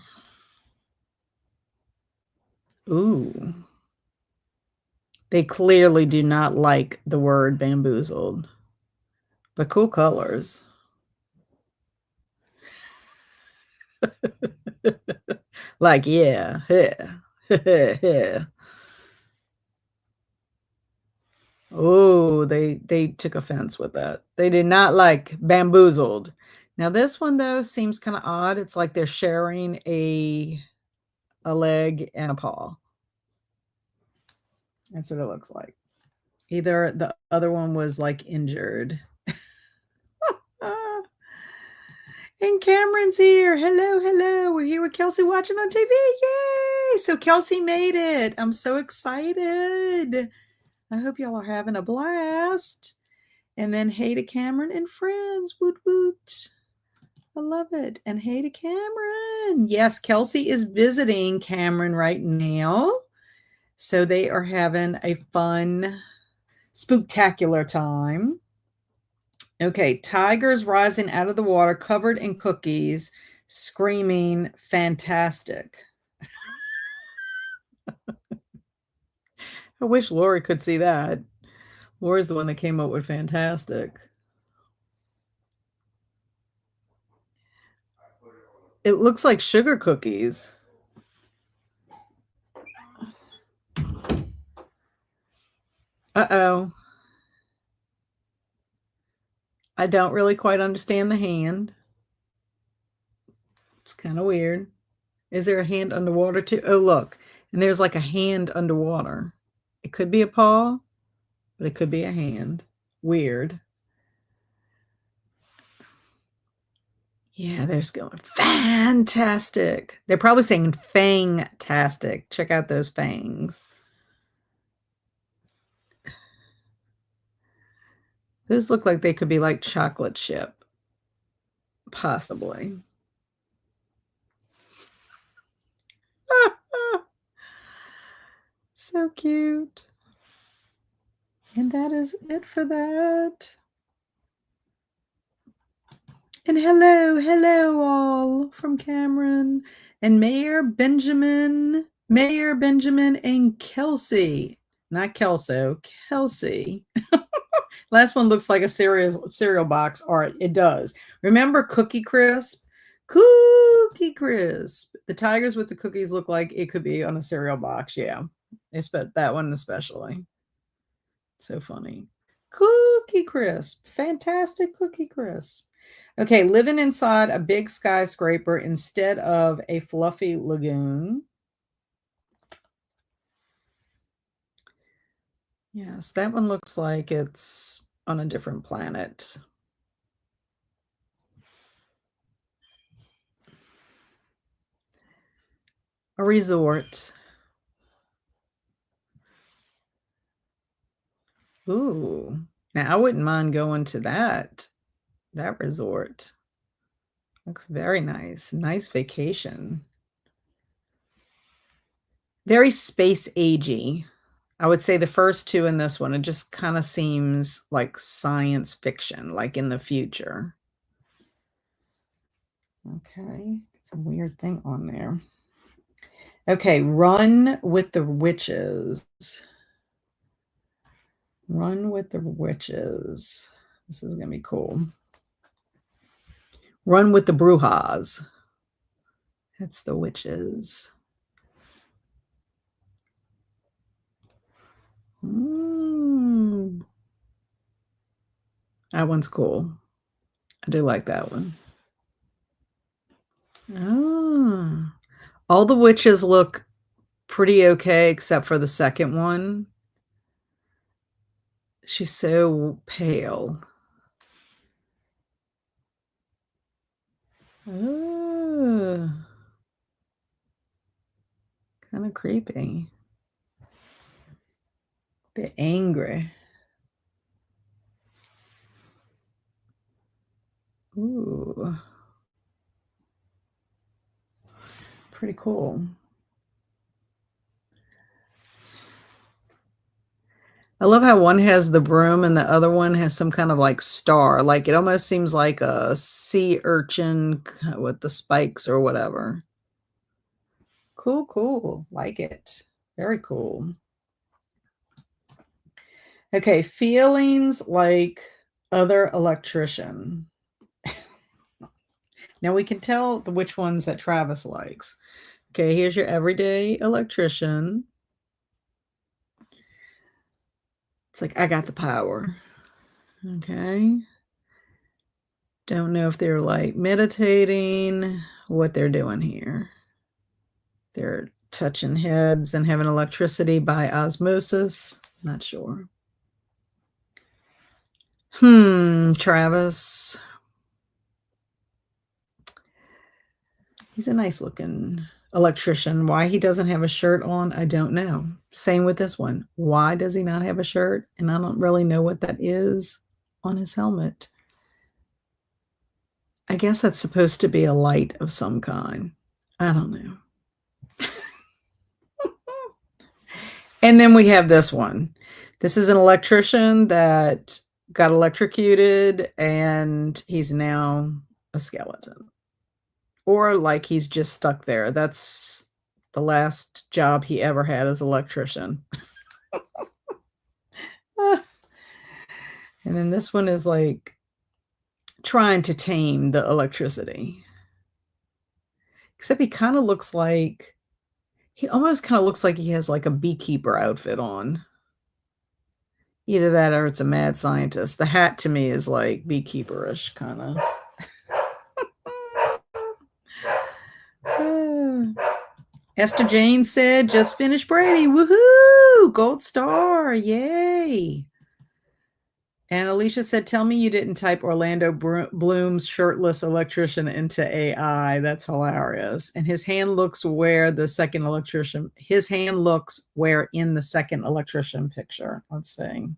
Ooh. They clearly do not like the word bamboozled. But cool colors. Like, yeah. Oh, they took offense with that. They did not like bamboozled. Now this one though seems kind of odd. It's like they're sharing a leg and a paw. That's what it looks like. Either the other one was like injured. And Cameron's here. Hello, hello. We're here with Kelsey watching on TV. Yay! So Kelsey made it. I'm so excited. I hope y'all are having a blast. And then hey to Cameron and friends. Woot woot. I love it. And hey to Cameron. Yes, Kelsey is visiting Cameron right now. So they are having a fun Spooktacular time. Okay, tigers rising out of the water covered in cookies, screaming, fantastic. I wish Lori could see that. Lori's the one that came up with fantastic. It looks like sugar cookies. Uh-oh. I don't really quite understand the hand. It's kind of weird. Is there a hand underwater too? Oh, look. And there's like a hand underwater. It could be a paw, but it could be a hand. Weird. Yeah, there's going. Fantastic. They're probably saying fang-tastic. Check out those fangs. Those look like they could be like chocolate chip. Possibly. So cute. And that is it for that. And hello all from Cameron and Mayor Benjamin and Kelsey. Not Kelso, Kelsey. Last one looks like a cereal box art. It does. Remember Cookie Crisp? Cookie Crisp. The tigers with the cookies look like it could be on a cereal box. Yeah. That one especially. So funny. Cookie Crisp. Fantastic Cookie Crisp. Okay, living inside a big skyscraper instead of a fluffy lagoon. Yes, that one looks like it's on a different planet. A resort. Ooh, now I wouldn't mind going to that resort. Looks very nice. Nice vacation. Very space agey. I would say the first two in this one, it just kind of seems like science fiction, like in the future. Okay, some weird thing on there. Okay, Run with the Witches. Run with the Witches. This is going to be cool. Run with the Brujas. That's the witches. That one's cool. I do like that one. Oh. All the witches look pretty okay except for the second one. She's so pale. Oh. Kind of creepy. They're angry. Ooh. Pretty cool. I love how one has the broom and the other one has some kind of like star. Like it almost seems like a sea urchin with the spikes or whatever. Cool, cool. Like it. Very cool. Okay, feelings like other electrician. Now we can tell which ones that Travis likes. Okay, here's your everyday electrician. It's like, I got the power. Okay. Don't know if they're like meditating, what they're doing here. They're touching heads and having electricity by osmosis. Not sure. Travis. He's a nice looking electrician. Why he doesn't have a shirt on, I don't know. Same with this one. Why does he not have a shirt? And I don't really know what that is on his helmet. I guess that's supposed to be a light of some kind. I don't know. And then we have this one. This is an electrician that got electrocuted, and he's now a skeleton. Or, like, he's just stuck there. That's the last job he ever had as electrician. And then this one is, like, trying to tame the electricity. Except he kinda looks like he almost kinda looks like he has, like, a beekeeper outfit on. Either that or it's a mad scientist. The hat to me is, like, beekeeperish kinda. Esther Jane said, "Just finished Brady. Woohoo! Gold star. Yay." And Alicia said, "Tell me you didn't type Orlando Bloom's shirtless electrician into AI. That's hilarious." And his hand looks where in the second electrician picture. Let's see.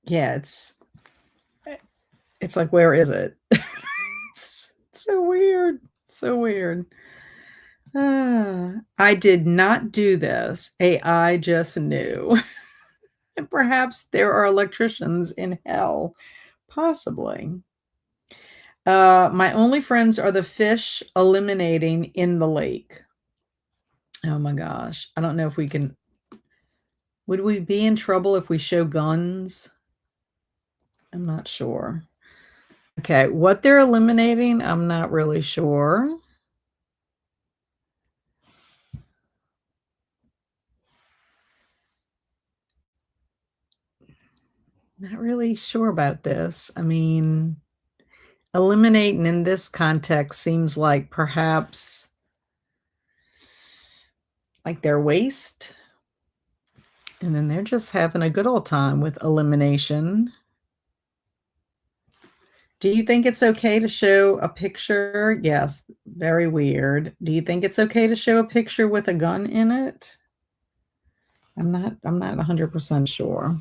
Yeah, it's like, where is it? It's so weird. So weird. I did not do this. AI just knew. And perhaps there are electricians in hell. Possibly. My only friends are the fish eliminating in the lake. Oh my gosh. I don't know if we can. Would we be in trouble if we show guns? I'm not sure. Okay, what they're eliminating, I'm not really sure. Not really sure about this. I mean, eliminating in this context seems like perhaps like their waste. And then they're just having a good old time with elimination. Do you think it's okay to show a picture? Yes, very weird. Do you think it's okay to show a picture with a gun in it? I'm not 100% sure.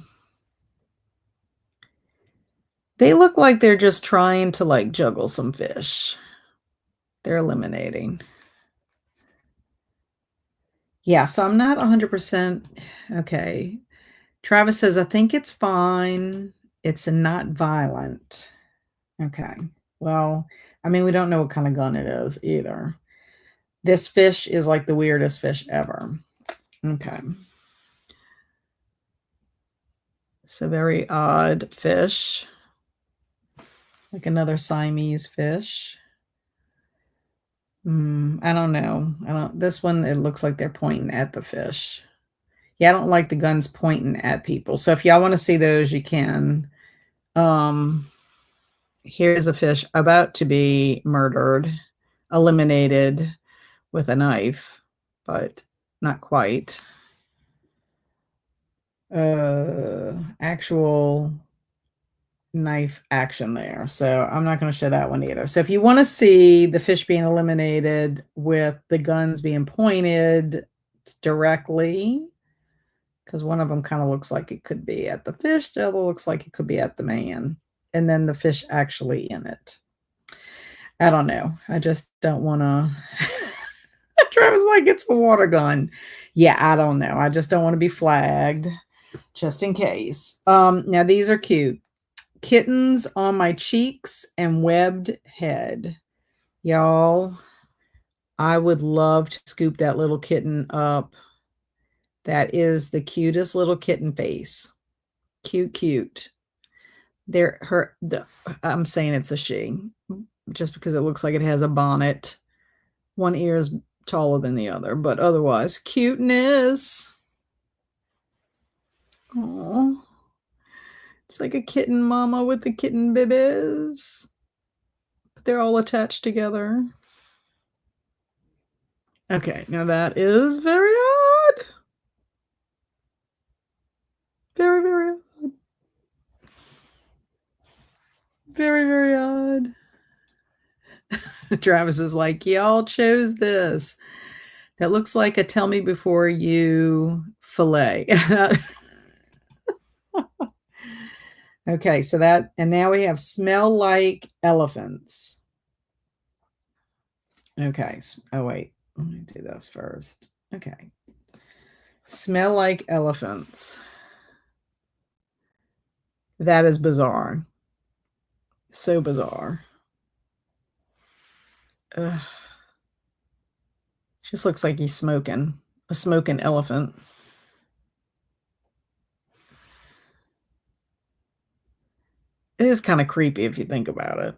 They look like they're just trying to, like, juggle some fish. They're eliminating. Yeah, so I'm not 100% okay. Travis says, "I think it's fine. It's not violent." Okay. Well, I mean, we don't know what kind of gun it is either. This fish is like the weirdest fish ever. Okay. It's a very odd fish. Like another Siamese fish. I don't know. This one, it looks like they're pointing at the fish. Yeah, I don't like the guns pointing at people. So if y'all want to see those, you can. Here's a fish about to be murdered, eliminated with a knife, but not quite. Actual knife action there. So I'm not going to show that one either. So if you want to see the fish being eliminated with the guns being pointed directly, because one of them kind of looks like it could be at the fish, the other looks like it could be at the man, and then the fish actually in it. I don't know. I just don't want to. Travis like, it's a water gun. Yeah, I don't know. I just don't want to be flagged, just in case. Now these are cute. Kittens on my cheeks and webbed head. Y'all, I would love to scoop that little kitten up. That is the cutest little kitten face. Cute, cute. I'm saying it's a she, just because it looks like it has a bonnet. One ear is taller than the other, but otherwise, cuteness. Oh, it's like a kitten mama with the kitten babies. But they're all attached together. Okay, now that is very odd. Very, very odd. Very, very odd. Travis is like, y'all chose this. That looks like a tell me before you fillet. Okay, so that, and now we have smell like elephants. Okay. Oh, wait. Let me do this first. Okay. Smell like elephants. That is bizarre. So bizarre. Ugh. Just looks like he's smoking. A smoking elephant. It is kind of creepy if you think about it.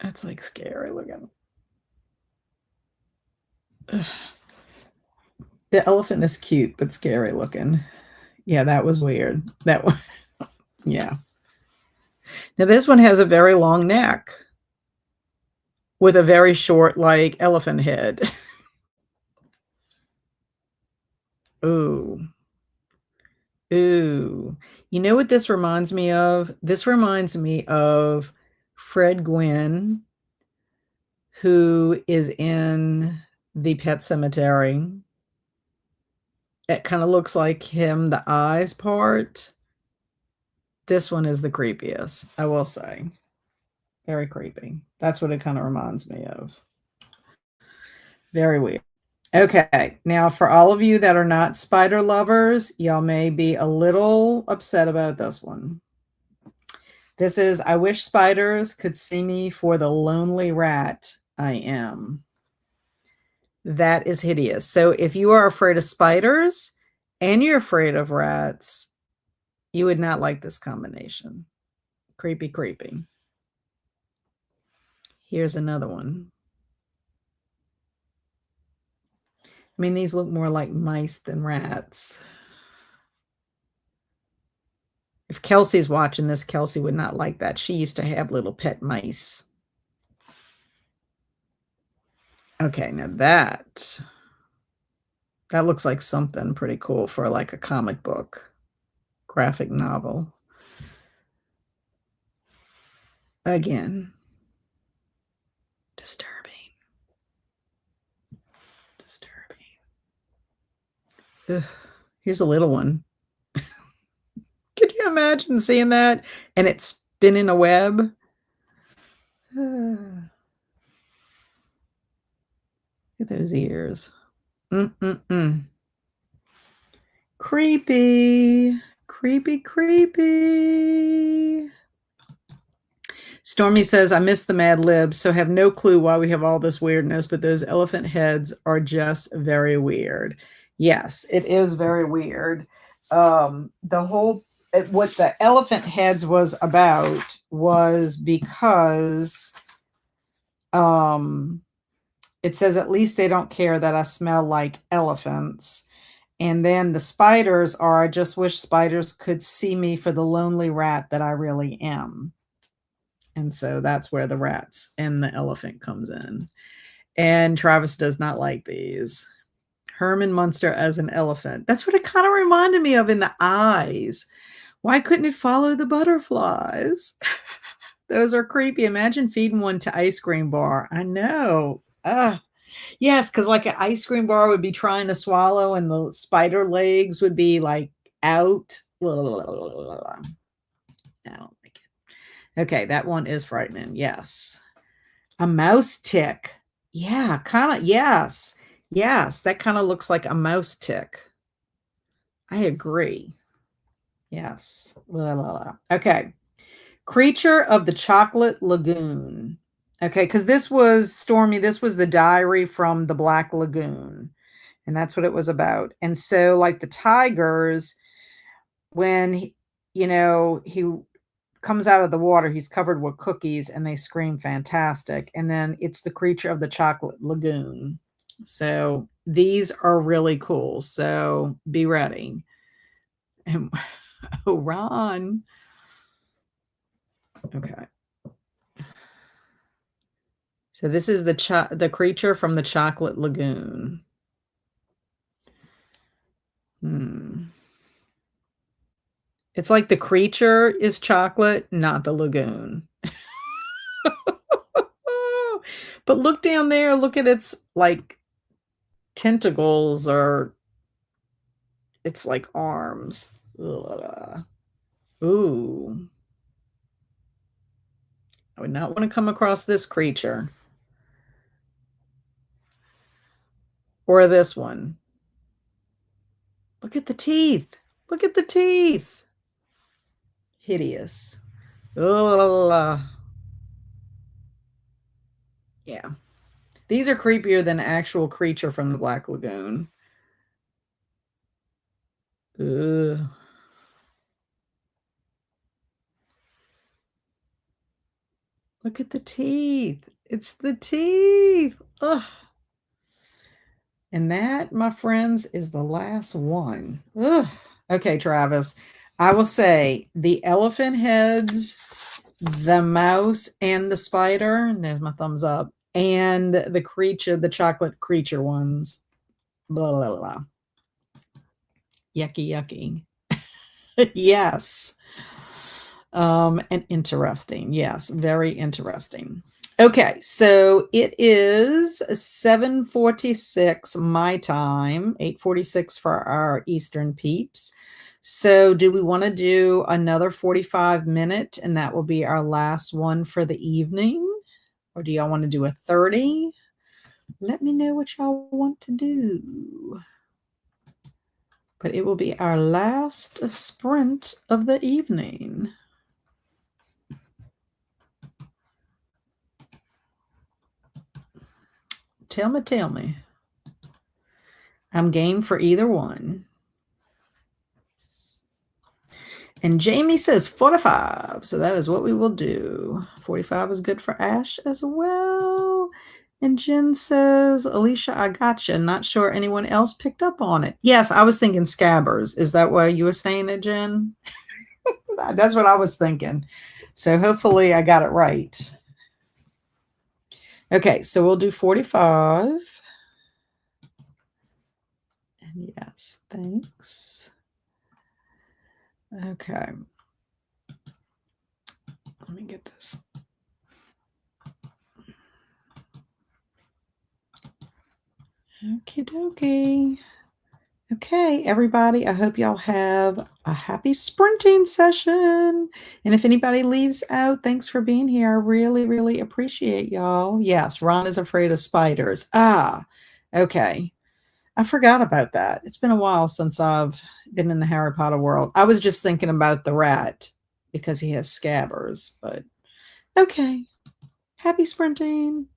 That's like scary looking. Ugh. The elephant is cute, but scary looking. Yeah, that was weird. That one, yeah. Now this one has a very long neck with a very short, like, elephant head. Ooh. Ooh. You know what this reminds me of? This reminds me of Fred Gwynn, who is in the Pet Cemetery. It kind of looks like him, the eyes part. This one is the creepiest, I will say. Very creepy. That's what it kind of reminds me of. Very weird. Okay, now for all of you that are not spider lovers, y'all may be a little upset about this one. This is, I wish spiders could see me for the lonely rat I am. That is hideous. So if you are afraid of spiders and you're afraid of rats, you would not like this combination. Creepy, creepy. Here's another one. I mean, these look more like mice than rats. If Kelsee's watching this, Kelsee would not like that. She used to have little pet mice. Okay, now that looks like something pretty cool for like a comic book, graphic novel. Again, disturbing. Ugh. Here's a little one. Could you imagine seeing that and it's spinning a web? Look at those ears. Creepy. Creepy, creepy. Stormy says, I miss the Mad Libs, so have no clue why we have all this weirdness, but those elephant heads are just very weird. Yes, it is very weird. The whole, what the elephant heads was about was because it says, at least they don't care that I smell like elephants. And then the spiders are, I just wish spiders could see me for the lonely rat that I really am. And so that's where the rats and the elephant comes in. And Travis does not like these. Herman Munster as an elephant. That's what it kind of reminded me of in the eyes. Why couldn't it follow the butterflies? Those are creepy. Imagine feeding one to ice cream bar. I know. Yes, because like an ice cream bar would be trying to swallow and the spider legs would be like out. I don't like it. Okay, that one is frightening. Yes. A mouse tick. Yeah, kind of. Yes. Yes, that kind of looks like a mouse tick. I agree. Yes. Okay. Creature of the Chocolate Lagoon. Okay, because this was Stormy. This was the diary from the Black Lagoon. And that's what it was about. And so, like the tigers, when he comes out of the water, he's covered with cookies and they scream fantastic. And then it's the Creature of the Chocolate Lagoon. So these are really cool. So be ready. And oh, Ron. Okay. So this is the creature from the Chocolate Lagoon. It's like the creature is chocolate, not the lagoon. But look down there. Look at its like tentacles, or it's like arms. Ugh. Ooh. I would not want to come across this creature. or this one? Look at the teeth. Look at the teeth. Hideous. Ugh. Yeah. These are creepier than the actual creature from the Black Lagoon. Ugh. Look at the teeth. It's the teeth. Ugh. And that, my friends, is the last one. Ugh. Okay, Travis. I will say the elephant heads, the mouse, and the spider. And there's my thumbs up. And the creature, the chocolate creature ones. Blah, blah, blah. Yucky, yucky. Yes. And interesting. Yes, very interesting. Okay, so it is 7:46 my time, 8:46 for our Eastern peeps. So do we want to do another 45-minute and that will be our last one for the evening? Or do y'all want to do a 30? Let me know what y'all want to do. But it will be our last sprint of the evening. Tell me, tell me. I'm game for either one. And Jamie says 45. So that is what we will do. 45 is good for Ash as well. And Jen says, Alicia, I gotcha. Not sure anyone else picked up on it. Yes, I was thinking Scabbers. Is that why you were saying it, Jen? That's what I was thinking. So hopefully I got it right. Okay, so we'll do 45. And yes, thanks. Okay. Let me get this. Okie dokie. Okay, everybody, I hope y'all have a happy sprinting session. And if anybody leaves out, thanks for being here. I really, really appreciate y'all. Yes, Ron is afraid of spiders. Ah, okay. I forgot about that. It's been a while since I've been in the Harry Potter world. I was just thinking about the rat because he has scabbers, but okay. Happy sprinting.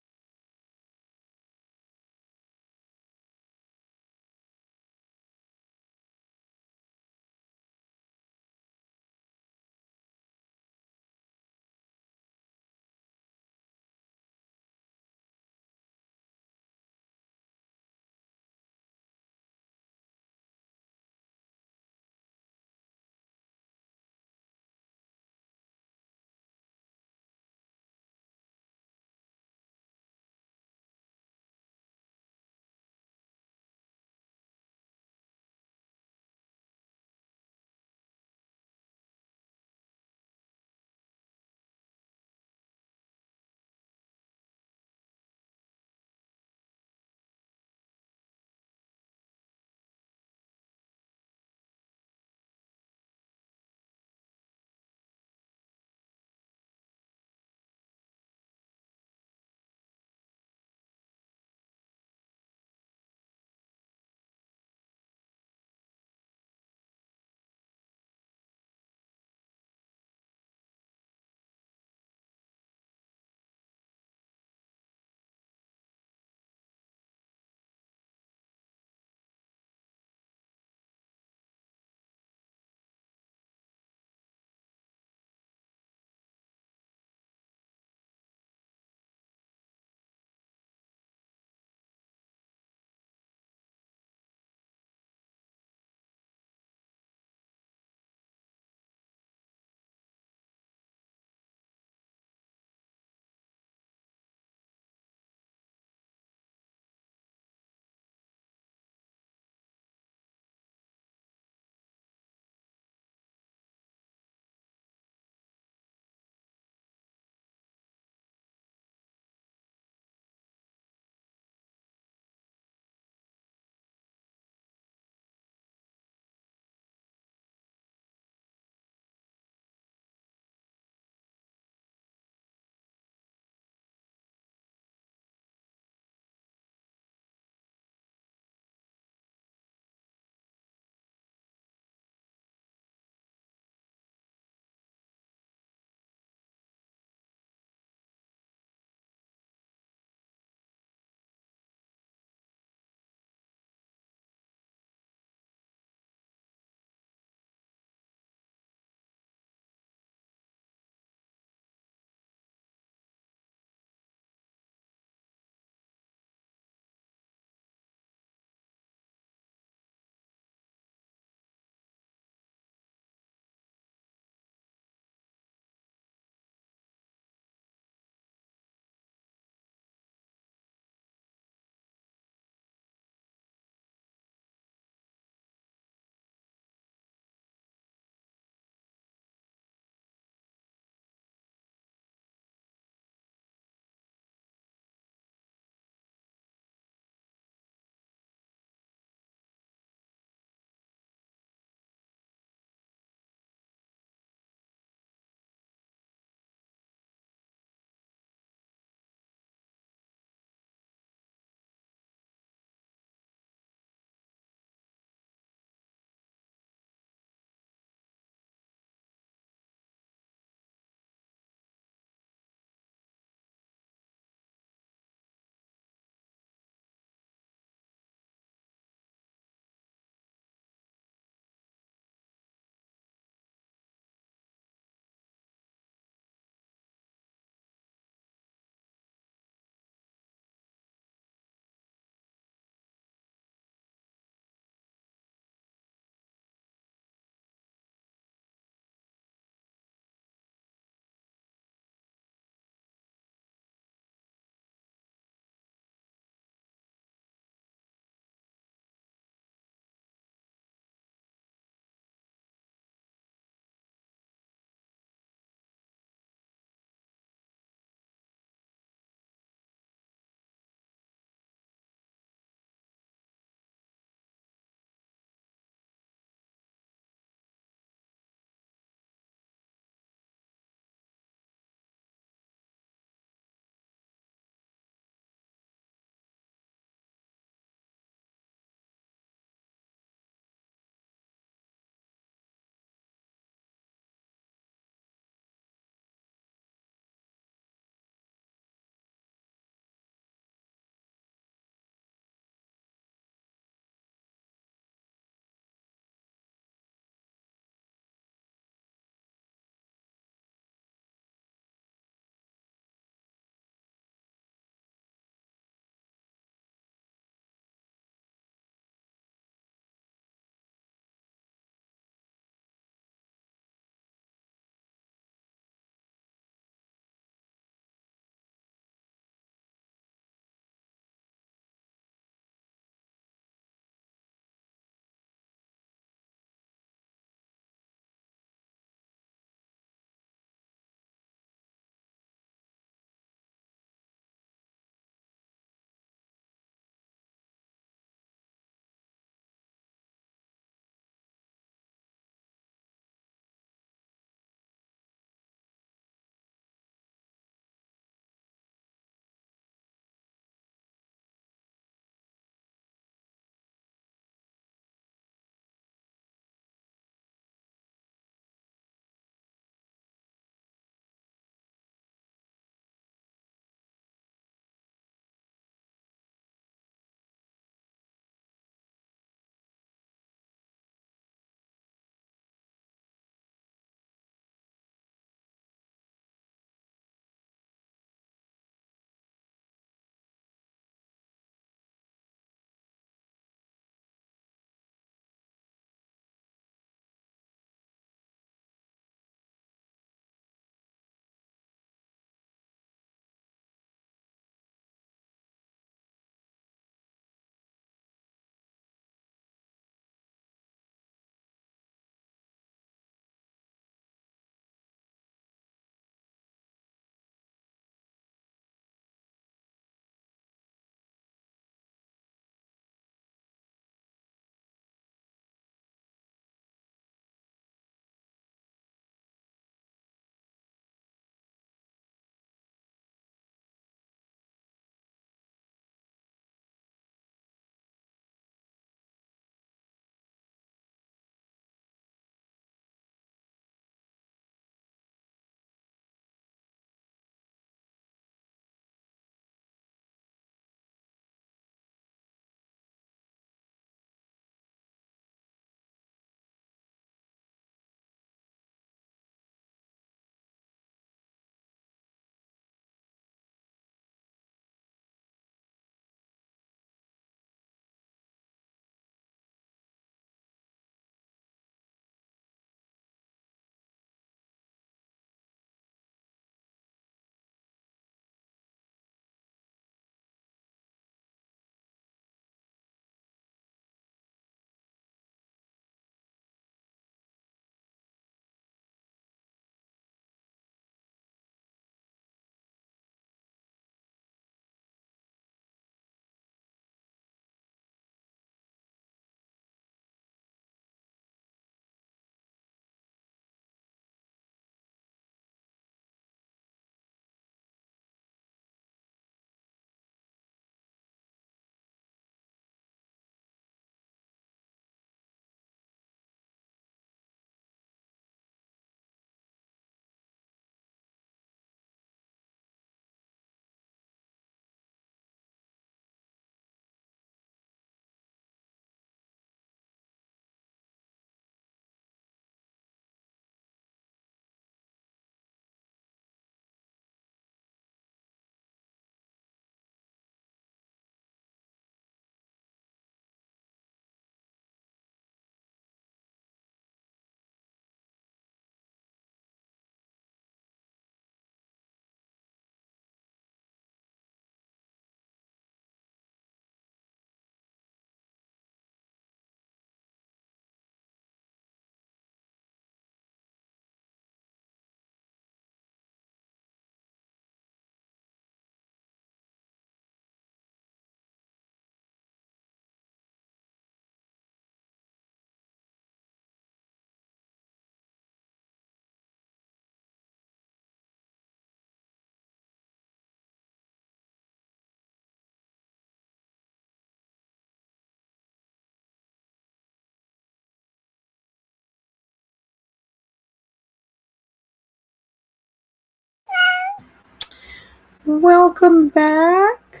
Welcome back.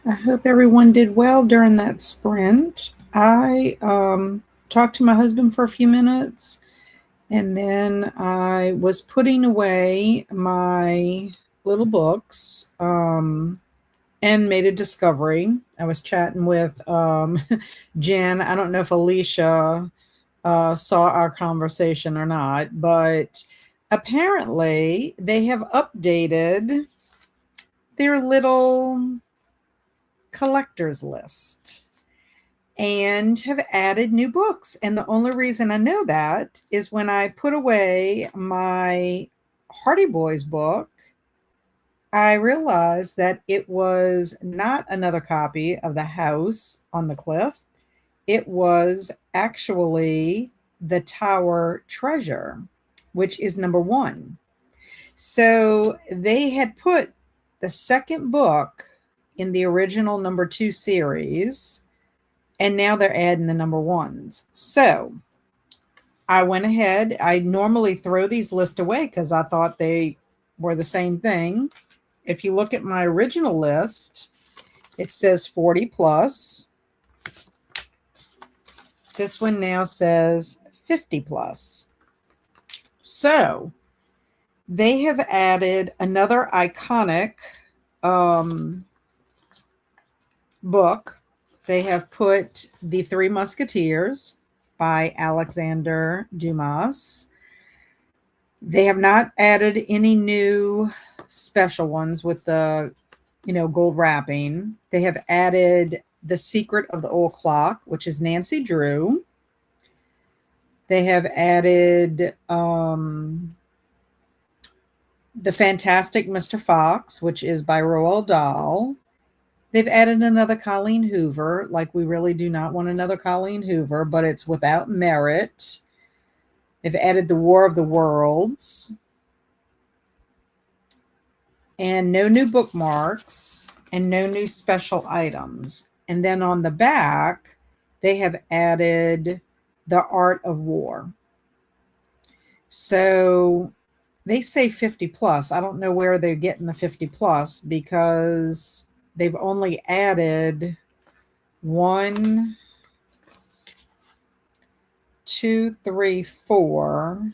I hope everyone did well during that sprint. I talked to my husband for a few minutes, and then I was putting away my little books and made a discovery. I was chatting with Jen. I don't know if Alicia saw our conversation or not, but apparently they have updated their little collector's list and have added new books. And the only reason I know that is when I put away my Hardy Boys book, I realized that it was not another copy of The House on the Cliff. It was actually The Tower Treasure, which is number 1. So they had put the second book in the original number 2 series, and now they're adding the number 1s. So I went ahead. I normally throw these lists away because I thought they were the same thing. If you look at my original list, it says 40 plus. This one now says 50 plus. So they have added another iconic book. They have put The Three Musketeers by Alexander Dumas. They have not added any new special ones with the, gold wrapping. They have added The Secret of the Old Clock, which is Nancy Drew. They have added The Fantastic Mr. Fox, which is by Roald Dahl. They've added another Colleen Hoover, like we really do not want another Colleen Hoover, but it's without merit. They've added The War of the Worlds. And no new bookmarks and no new special items. And then on the back, they have added The Art of War. So they say 50 plus. I don't know where they're getting the 50 plus because they've only added 1, 2, 3, 4,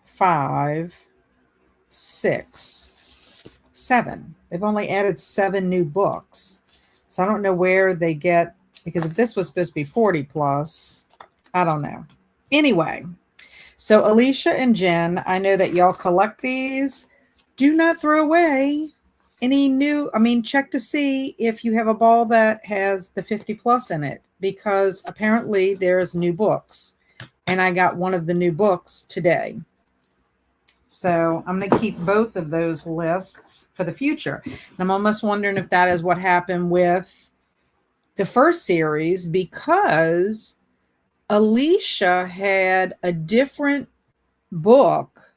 5, 6, 7. They've only added 7 new books. So I don't know where they get, because if this was supposed to be 40 plus, I don't know. Anyway, so Alicia and Jen, I know that y'all collect these. Do not throw away any new, check to see if you have a ball that has the 50 plus in it, because apparently there's new books. And I got one of the new books today. So I'm going to keep both of those lists for the future. And I'm almost wondering if that is what happened with the first series, because Alicia had a different book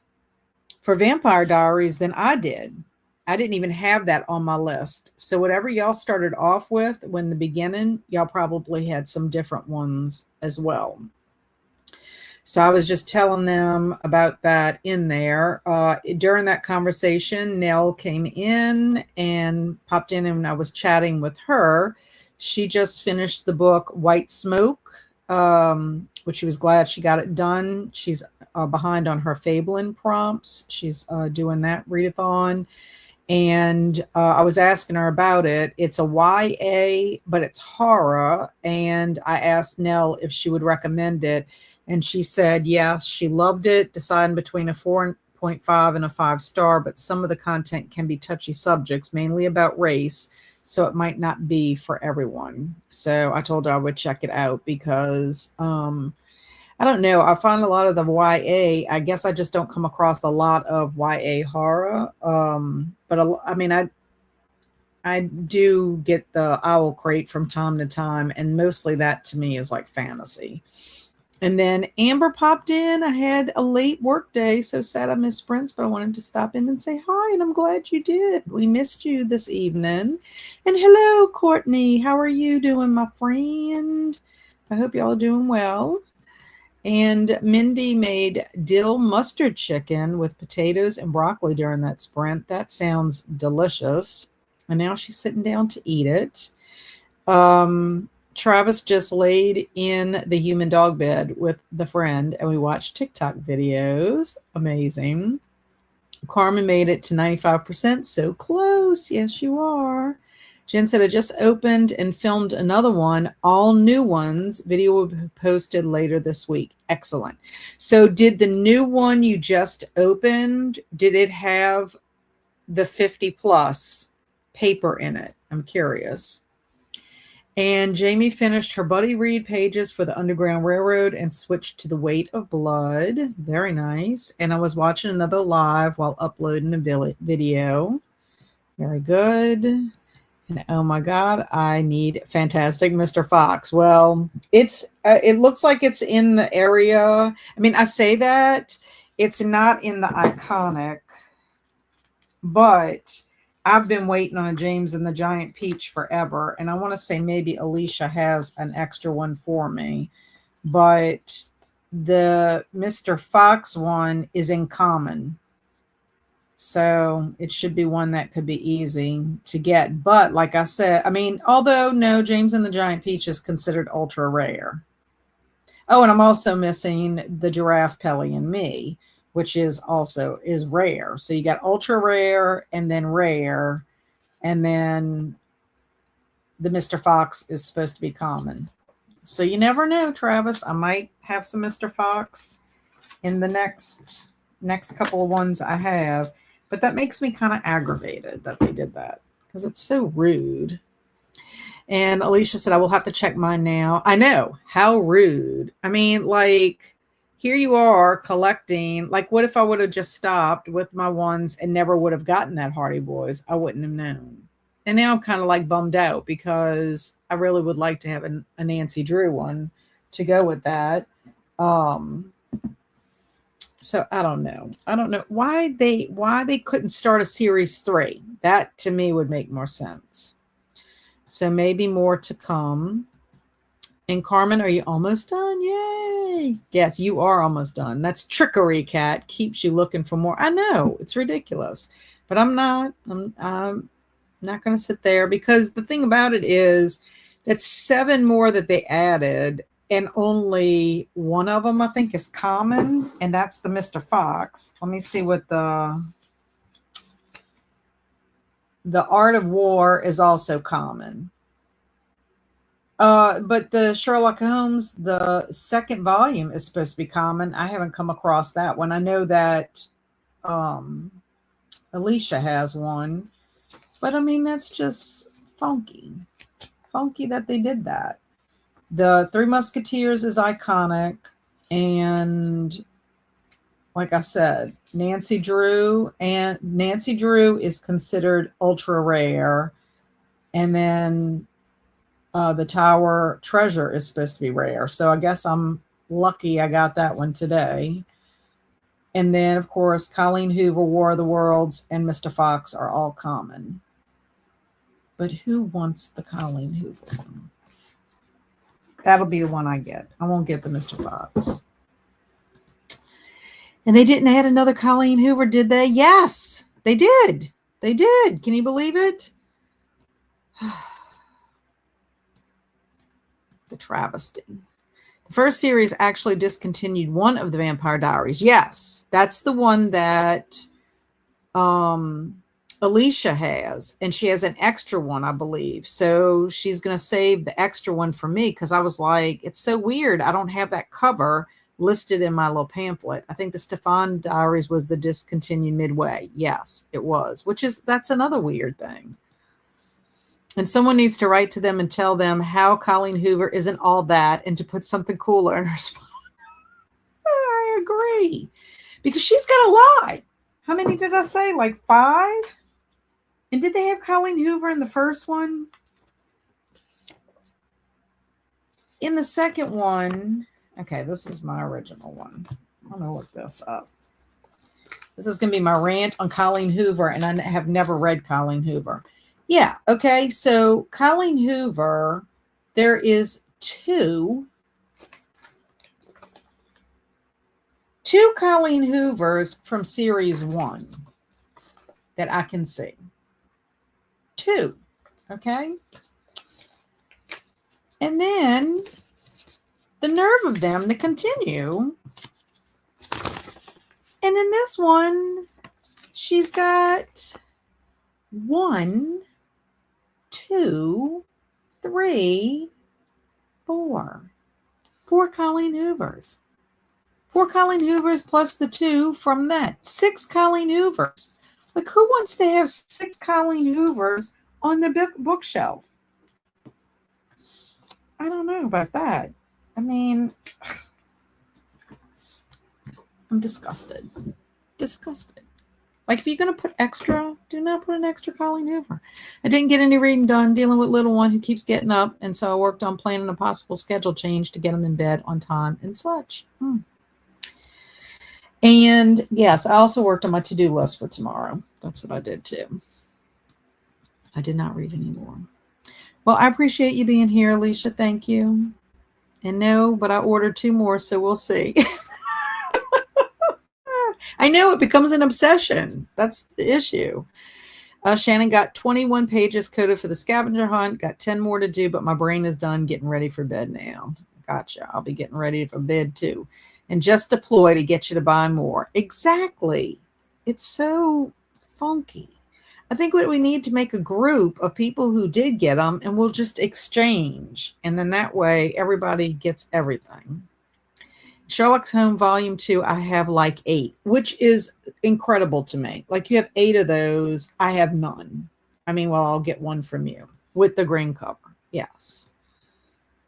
for Vampire Diaries than I did. I didn't even have that on my list. So whatever y'all started off with when the beginning, y'all probably had some different ones as well. So I was just telling them about that in there. During that conversation, Nell came in and popped in, and I was chatting with her. She just finished the book White Smoke, which she was glad she got it done. She's behind on her Fabling prompts. She's doing that readathon. And I was asking her about it. It's a YA, but it's horror. And I asked Nell if she would recommend it. And she said, yes, she loved it, deciding between a 4.5 and a 5-star, but some of the content can be touchy subjects, mainly about race. So it might not be for everyone. So I told her I would check it out because I don't know. I find a lot of the YA, I guess I just don't come across a lot of YA horror. But I do get the Owl Crate from time to time, and mostly that to me is like fantasy. And then Amber popped in. I had a late work day, so sad I missed sprints, but I wanted to stop in and say hi, and I'm glad you did. We missed you this evening. And hello, Courtney. How are you doing, my friend? I hope y'all are doing well. And Mindy made dill mustard chicken with potatoes and broccoli during that sprint. That sounds delicious. And now she's sitting down to eat it. Travis just laid in the human dog bed with the friend, and we watched TikTok videos. Amazing. Carmen made it to 95%. So close. Yes, you are. Jen said, I just opened and filmed another one, all new ones. Video will be posted later this week. Excellent. So did the new one you just opened, did it have the 50 plus paper in it? I'm curious. And Jamie finished her Buddy Read pages for the Underground Railroad and switched to the Weight of Blood. Very nice. And I was watching another live while uploading a video. Very good. And oh my God, I need Fantastic Mr. Fox. Well, it looks like it's in the area. I mean, I say that it's not in the iconic, but I've been waiting on a James and the Giant Peach forever. And I want to say maybe Alicia has an extra one for me, but the Mr. Fox one is in common. So it should be one that could be easy to get. But like I said, I mean, although no, James and the Giant Peach is considered ultra rare. Oh, and I'm also missing the Giraffe, Pelly, and Me, which is rare. So you got ultra rare and then rare. And then the Mr. Fox is supposed to be common. So you never know, Travis. I might have some Mr. Fox in the next couple of ones I have. But that makes me kind of aggravated that they did that because it's so rude. And Alicia said, I will have to check mine now. I know. How rude. I mean, like, here you are collecting. Like, what if I would have just stopped with my ones and never would have gotten that Hardy Boys? I wouldn't have known. And now I'm kind of like bummed out because I really would like to have a Nancy Drew one to go with that. So I don't know. I don't know why they couldn't start a series 3. That to me would make more sense. So maybe more to come. And Carmen, are you almost done? Yay. Yes, you are almost done. That's trickery, Cat. Keeps you looking for more. I know it's ridiculous, but I'm not not going to sit there because the thing about it is that's 7 more that they added. And only one of them, I think, is common, and that's the Mr. Fox. Let me see what the Art of War is also common. But the Sherlock Holmes, the 2nd volume is supposed to be common. I haven't come across that one. I know that Alicia has one, but I mean, that's just funky that they did that. The Three Musketeers is iconic. And like I said, Nancy Drew is considered ultra rare. And then the Tower Treasure is supposed to be rare. So I guess I'm lucky I got that one today. And then, of course, Colleen Hoover, War of the Worlds, and Mr. Fox are all common. But who wants the Colleen Hoover one? That'll be the one I get. I won't get the Mr. Fox. And they didn't add another Colleen Hoover, did they? Yes, they did. They did. Can you believe it? The travesty. The first series actually discontinued one of the Vampire Diaries. Yes, that's the one that Alicia has, and she has an extra one, I believe. So she's going to save the extra one for me because I was like, it's so weird. I don't have that cover listed in my little pamphlet. I think the Stefan Diaries was the discontinued midway. Yes, it was, that's another weird thing. And someone needs to write to them and tell them how Colleen Hoover isn't all that and to put something cooler in her spot. I agree. Because she's got a lot. How many did I say? Like 5? And did they have Colleen Hoover in the first one? In the second one, okay, this is my original one. I'm going to look this up. This is going to be my rant on Colleen Hoover, and I have never read Colleen Hoover. Yeah, okay, so Colleen Hoover, there is 2. 2 Colleen Hoovers from series 1 that I can see. 2. Okay. And then the nerve of them to continue. And in this one, she's got 1, 2, 3, 4. 4 Colleen Hoovers. 4 Colleen Hoovers plus the 2 from that. 6 Colleen Hoovers. Like, who wants to have 6 Colleen Hoovers on the bookshelf? I don't know about that. I mean, I'm disgusted. Disgusted. Like, if you're going to put extra, do not put an extra Colleen Hoover. I didn't get any reading done dealing with little one who keeps getting up, and so I worked on planning a possible schedule change to get him in bed on time and such. And yes, I also worked on my to-do list for tomorrow. That's what I did too. I did not read anymore. Well, I appreciate you being here, Alicia. Thank you. And no, but I ordered 2 more, so we'll see. I know it becomes an obsession. That's the issue. Shannon got 21 pages coded for the scavenger hunt. Got 10 more to do, but my brain is done getting ready for bed now. Gotcha. I'll be getting ready for bed too. And just deploy to get you to buy more. Exactly. It's so funky. I think what we need to make a group of people who did get them, and we'll just exchange. And then that way everybody gets everything. Sherlock Holmes Volume 2, I have like 8, which is incredible to me. Like, you have 8 of those. I have none. I mean, well, I'll get one from you with the green cover. Yes.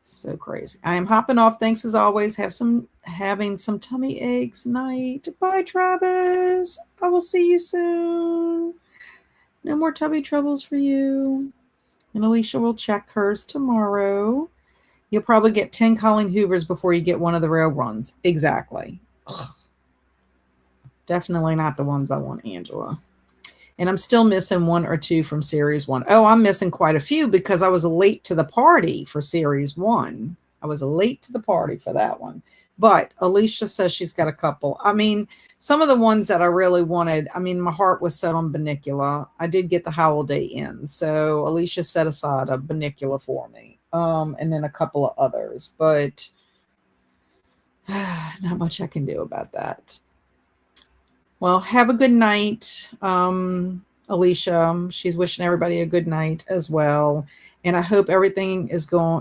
So crazy. I am hopping off. Thanks as always. Having some tummy aches night. Bye, Travis. I will see you soon. No more tummy troubles for you. And Alicia will check hers tomorrow. You'll probably get 10 Colleen Hoovers before you get one of the rail runs. Exactly. Ugh. Definitely not the ones I want, Angela. And I'm still missing 1 or 2 from series 1. Oh, I'm missing quite a few because I was late to the party for series 1. I was late to the party for that one. But Alicia says she's got a couple. I mean, some of the ones that I really wanted, I mean, my heart was set on Bunnicula. I did get the Holiday Inn. So Alicia set aside a Bunnicula for me. And then a couple of others. But not much I can do about that. Well, have a good night, Alicia. She's wishing everybody a good night as well. And I hope everything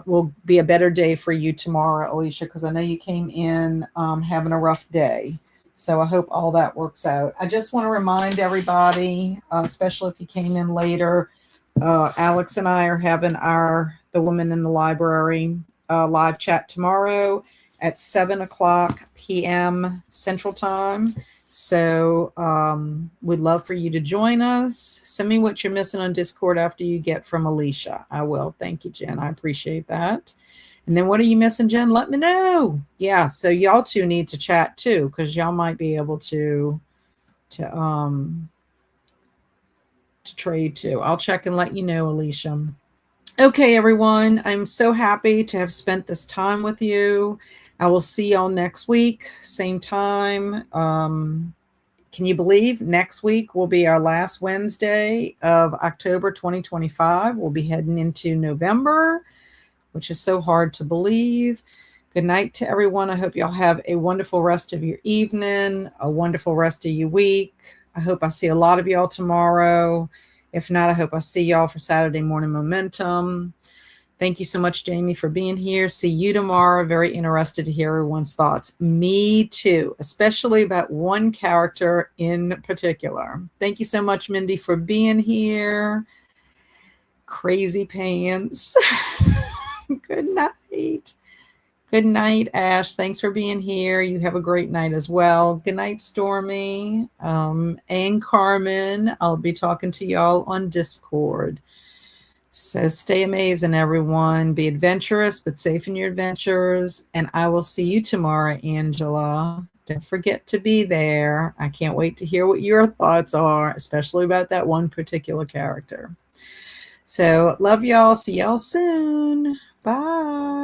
will be a better day for you tomorrow, Alicia, because I know you came in having a rough day. So I hope all that works out. I just want to remind everybody, especially if you came in later, Alex and I are having the Women in the Library live chat tomorrow at 7:00 p.m. Central Time. So we'd love for you to join us. Send me what you're missing on Discord after you get from Alicia. I will. Thank you, Jen. I appreciate that. And then what are you missing, Jen? Let me know. Yeah, so y'all two need to chat too, because y'all might be able to trade too. I'll check and let you know, Alicia. Okay, everyone. I'm so happy to have spent this time with you. I will see y'all next week, same time. Can you believe next week will be our last Wednesday of October 2025? We'll be heading into November, which is so hard to believe. Good night to everyone. I hope y'all have a wonderful rest of your evening, a wonderful rest of your week. I hope I see a lot of y'all tomorrow. If not, I hope I see y'all for Saturday Morning Momentum. Thank you so much, Jamie, for being here. See you tomorrow. Very interested to hear everyone's thoughts. Me too, especially about one character in particular. Thank you so much, Mindy, for being here. Crazy pants. Good night. Good night, Ash. Thanks for being here. You have a great night as well. Good night, Stormy and Carmen. I'll be talking to y'all on Discord. So stay amazing, everyone. Be adventurous, but safe in your adventures. And I will see you tomorrow, Angela. Don't forget to be there. I can't wait to hear what your thoughts are, especially about that one particular character. So love y'all. See y'all soon. Bye.